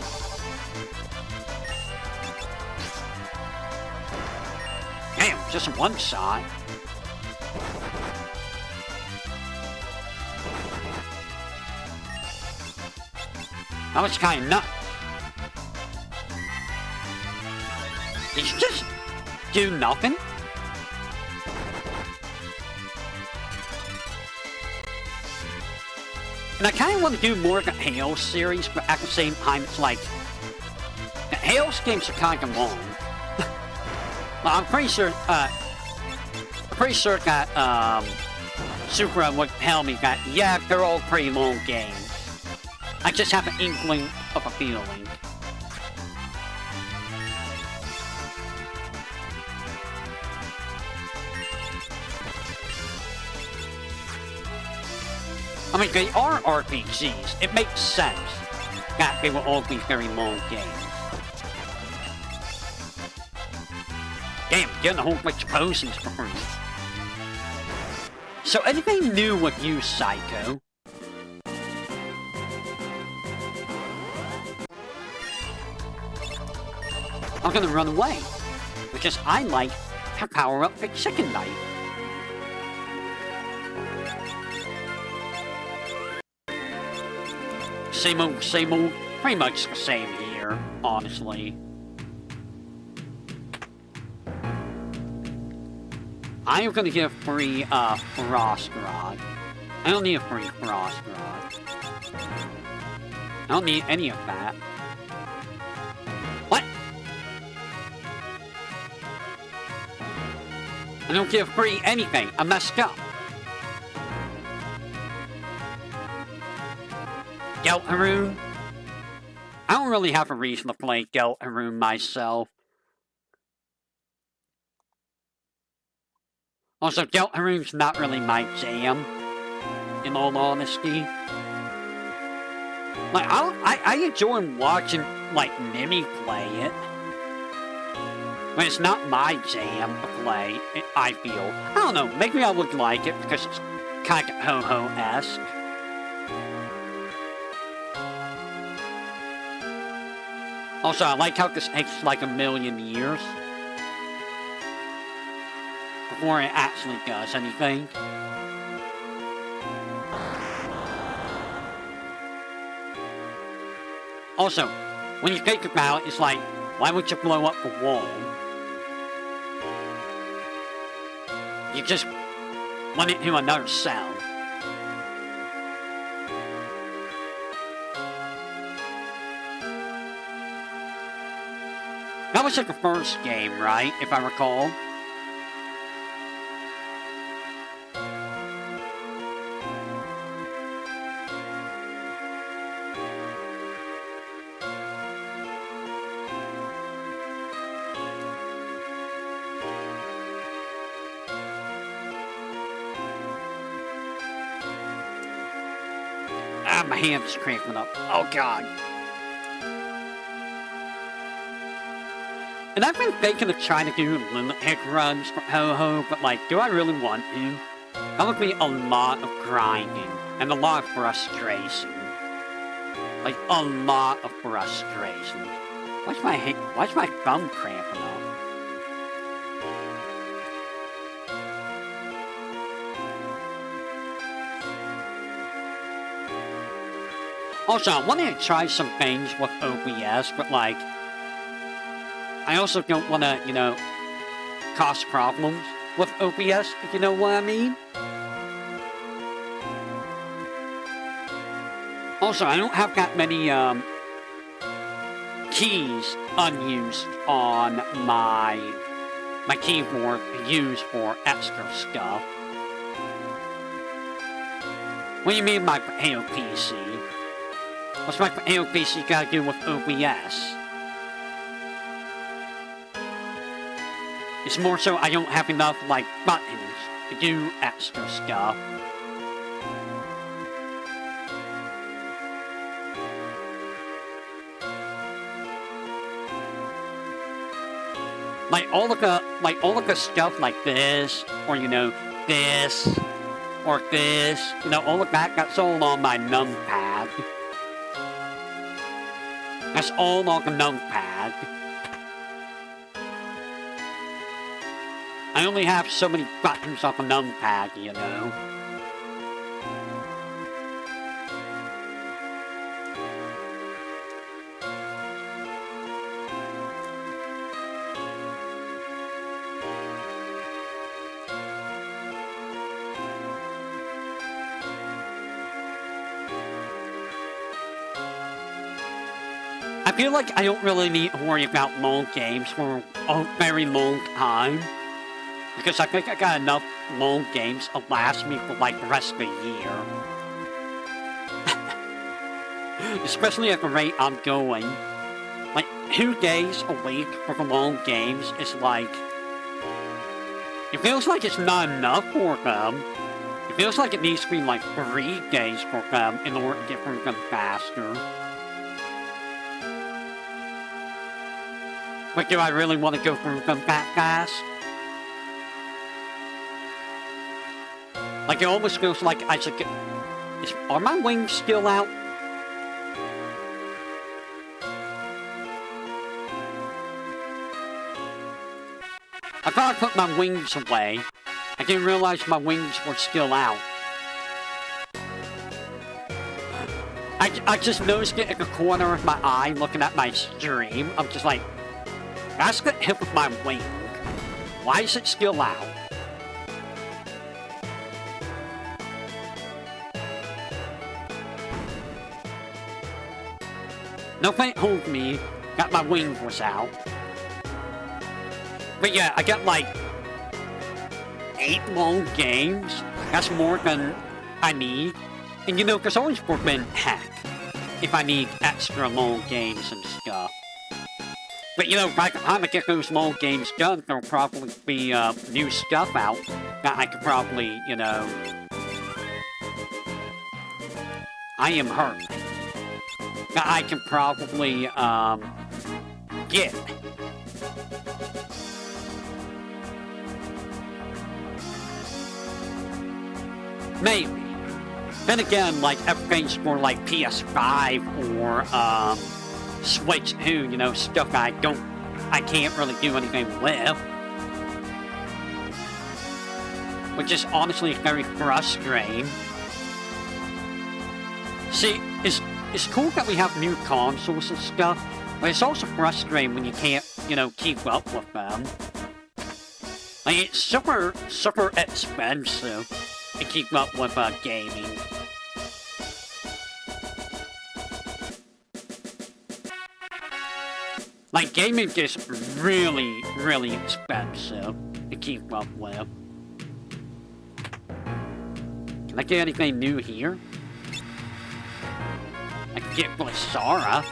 Damn, just one shot. That was kind of nuts. Did you just do nothing? And I kind of want to do more of the Halo series, but at the same time, it's like, the Halo games are kind of long. Well, I'm pretty sure that, Super would tell me that, yeah, they're all pretty long games. I just have an inkling of a feeling. I mean, they are RPGs. It makes sense that they will all be very long games. Damn, getting a whole bunch of potions for free. So, anything new with you, Psycho? I'm gonna run away, because I like to power up the Chicken Knight. same old, pretty much the same here, honestly. I am gonna get a free, Frost Rod. I don't need a free Frost Rod. I don't need any of that. What? I don't get free anything. I messed up. Deltarune? I don't really have a reason to play Deltarune myself. Also, Deltarune's not really my jam, in all honesty. Like, I enjoy watching, like, Mimi play it. But it's not my jam to play, I feel. I don't know, maybe I would like it because it's kind of ho-ho-esque. Also, I like how this takes like a million years before it actually does anything. Also, when you think about it, it's like, why would you blow up the wall? You just run it to another cell. That was like the first game, right? If I recall. Ah, my hand's cramping up. Oh, God. And I've been thinking of trying to do limit hit runs for Ho-Ho, but like, do I really want to? That would be a lot of grinding, and a lot of frustration. Like, a lot of frustration. Why's my thumb cramping up? Also, I wanted to try some things with OBS, but like, I also don't want to, you know, cause problems with OBS, if you know what I mean. Also, I don't have that many, keys unused on my keyboard to use for extra stuff. What do you mean by potato PC? What's my potato PC gotta do with OBS? It's more so I don't have enough, like, buttons to do extra stuff. Like all of the stuff like this, or you know, this, or this, you know, all of that's all on my numpad. That's all on the numpad. I only have so many buttons on the numpad, you know. I feel like I don't really need to worry about long games for a very long time. Because I think I got enough long games to last me for like the rest of the year. Especially at the rate I'm going. Like 2 days a week for the long games is like... It feels like it's not enough for them. It feels like it needs to be like 3 days for them in order to get through them faster. But do I really want to go through them that fast? Like, it almost feels like I should get... Are my wings still out? I thought I put my wings away. I didn't realize my wings were still out. I just noticed it in the corner of my eye looking at my stream. I'm just like, that's got hit with my wing. Why is it still out? Nothing told me that my wing was out. But yeah, I got like 8 long games. That's more than I need. And you know, there's always forbidden hack if I need extra long games and stuff. But you know, by the time I get those long games done, there'll probably be new stuff out that I could probably, you know... I am hurt. That I can probably, get. Maybe. Then again, like, everything's for, like, PS5 or, Switch 2, you know, stuff I can't really do anything with. Which is honestly very frustrating. See, it's cool that we have new consoles and stuff, but it's also frustrating when you can't, you know, keep up with them. Like, it's super expensive to keep up with, gaming. Like, gaming is really expensive to keep up with. Can I get anything new here? I can get Blissara.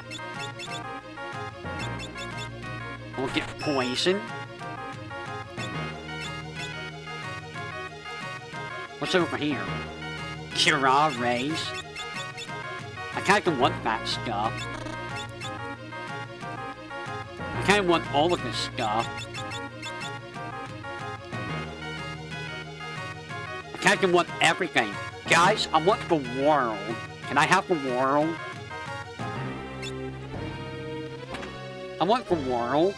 I'll get Poison. What's over here? Kira Rays. I kinda want that stuff. I kinda want all of this stuff. I kinda want everything. Guys, I want the world. Can I have the world? I want the world.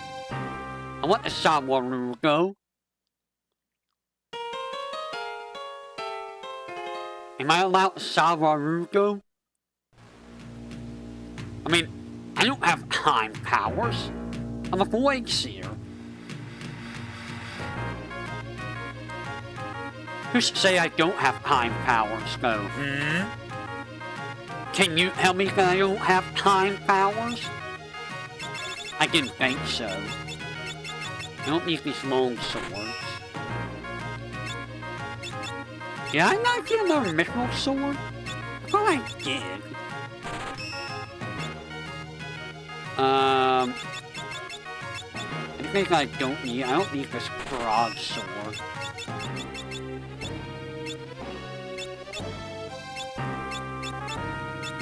I want the Sawarugo. Am I allowed Sawarugo? I mean, I don't have time powers. I'm a void seer. Who's to say I don't have time powers, though? Can you tell me that I don't have time powers? I didn't think so. I don't need these long swords. Did I not get another mythical sword? I thought I did. Anything I don't need? I don't need this broadsword.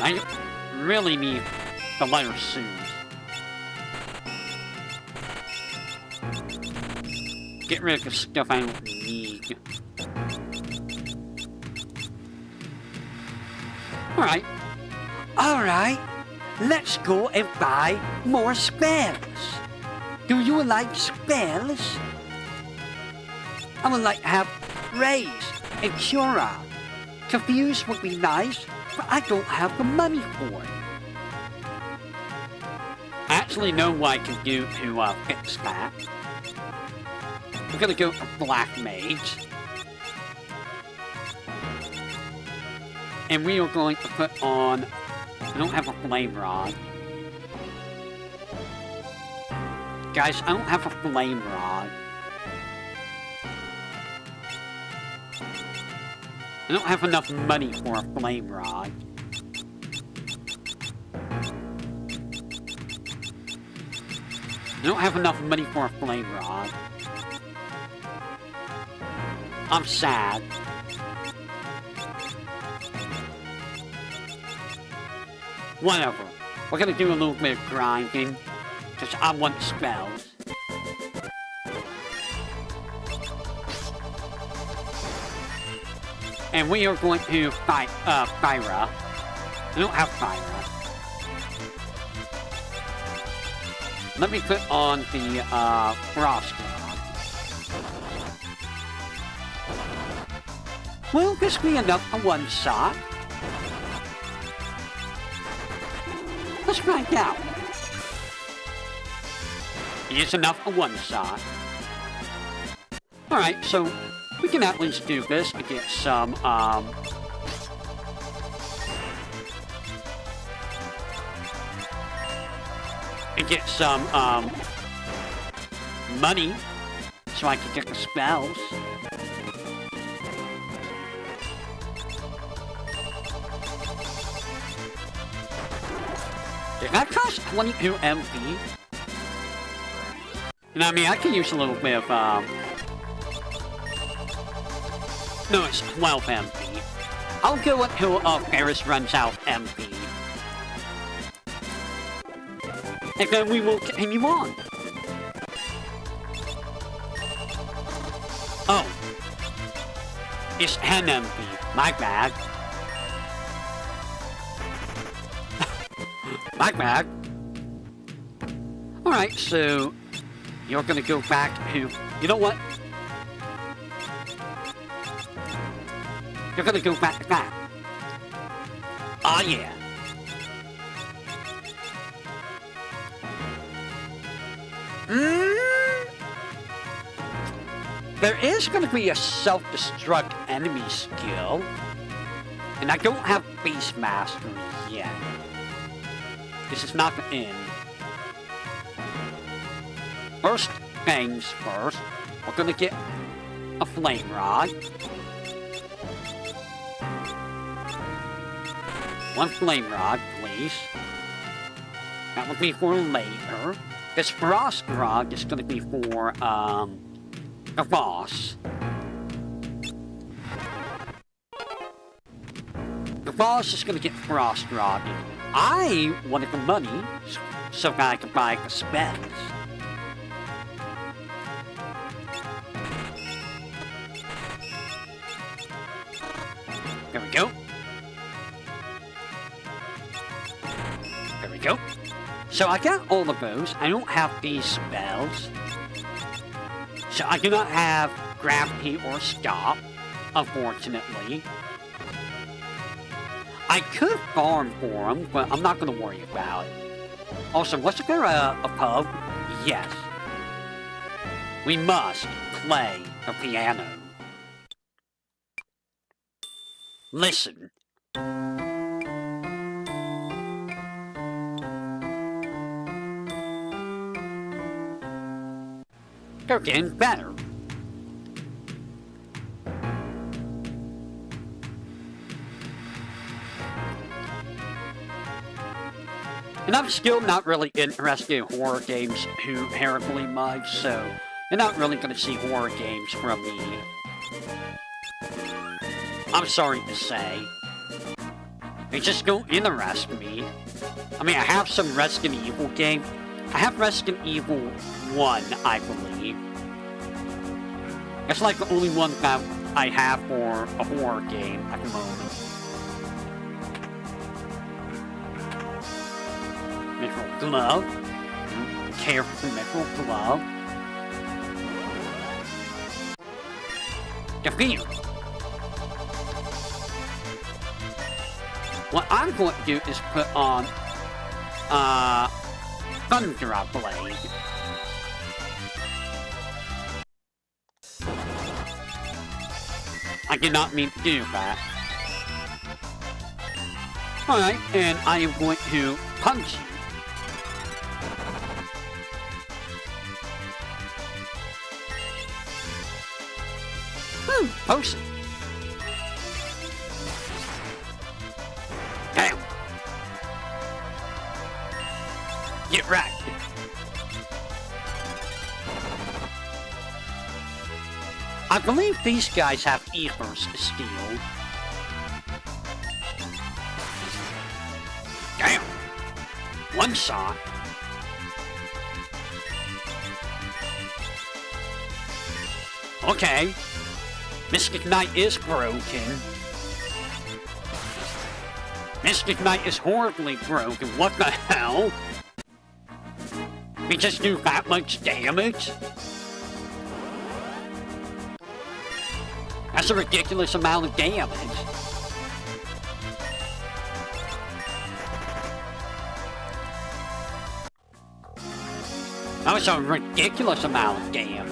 I really need the lighter suit. Get rid of the stuff I don't need. Alright. Let's go and buy more spells. Do you like spells? I would like to have Raise and Cura. Confuse would be nice, but I don't have the money for it. I actually know what I can do to fix that. I'm gonna go for Black Mage. And we are going to put on... I don't have a Flame Rod. Guys, I don't have a Flame Rod. I don't have enough money for a Flame Rod. I don't have enough money for a Flame Rod. I'm sad. Whatever. We're gonna do a little bit of grinding, because I want spells. And we are going to fight, Fyra. I don't have Fyra. Let me put on the, Frost Rod. Will this be enough for one shot? Let's find out. It's enough for one shot. Alright, so we can at least do this to get some, money so I can get the spells. Did that cost 22 MP? You know, I mean, I can use a little bit of, no, it's 12 MP. I'll go until, Paris runs out MP. And then we will continue on. Oh. It's 10 MP. My bad. My bad. Alright, so you're gonna go back to... You know what? You're gonna go back to that. Oh, yeah. There is gonna be a self-destruct enemy skill. And I don't have Beast Mastery yet. This is not the end. First things first, we're gonna get a Flame Rod. One Flame Rod, please. That would be for later. This Frost Rod is gonna be for, the boss. The boss is gonna get Frost Rod. I wanted the money so that I could buy the spells. There we go. There we go. So I got all of those. I don't have these spells. So I do not have Gravity or Stop, unfortunately. I could farm for them, but I'm not going to worry about it. Also, was there a pub? Yes. We must play the piano. Listen. They're getting better. And I'm still not really interested in horror games too terribly much, so you're not really going to see horror games from me. I'm sorry to say. They just don't interest me. I mean, I have some Resident Evil games. I have Resident Evil 1, I believe. That's like the only one that I have for a horror game at the moment. Mithril Glove. I don't care for the Mithril Glove. Defeat. What I'm going to do is put on, Thunder Blade. I did not mean to do that. Alright, and I am going to punch you. Potion. Damn. Get right. I believe these guys have ethers to steal. Damn. One shot. Okay. Mystic Knight is broken. Mystic Knight is horribly broken. What the hell? We just do that much damage? That's a ridiculous amount of damage. That was a ridiculous amount of damage.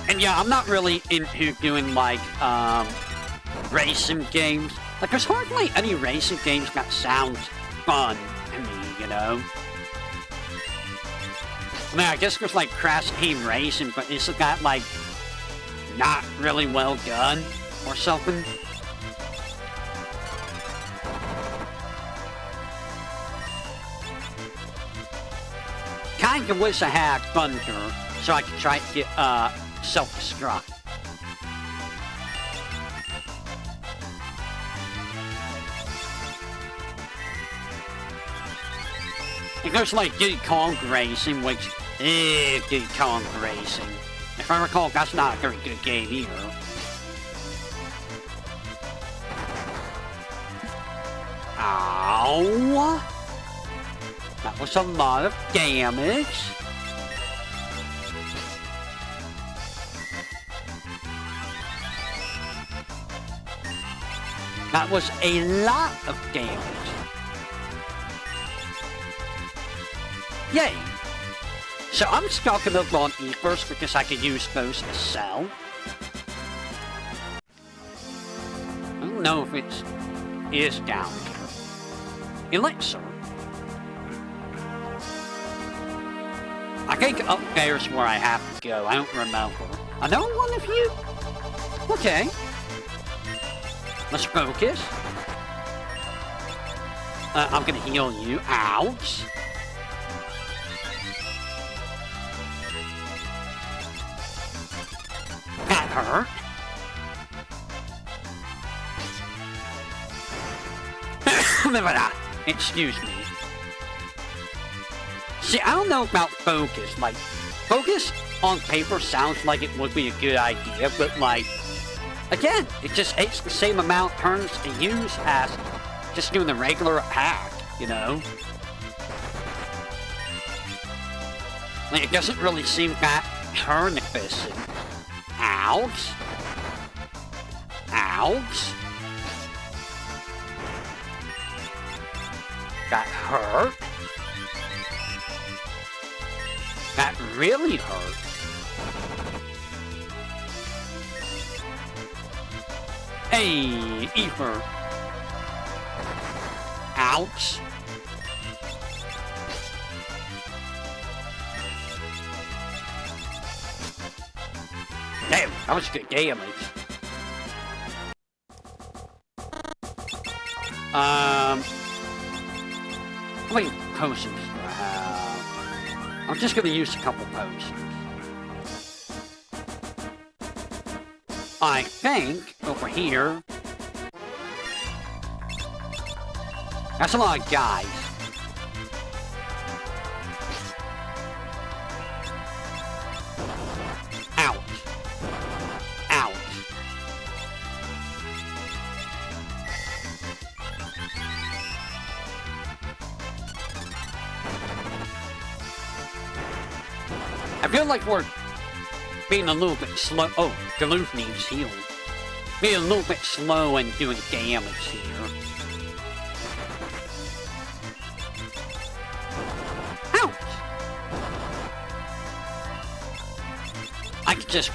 And yeah, I'm not really into doing, like, racing games. Like, there's hardly any racing games that sound fun to me, you know? I mean, I guess there's, like, Crash Team Racing, but isn't that, like, not really well done or something? Kinda wish I had Thunder, so I could try to get, self-destruct. And there's like Diddy Kong Racing, which, Diddy Kong Racing. If I recall, that's not a very good game either. Ow! That was a lot of damage. That was a lot of damage. Yay! So I'm stocking up on ethers because I can use those to sell. I don't know if it is down here. Elixir. I think up there's where I have to go. I don't remember. Another one of you? Okay. Let's focus. I'm gonna heal you. Ouch. That hurt. Excuse me. See, I don't know about focus. Like, focus on paper sounds like it would be a good idea, but like, again, it just takes the same amount of turns to use as just doing the regular attack, you know? Like, it doesn't really seem that turn efficient. Ouch. Ouch. That hurt. That really hurt. Hey, Ether. Ouch. Damn, that was good damage. How many potions do I have? I'm just gonna use a couple potions. I think over here. That's a lot of guys. Ouch. Ouch. I feel like we're being a little bit slow. Oh, Duluth needs healed. Being a little bit slow and doing damage here. Ouch! I can just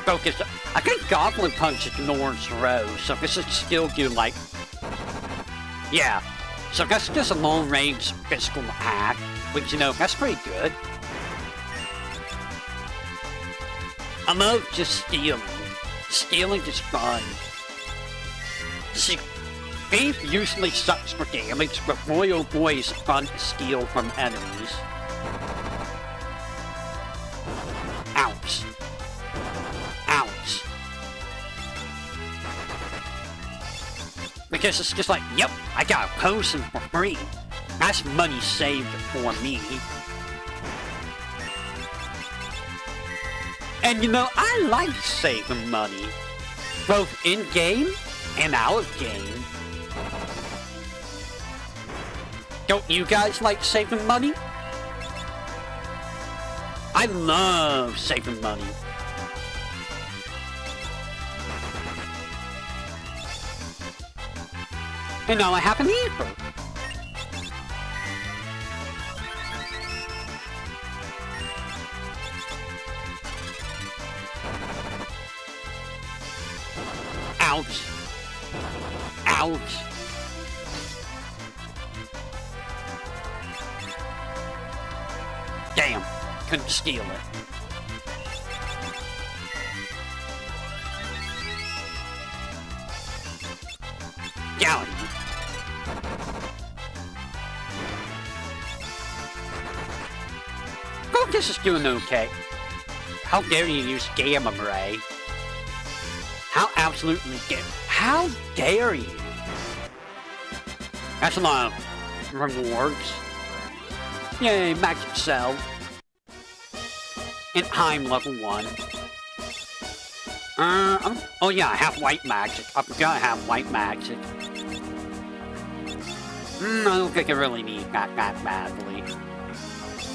focus. I think Goblin Punch ignores Row, so this should still do like. Yeah. So that's just a long range physical attack, which, you know, that's pretty good. I love just stealing. Stealing is fun. See, Thief usually sucks for damage, but boy oh boy is it fun to steal from enemies. Ouch. Ouch. Because it's just like, yep, I got a potion for free. That's money saved for me. And you know, I like saving money, both in-game and out-of-game. Don't you guys like saving money? I love saving money. And now I have an ether. Ouch. Ouch. Damn, couldn't steal it. Galleon. Focus is doing okay. How dare you use Gamma Ray? How absolutely dare... How dare you? That's a lot of rewards. Yay, Magic Cell. And I'm level 1. Oh yeah, I have White Magic. I forgot I have White Magic. I don't think I really need that badly.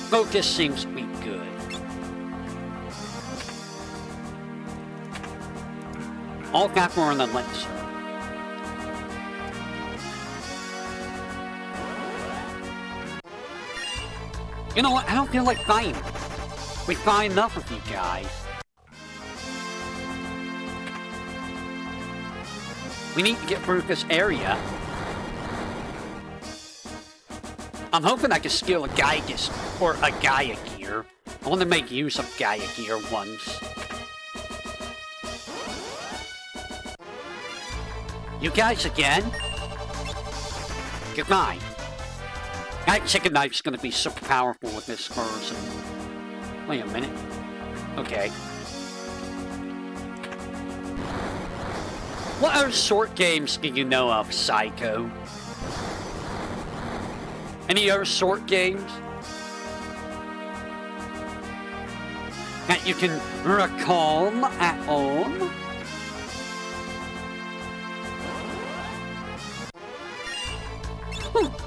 Focus seems to be good. All that for an elixir. You know what? I don't feel like fighting. We fought enough with you guys. We need to get through this area. I'm hoping I can steal a Gygus or a Gaia gear. I want to make use of Gaia gear once. You guys again? Goodbye. That chicken knife's gonna be super powerful with this person. Wait a minute. Okay. What other short games do you know of, Psycho? Any other short games that you can recall at all?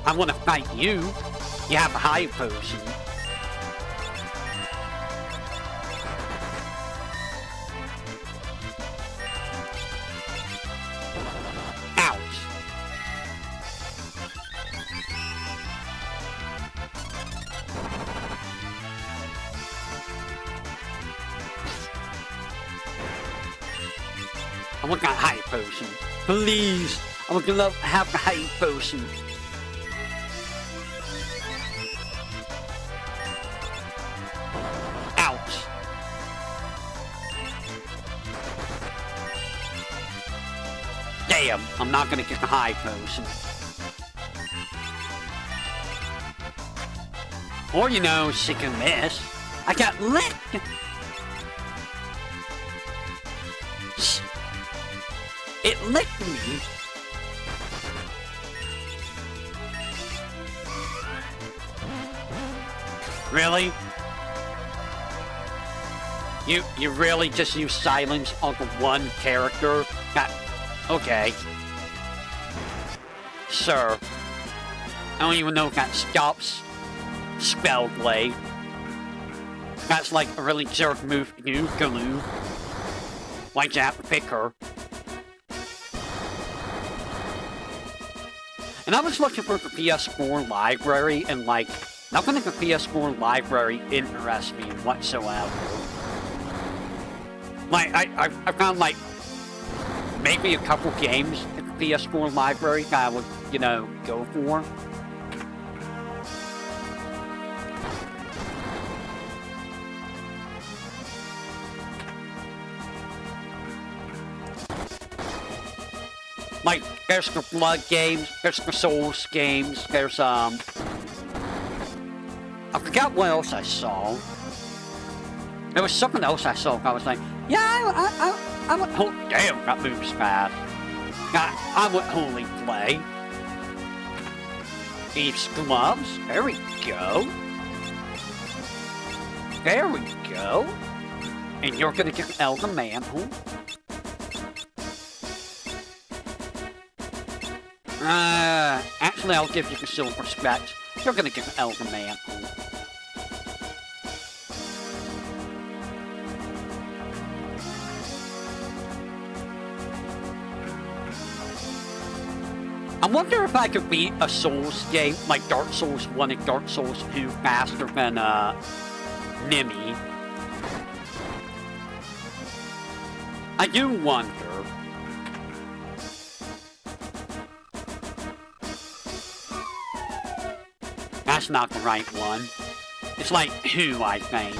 I want to fight you. You have a high potion. Ouch. I want that high potion. Please. I would love to have the high potion. Damn, I'm not gonna get the high potion. Or, you know, she can miss. I got licked! It licked me! Really? You really just use silence on the one character? Okay. Sir. I don't even know if that stops Spellblade. That's like a really jerk move to do, Galoo. Why'd you have to pick her? And I was looking for the PS4 library, and like, nothing in the PS4 library interests me whatsoever. Like, I found like, maybe a couple games in the PS4 library that I would, you know, go for. Like, there's the Blood games, there's the Souls games, there's, I forgot what else I saw. There was something else I saw, I was like, yeah, I would, oh, damn, that moves fast. I would totally play. Thieves' Gloves, there we go. There we go. And you're gonna get Elder Mantle. Actually, I'll give you the Silver Spectre. You're gonna get Elder Mantle. I wonder if I could beat a Souls game, like Dark Souls 1 and Dark Souls 2, faster than, Nimi. I do wonder. That's not the right one. It's like who, I think.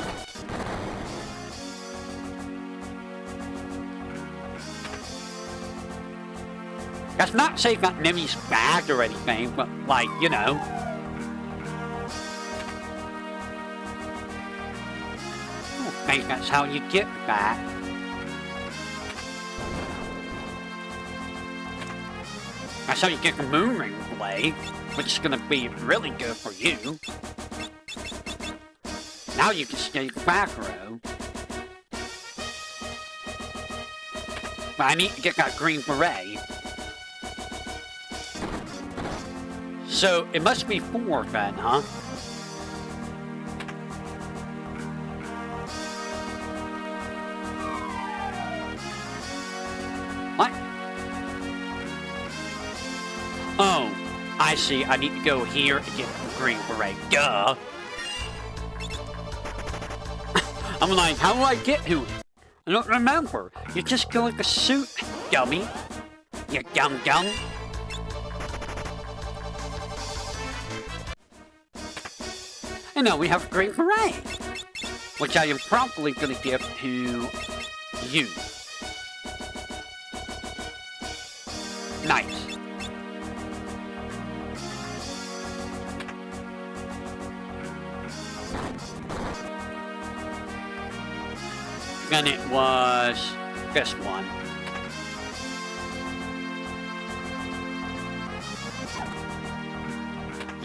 That's not saying that Nimi's bad or anything, but like, you know. I don't think that's how you get back. That's how you get the Moonring Blade, which is gonna be really good for you. Now you can stay the back row. But I need to get that green beret. So, it must be 4 then, huh? What? Oh, I see. I need to go here and get the green beret. Duh! I'm like, how do I get to it? I don't remember. You just go with the suit, dummy. You dumb. And now we have a green beret, which I am probably going to give to you. Nice. Then it was this one.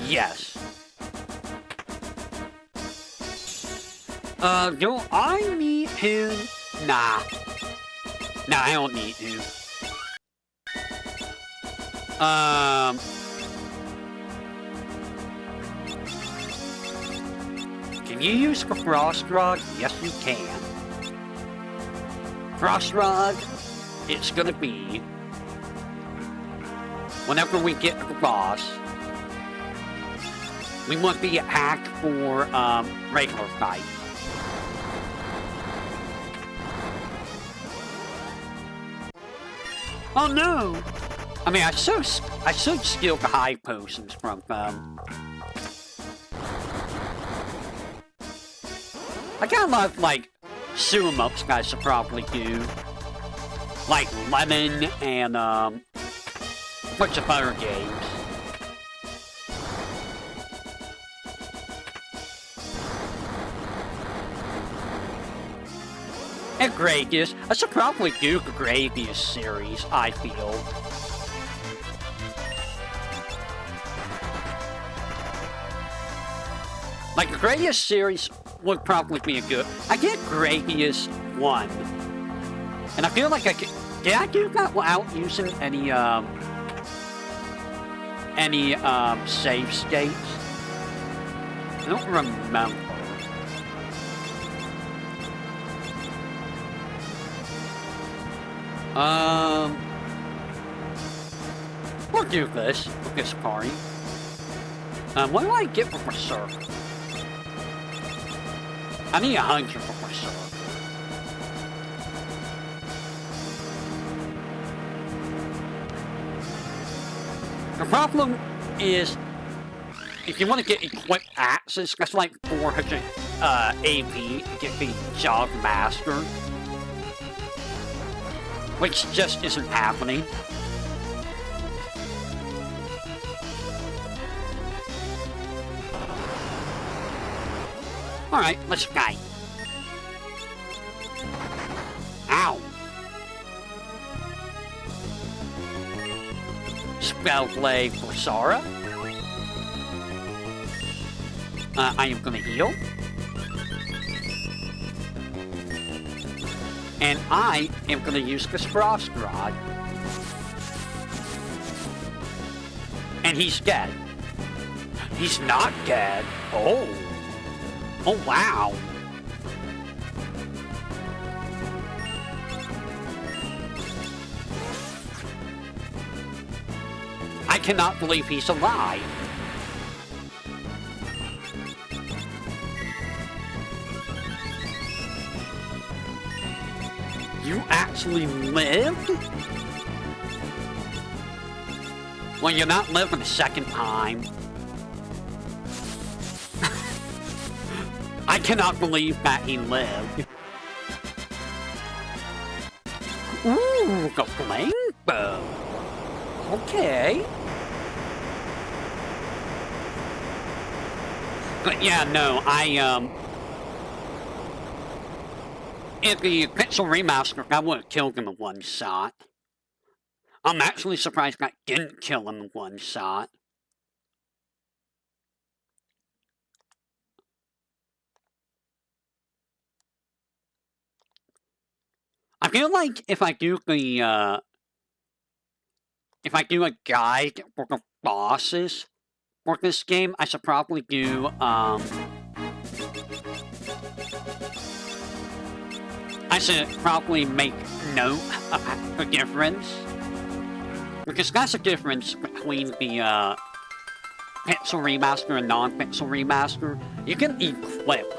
Yes. Do I need to? Nah. Nah, I don't need to. Can you use the Frost Rod? Yes, you can. Frost Rod, it's gonna be whenever we get to the boss, we must be hacked for, regular fights. Oh no! I mean, I should steal the high potions from them. I got a lot of, like, serum-ups guys should probably do. Like Lemon and, a bunch of other games. And Gradius. I should probably do the Gradius series, I feel. Like, the Gradius series would probably be a good... I get Gradius 1. And I feel like I could... Did I do that without using any save states? I don't remember. We'll do this with this party. What do I get for Berserk? I need 100 for Berserk. The problem is, if you want to get equipped axes, that's like 400 AP to get the Jog Master. Which just isn't happening. Alright, let's fight. Ow! Spellblade for Sara. I am gonna heal. And I am gonna use this Frost Rod. And he's dead. He's not dead. Oh. Oh, wow. I cannot believe he's alive. You actually lived? Well, you're not living a second time. I cannot believe that he lived. Ooh, the flame bow. Okay. But yeah, no, in the Pixel Remaster, I would have killed him in one shot. I'm actually surprised I didn't kill him in one shot. I feel like if I do a guide for the bosses for this game, I should probably do, I should probably make note of the difference. Because that's the difference between the, Pixel Remaster and non-Pixel Remaster. You can equip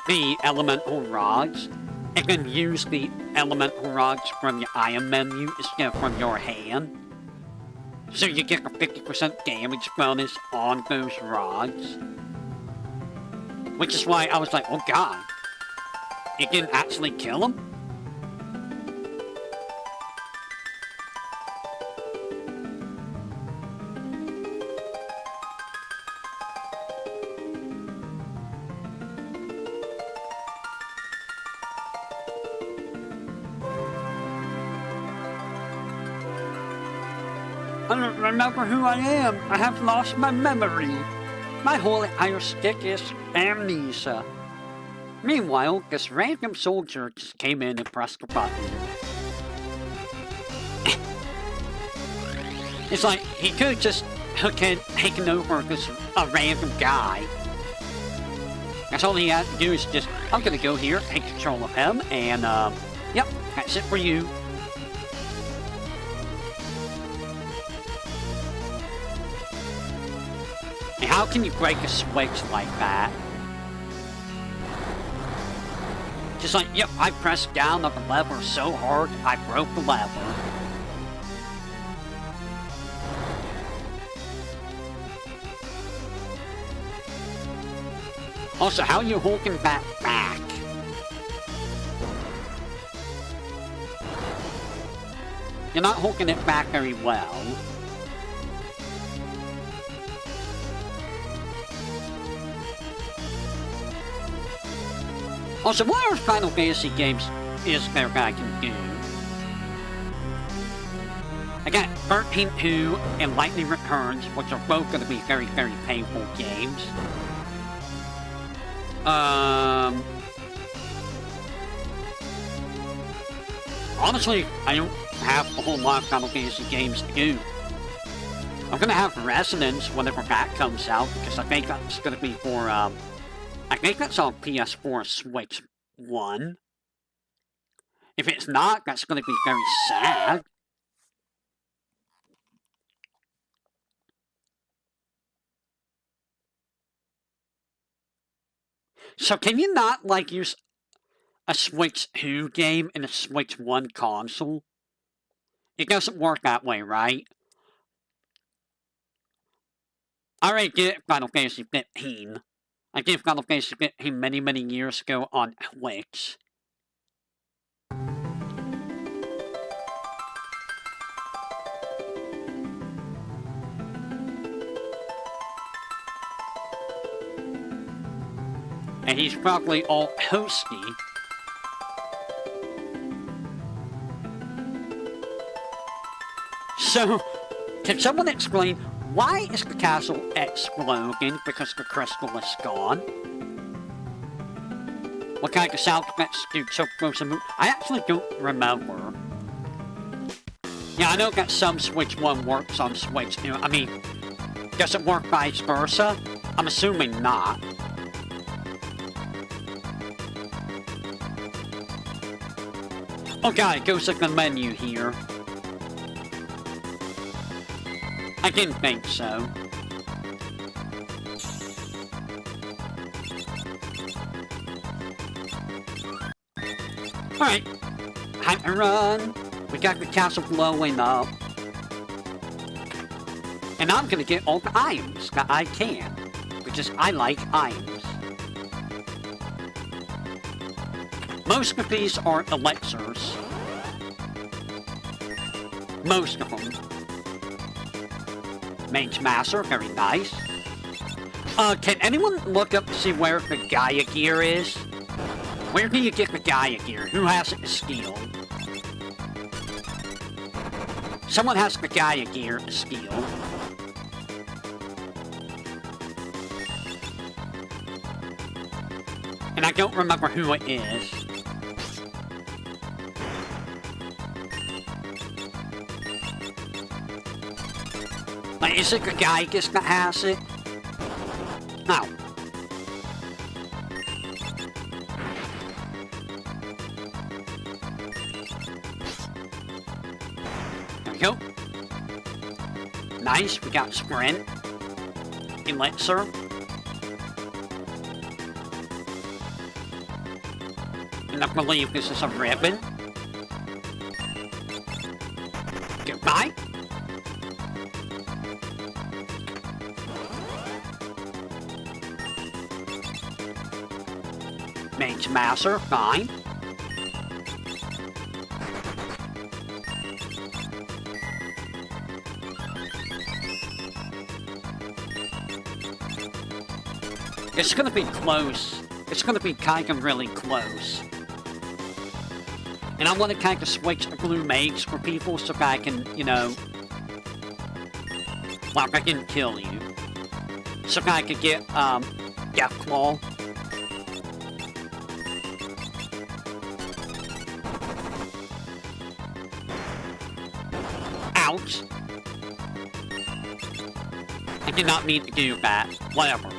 the elemental rods, and then use the elemental rods from your item menu instead of from your hand. So you get a 50% damage bonus on those rods. Which is why I was like, oh god, it didn't actually kill him? I don't remember who I am. I have lost my memory. My whole entire stick is amnesia. Meanwhile, this random soldier just came in and pressed the button. It's like, he could have just taken over this random guy. That's all he had to do is just, I'm gonna go here, take control of him, and, yep, that's it for you. And how can you break a switch like that? Just like, yep, I pressed down on the lever so hard, I broke the lever. Also, how are you holding that back? You're not holding it back very well. Also, what other Final Fantasy games is there that I can do? I got 13-2 and Lightning Returns, which are both going to be very, very painful games. Honestly, I don't have a whole lot of Final Fantasy games to do. I'm going to have Resonance whenever that comes out, because I think that's going to be for, I think that's on PS4 Switch 1. If it's not, that's going to be very sad. So can you not, like, use a Switch 2 game in a Switch 1 console? It doesn't work that way, right? I already did Final Fantasy 15. I did Final Fantasy 15 many, many years ago on Twitch. And he's probably all hosty. So, can someone explain why is the castle exploding because the crystal is gone? What kind of sound effects do Chocobo's move? I actually don't remember. Yeah, I know that some Switch 1 works on Switch 2. I mean, does it work vice versa? I'm assuming not. Oh god, it goes to the menu here. I didn't think so. Alright. Time to run. We got the castle blowing up. And I'm gonna get all the items that I can. Because I like items. Most of these are elixirs. Most of them. Mage Master, very nice. Can anyone look up to see where the Gaia gear is? Where do you get the Gaia gear? Who has it skill? Someone has the Gaia gear skill. And I don't remember who it is. Like, is it the Gaius that has it? No. There we go. Nice, we got Sprint. Elixir. And I believe this is a ribbon. Goodbye. Mage Master, fine. It's gonna be close. It's gonna be kind of really close. And I want to kind of switch to blue mage for people so that I can, you know, like I can kill you. So that I could get, Death Claw. Ouch. I did not mean to do that. Whatever.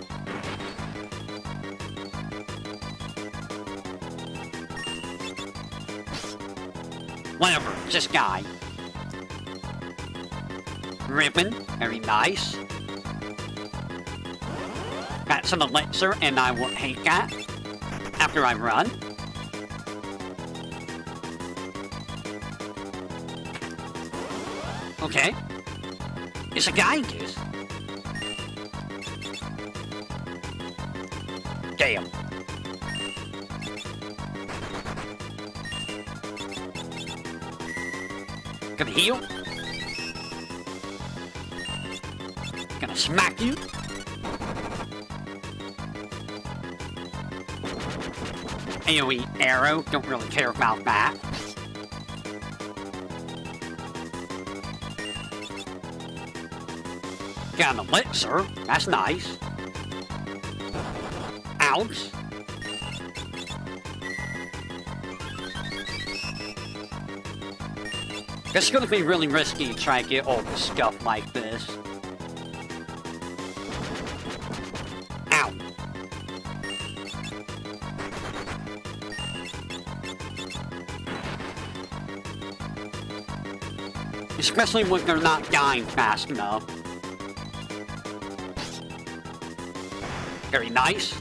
Whatever, this guy. Ribbon, very nice. Got some elixir, and I will take that after I run. Okay. It's a Gaius. Damn. Gonna heal. Gonna smack you. AoE arrow, don't really care about that. Got an elixir, that's nice. Ouch. It's gonna be really risky to try and get all the stuff like this. Ow. Especially when they're not dying fast enough. Very nice.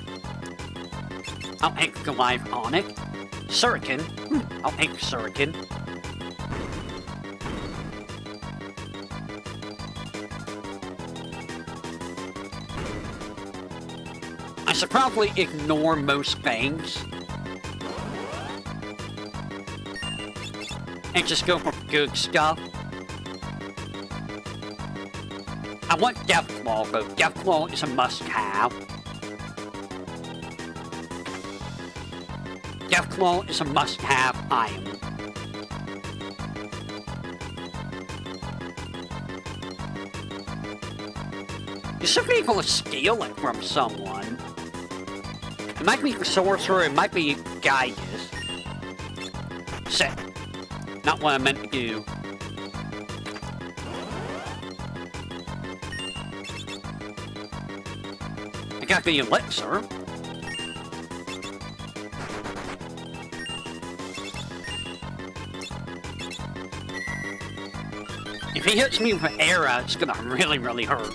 I'll take Goliath Onic. Shuriken. I'll take Shuriken. I should probably ignore most things. And just go for good stuff. I want Deathclaw, though. Deathclaw is a must-have. Deathclaw is a must-have item. You should be able to steal it from someone. It might be the sorcerer, it might be Gaius. Shit. Not what I meant to do. I got the elixir. If he hits me with an arrow, it's gonna really, really hurt.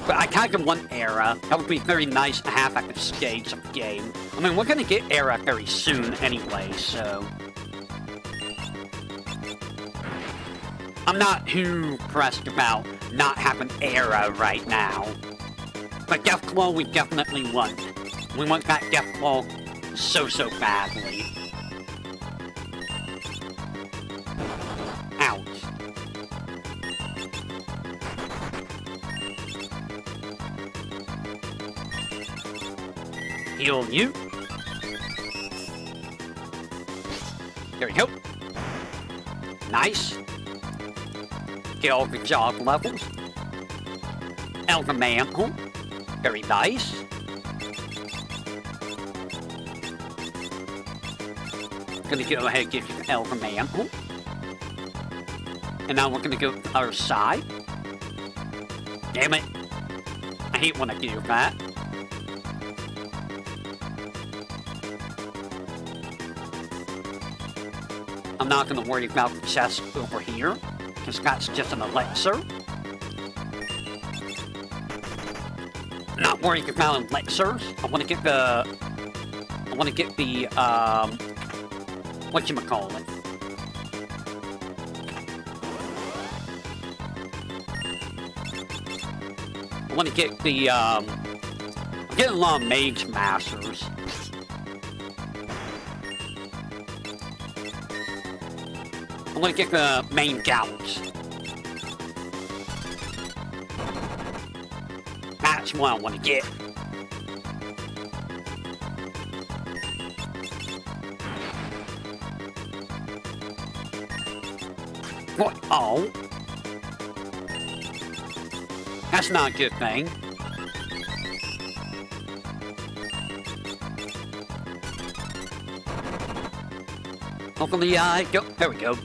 But I kind of want Era. That would be very nice to have at the stage of the game. I mean, we're gonna get Era very soon anyway, so... I'm not too pressed about not having Era right now. But Deathclaw we definitely want. We want that Deathclaw so badly. Ouch. Heal you. There we go. Nice. Get all the job levels. Elder Mantle. Very nice. Gonna go ahead and give you the Elder Mantle. And now we're gonna go to the other side. Damn it. I hate when I do that. I'm not gonna worry about the chest over here, because that's just an elixir. Not worrying about elixirs. I wanna get the whatchamacallit. I wanna get the, I'm getting a lot of Mage Masters. I want to get the main gallows. That's what I want to get. What? Oh. That's not a good thing. Hopefully, go. There we go.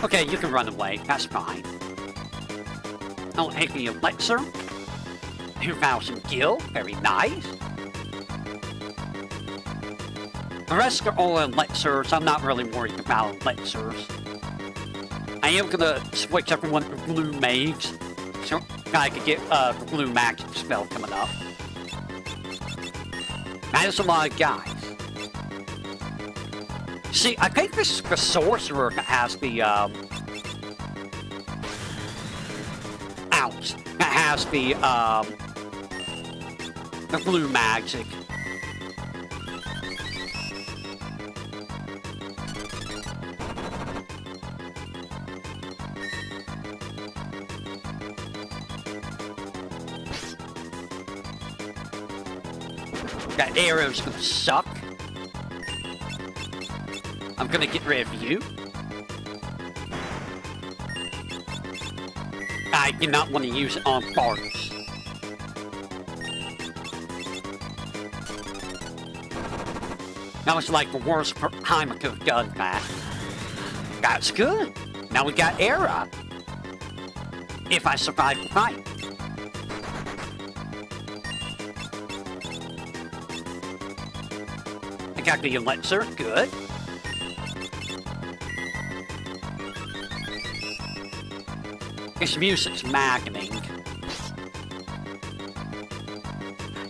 Okay, you can run away. That's fine. I'll take the elixir. 2,000 gil. Very nice. The rest are all elixirs. I'm not really worried about elixirs. I am gonna switch everyone to blue mage, so I could get the blue magic spell coming up. That is a lot of guys. See, I think this is the sorcerer that has the, ouch, that has the blue magic. That arrow's gonna suck. I'm gonna get rid of you. I do not want to use it on parts. That was like the worst time I could have done that. That's good. Now we got Era. If I survive the fight. I got the elixir. Good. This music's maddening.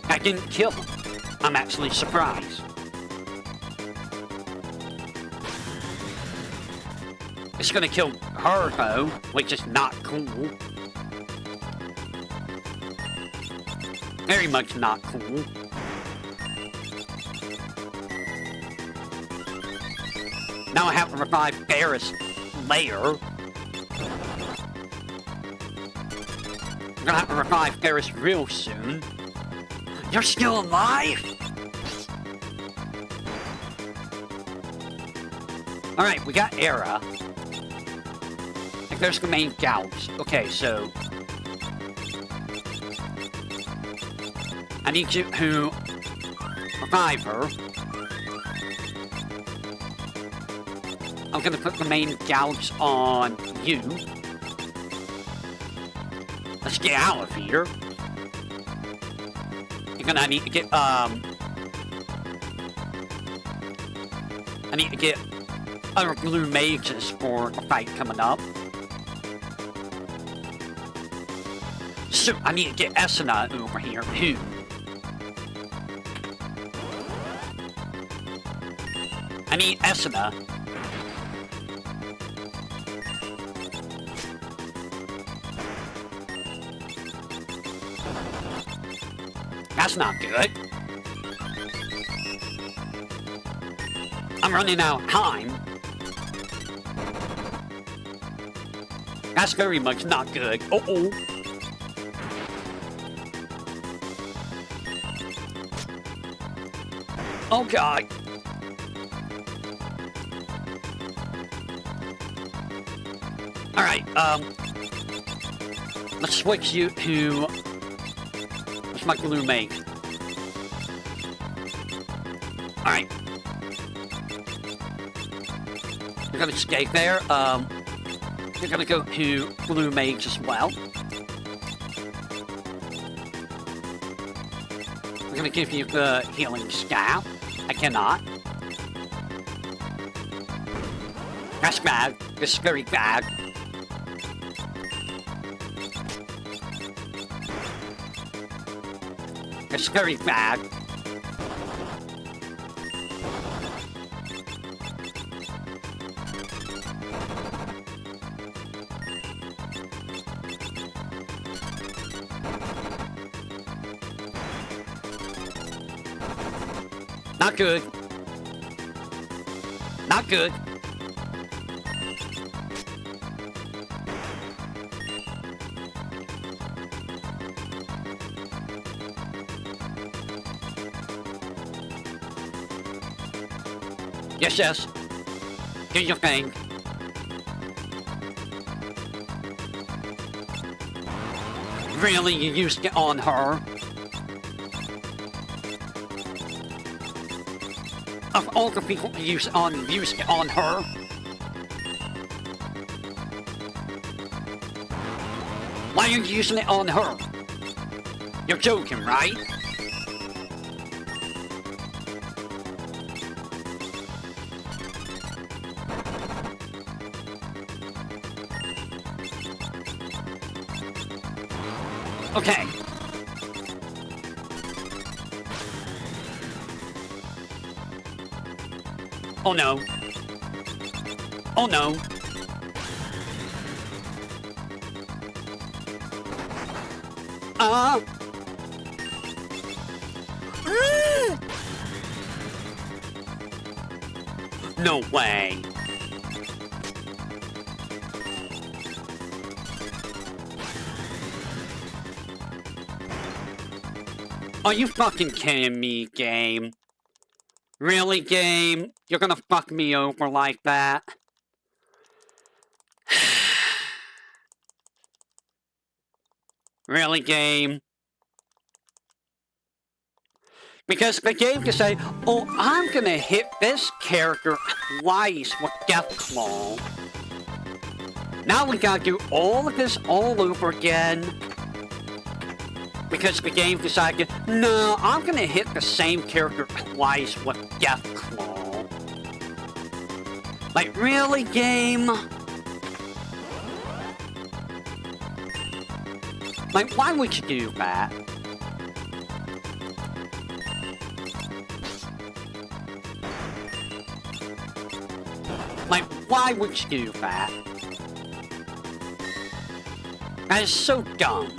I didn't kill him. I'm actually surprised. It's gonna kill her, though, which is not cool. Very much not cool. Now I have to revive Barris' lair. I'm gonna have to revive Barris real soon. You're still alive? Alright, we got Era. And there's the main gouts. Okay, so... I need you to revive her. I'm gonna put the main gouts on you. Let's get out of here. You're gonna need to get, I need to get other blue mages for the fight coming up. So I need to get Esena over here too. I need Esena. That's not good. I'm running out of time. That's very much not good. Uh-oh. Oh god. Alright, let's switch you to... What's my blue mage? Alright. We're gonna escape there. We're gonna go to blue mage as well. We're gonna give you the healing scalp. I cannot. That's bad. This is very bad. It's very bad. Not good. Not good. Yes, yes. Do your thing. Really, you used it on her? Of all the people you used it on her? Why are you using it on her? You're joking, right? Okay. Oh no. Oh no. No way. Are you fucking kidding me, game? Really, game? You're gonna fuck me over like that? Really, game? Because the game can say, oh, I'm gonna hit this character twice with Deathclaw. Now we gotta do all of this all over again. Because the game decided, no, I'm gonna hit the same character twice with Deathclaw. Like, really, game? Like, why would you do that? Like, why would you do that? That is so dumb.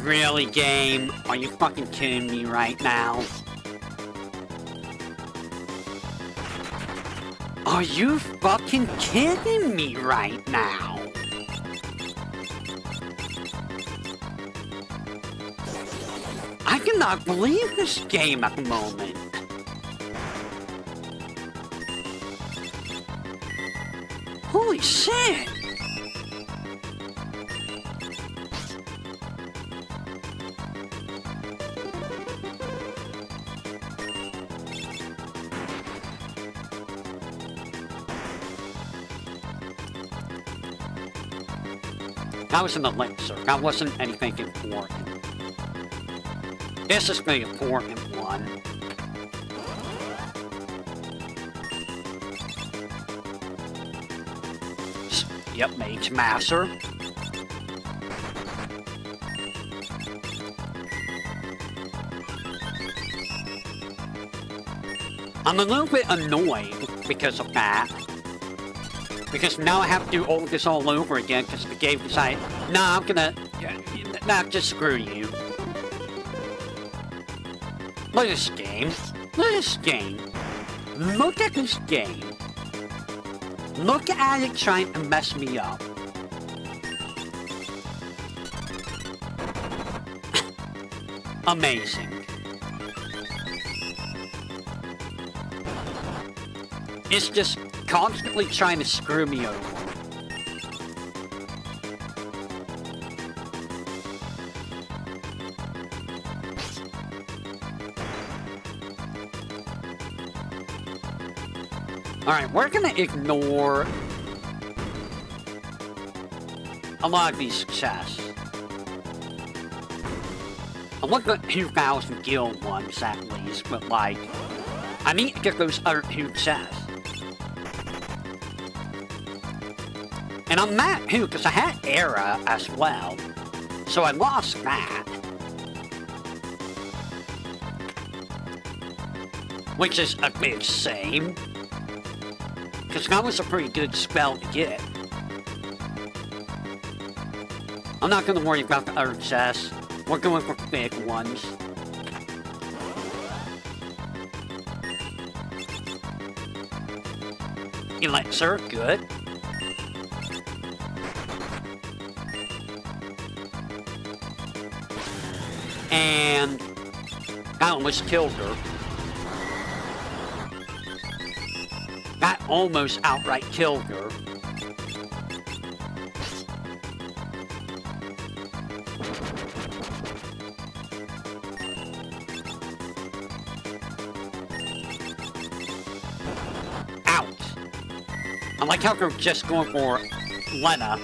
Really, game? Are you fucking kidding me right now? Are you fucking kidding me right now? I cannot believe this game at the moment. Holy shit! That was an elixir. That wasn't anything important. This is the important one. Yep, Mage Master. I'm a little bit annoyed because of that. Because now I have to do all this all over again because the game decided, nah, I'm gonna, nah, just screw you. Look at this game. Look at this game. Look at this game. Look at it trying to mess me up. Amazing. It's just constantly trying to screw me over. Alright, we're gonna ignore a lot of these chests. I'm looking at 2,000 guild ones at least, but like, I need to get those other 2 chests. And I'm mad too, because I had Era as well, so I lost that. Which is a big shame. Because that was a pretty good spell to get. I'm not going to worry about the other chests. We're going for big ones. Elixir, good. And I almost killed her. That almost outright killed her. Ouch. I like how they're just going for Lena.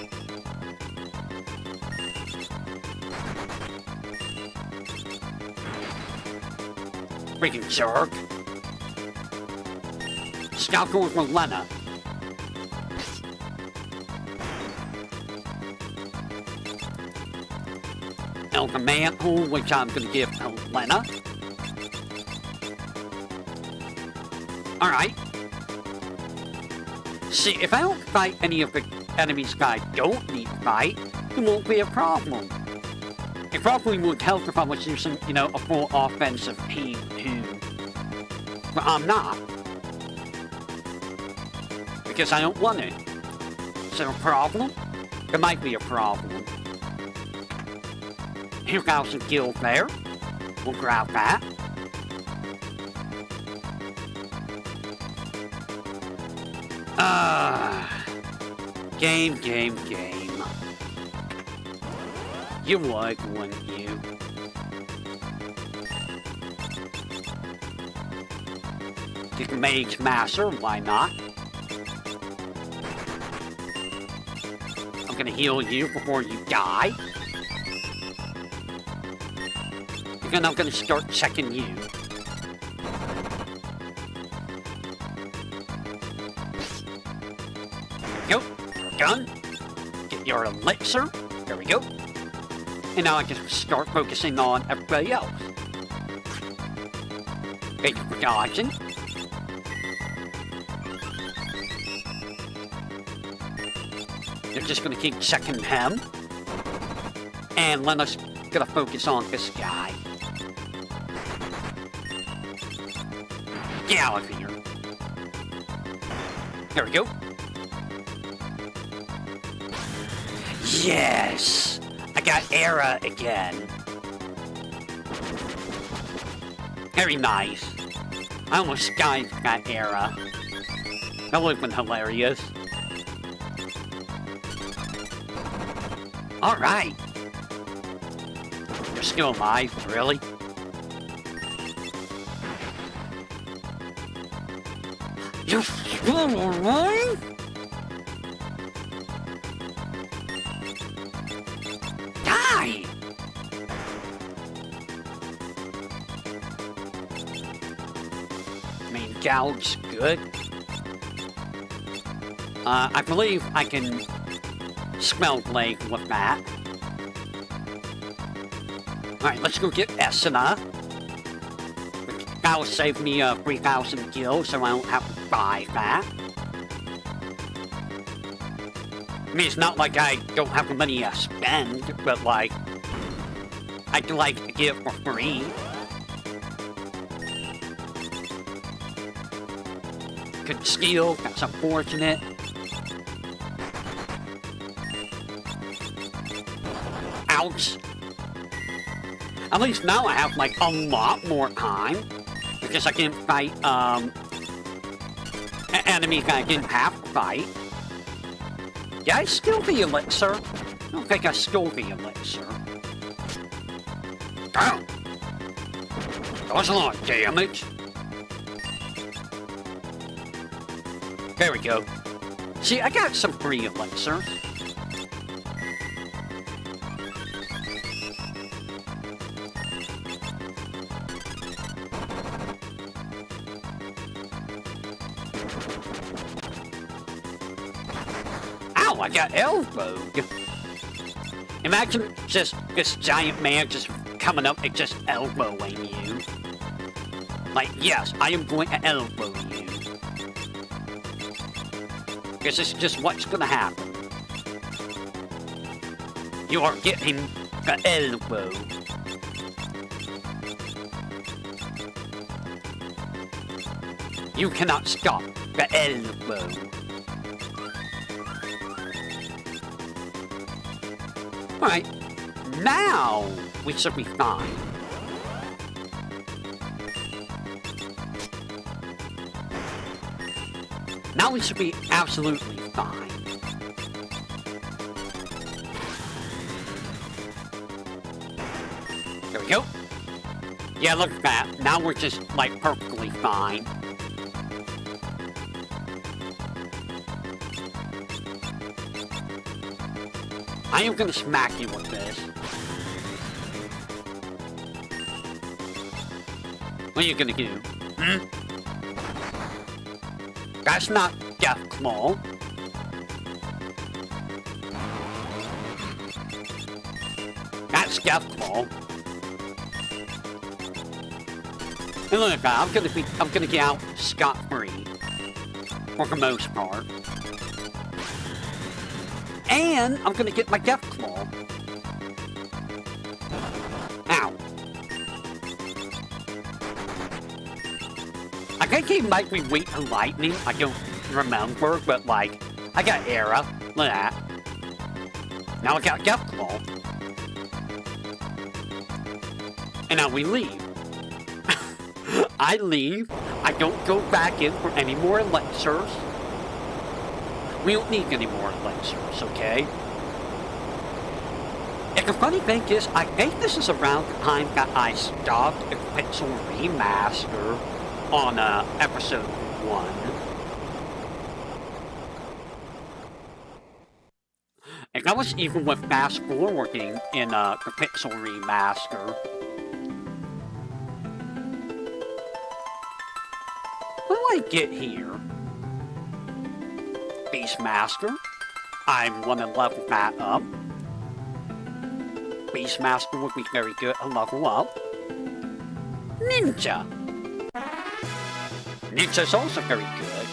Freaking jerk. Scout going for Lena. Elder Mantle, which I'm going to give to Lena. Alright. See, if I don't fight any of the enemies that I don't need to fight, it won't be a problem. It probably would help if I was using, you know, a full offensive team too. But I'm not. Because I don't want it. Is there a problem? There might be a problem. 2,000 guild there. We'll grab that. Game. You would, wouldn't you? Take a Mage Master, why not? I'm gonna heal you before you die. And I'm gonna start checking you. There we go. We're done. Get your elixir. There we go. And now I can start focusing on everybody else. Thank you for dodging. They're just gonna keep checking him. And Lena's gonna focus on this guy. Get out of here. There we go. Yes! I got Era again. Very nice. I almost got Era. That would have been hilarious. Alright. You're still alive, really? You're still alive? gouge good. I believe I can smell leg with that. Alright, let's go get Esena. That'll save me 3,000 gil, so I don't have to buy that. I mean, it's not like I don't have the money to spend, but like, I can like get it for free. Good skill, that's unfortunate. Ouch. At least now I have like a lot more time, because I can fight enemies that I didn't have to fight. Did I steal the elixir? I don't think I stole the elixir. Damn! That was a lot of damage. There we go. See, I got some free elixirs. Ow, I got elbowed. Imagine just this giant man just coming up and just elbowing you. Like, yes, I am going to elbow you. Because this is just what's gonna happen. You are getting the elbow. You cannot stop the elbow. Alright, now we should be fine. Now we should be absolutely fine. There we go. Yeah, look at that. Now we're just, like, perfectly fine. I am gonna smack you with this. What are you gonna do? Hmm? That's not Death Claw. That's Death Claw. And look at that, I'm gonna get out scot-free. For the most part. And I'm gonna get my Death Claw. Ow. I think he might be weak to lightning. I don't remember, but like, I got Era. Look at that. Now I got Death Claw. And now we leave. I leave. I don't go back in for any more elixirs. We don't need any more elixirs, okay? And the funny thing is, I think this is around the time that I stopped a Pixel Remaster on episode 1. And that was even with fast forwarding in the Pixel Remaster. What do I get here? Beastmaster. I want to level that up. Beastmaster would be very good to level up. Ninja. Ninja's also very good.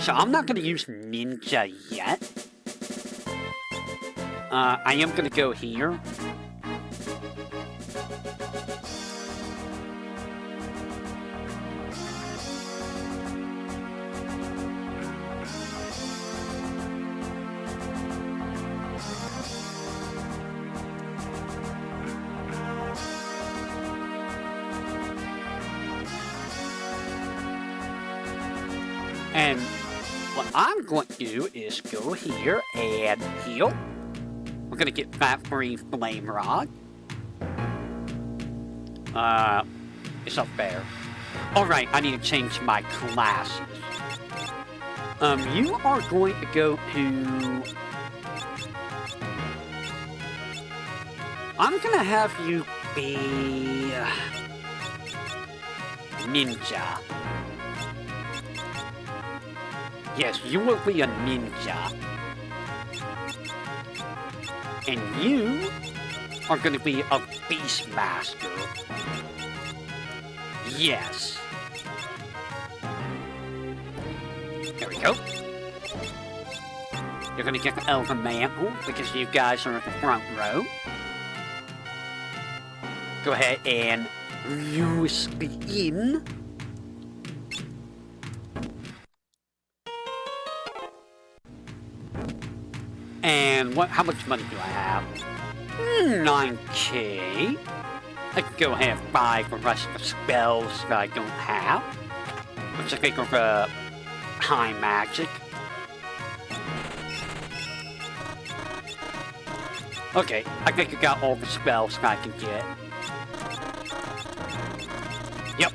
So I'm not going to use Ninja yet. I am going to go here. And what I'm going to do is go here and heal. We're going to get that free flame rod. It's up there. Alright, I need to change my classes. You are going to go to... I'm going to have you be... ninja. Yes, you will be a ninja. And you are going to be a Beastmaster. Yes. There we go. You're going to get the Elven Mantle because you guys are in the front row. Go ahead and use the in. And how much money do I have? 9K. I can go ahead and buy the rest of the spells that I don't have. Which I think are high magic. Okay, I think I got all the spells that I can get. Yep.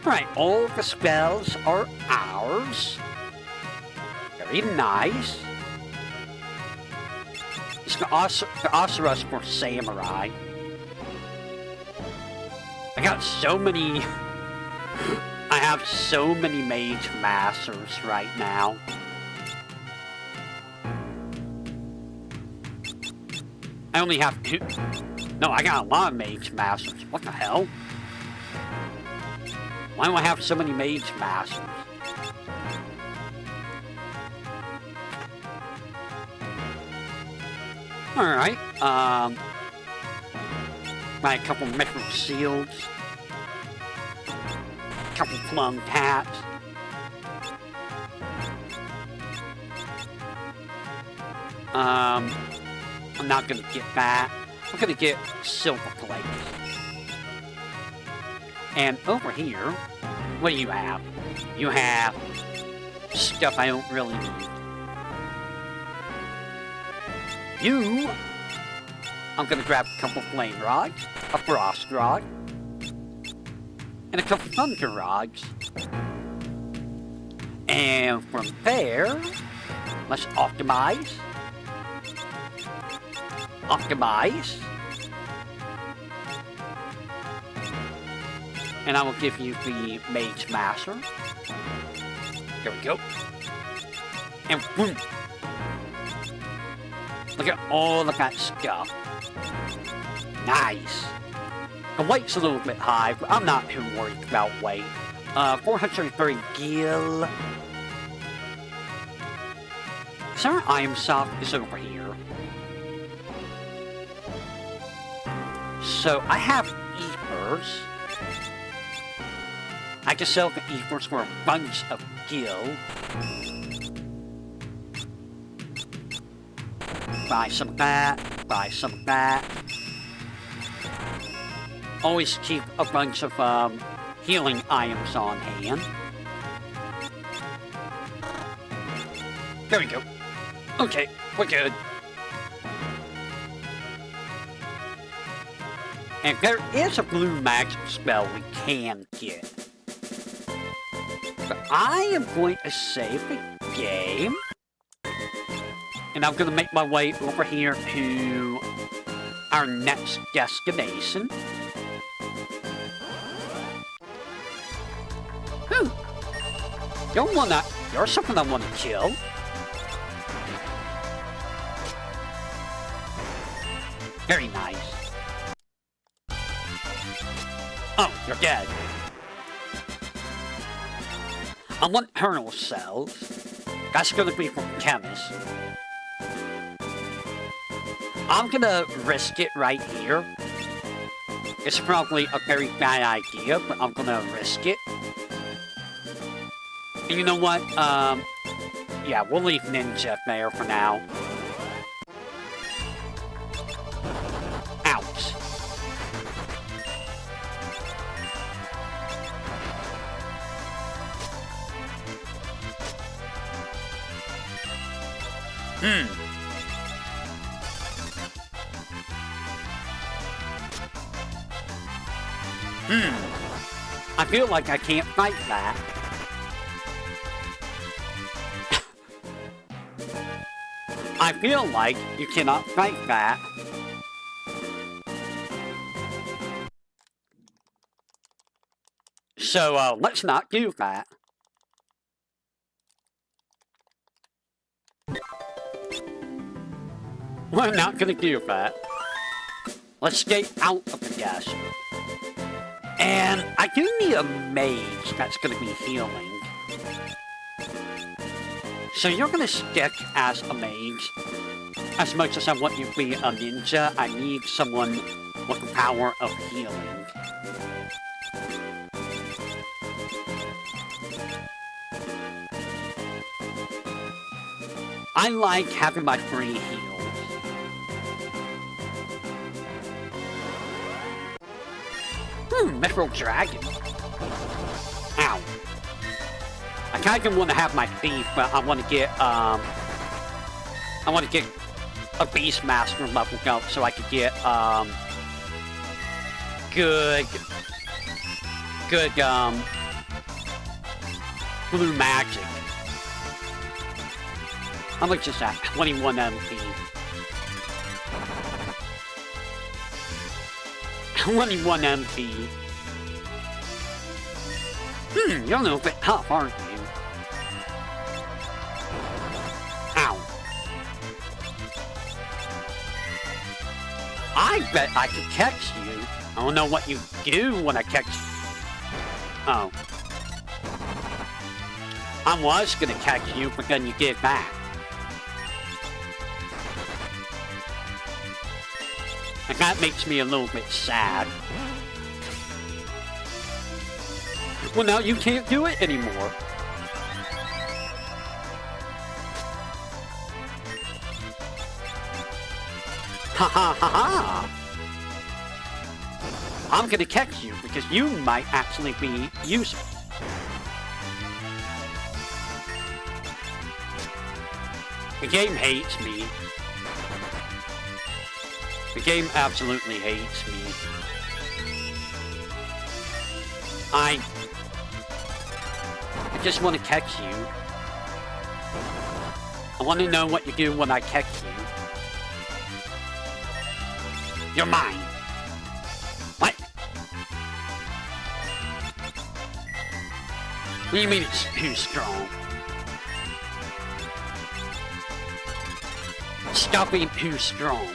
Alright, all the spells are ours. Very nice. It's the Osiris for Samurai. I got so many... I have so many Mage Masters right now. I only have 2... No, I got a lot of Mage Masters. What the hell? Why do I have so many Mage Masters? Alright, buy a couple Mithril Shields. A couple Plum Caps. I'm not gonna get that. I'm gonna get Silver Plates. And over here, what do you have? You have stuff I don't really need. I'm gonna grab a couple Flame Rods, a Frost Rod, and a couple Thunder Rods. And from there, let's optimize. Optimize. And I will give you the Mage Master. There we go. And boom. Look at all of that stuff. Nice. The weight's a little bit high, but I'm not too worried about weight. 430 gil. Is our item shop is over here? So I have ethers. I can sell the ethers for a bunch of gil. Buy some of that, buy some of that. Always keep a bunch of healing items on hand. There we go. Okay, we're good. And there is a blue magic spell we can get. But I am going to save the game. And I'm going to make my way over here to our next destination. You're something I want to kill. Very nice. Oh, you're dead. I want kernel cells. That's going to be from chemists. I'm gonna risk it right here. It's probably a very bad idea, but I'm gonna risk it. And you know what? Yeah, we'll leave Ninja there for now. Ouch. I feel like I can't fight that. I feel like you cannot fight that. So, let's not do that. We're not gonna do that. Let's stay out of the gas. And I do need a mage that's gonna be healing. So you're gonna stick as a mage. As much as I want you to be a ninja, I need someone with the power of healing. I like having my free heals. Mithril Dragon. Ow. I kinda want to have my thief, but I want to get, a Beastmaster leveled up so I could get, good, blue magic. How much is that? 21 MP. 21 MP. You're a little bit tough, aren't you? Ow. I bet I could catch you. I don't know what you do when I catch you. Oh. I was gonna catch you, but then you did that. And that makes me a little bit sad. Well, now you can't do it anymore. Ha ha ha ha! I'm gonna catch you because you might actually be useful. The game hates me. The game absolutely hates me. I just want to catch you. I want to know what you do when I catch you. You're mine. What? What do you mean it's too strong? Stop being too strong.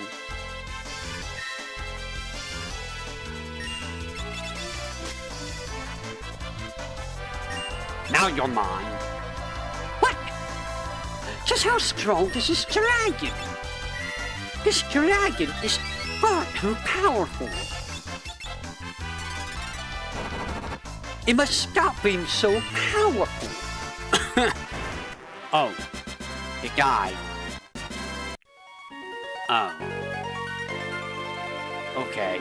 Now you're mine. What? Just how strong is this dragon? This dragon is far too powerful. It must stop being so powerful. Oh, the guy. Oh. Okay.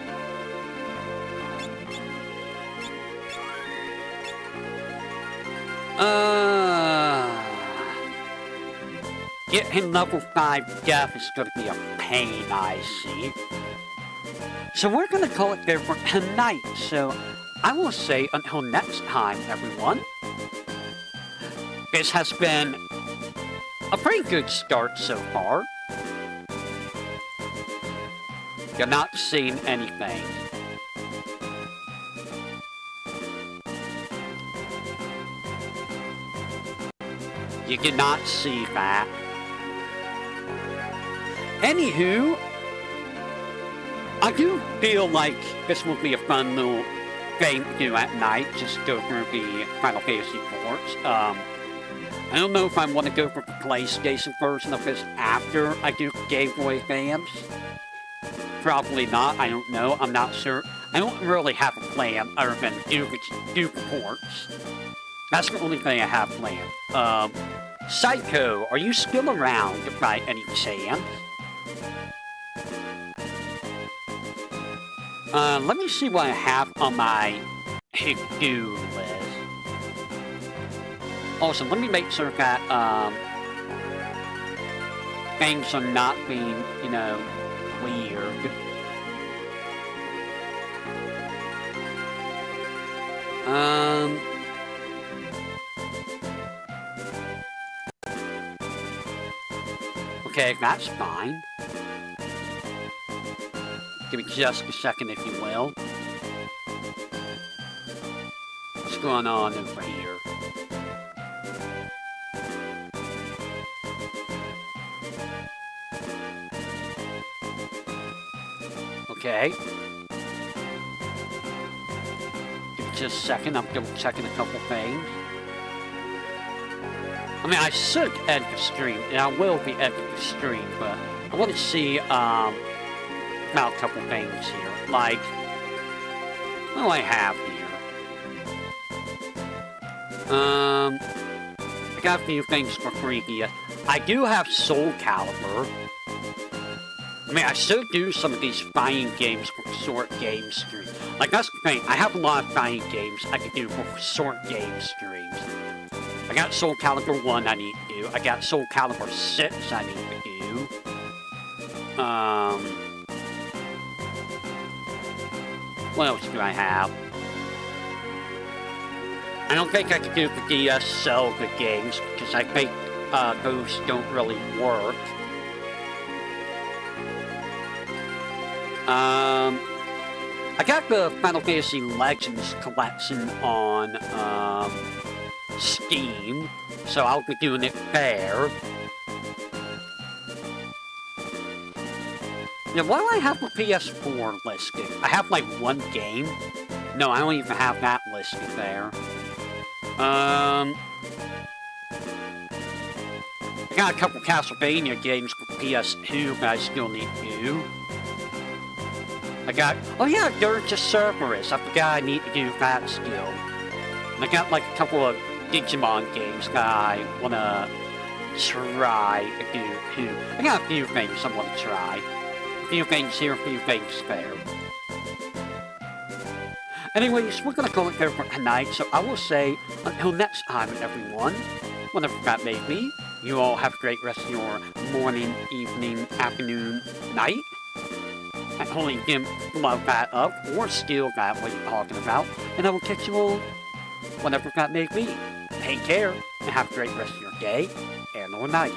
Getting level 5 death is gonna be a pain, I see. So we're gonna call it there for tonight, so I will say until next time, everyone. This has been a pretty good start so far. You're not seeing anything. You did not see that. Anywho, I do feel like this will be a fun little thing to do at night, just go through the Final Fantasy ports. I don't know if I want to go for the PlayStation version of this after I do Game Boy Advance. Probably not, I don't know, I'm not sure. I don't really have a plan other than do the ports. That's the only thing I have planned. Psycho, are you still around by any chance? Let me see what I have on my to-do list. Also, let me make sure that, things are not being, you know, weird. Okay, that's fine. Give me just a second, if you will. going on over here? Okay. Give me just a second, I'm double checking a couple things. I mean, I should end the stream, and I will be ending the stream, but I want to see, about a couple things here. Like, what do I have here? I got a few things for free here. I do have Soul Calibur. I mean, I should do some of these fighting games for short game streams. Like, that's the thing, I have a lot of fighting games I could do for short game streams. I got Soul Calibur 1 I need to do. I got Soul Calibur 6 I need to do. What else do I have? I don't think I could do the DS Zelda games, because I think those don't really work. I got the Final Fantasy Legends collection on Steam, so I'll be doing it there. Now, why do I have the PS4 listed? I have like one game? No, I don't even have that listed there. I got a couple Castlevania games for PS2 that I still need to do. I got, oh yeah, Dirge of Cerberus. I forgot I need to do that still. And I got like a couple of Digimon games that I wanna try to do too. I got a few things I wanna try. A few things here, a few things there. Anyways, we're gonna call it there for tonight, so I will say, until next time, everyone, whenever that may be, you all have a great rest of your morning, evening, afternoon, night. I only can love that up, or steal that, what you're talking about, and I will catch you all whenever that may be. Take care, and have a great rest of your day, and or night.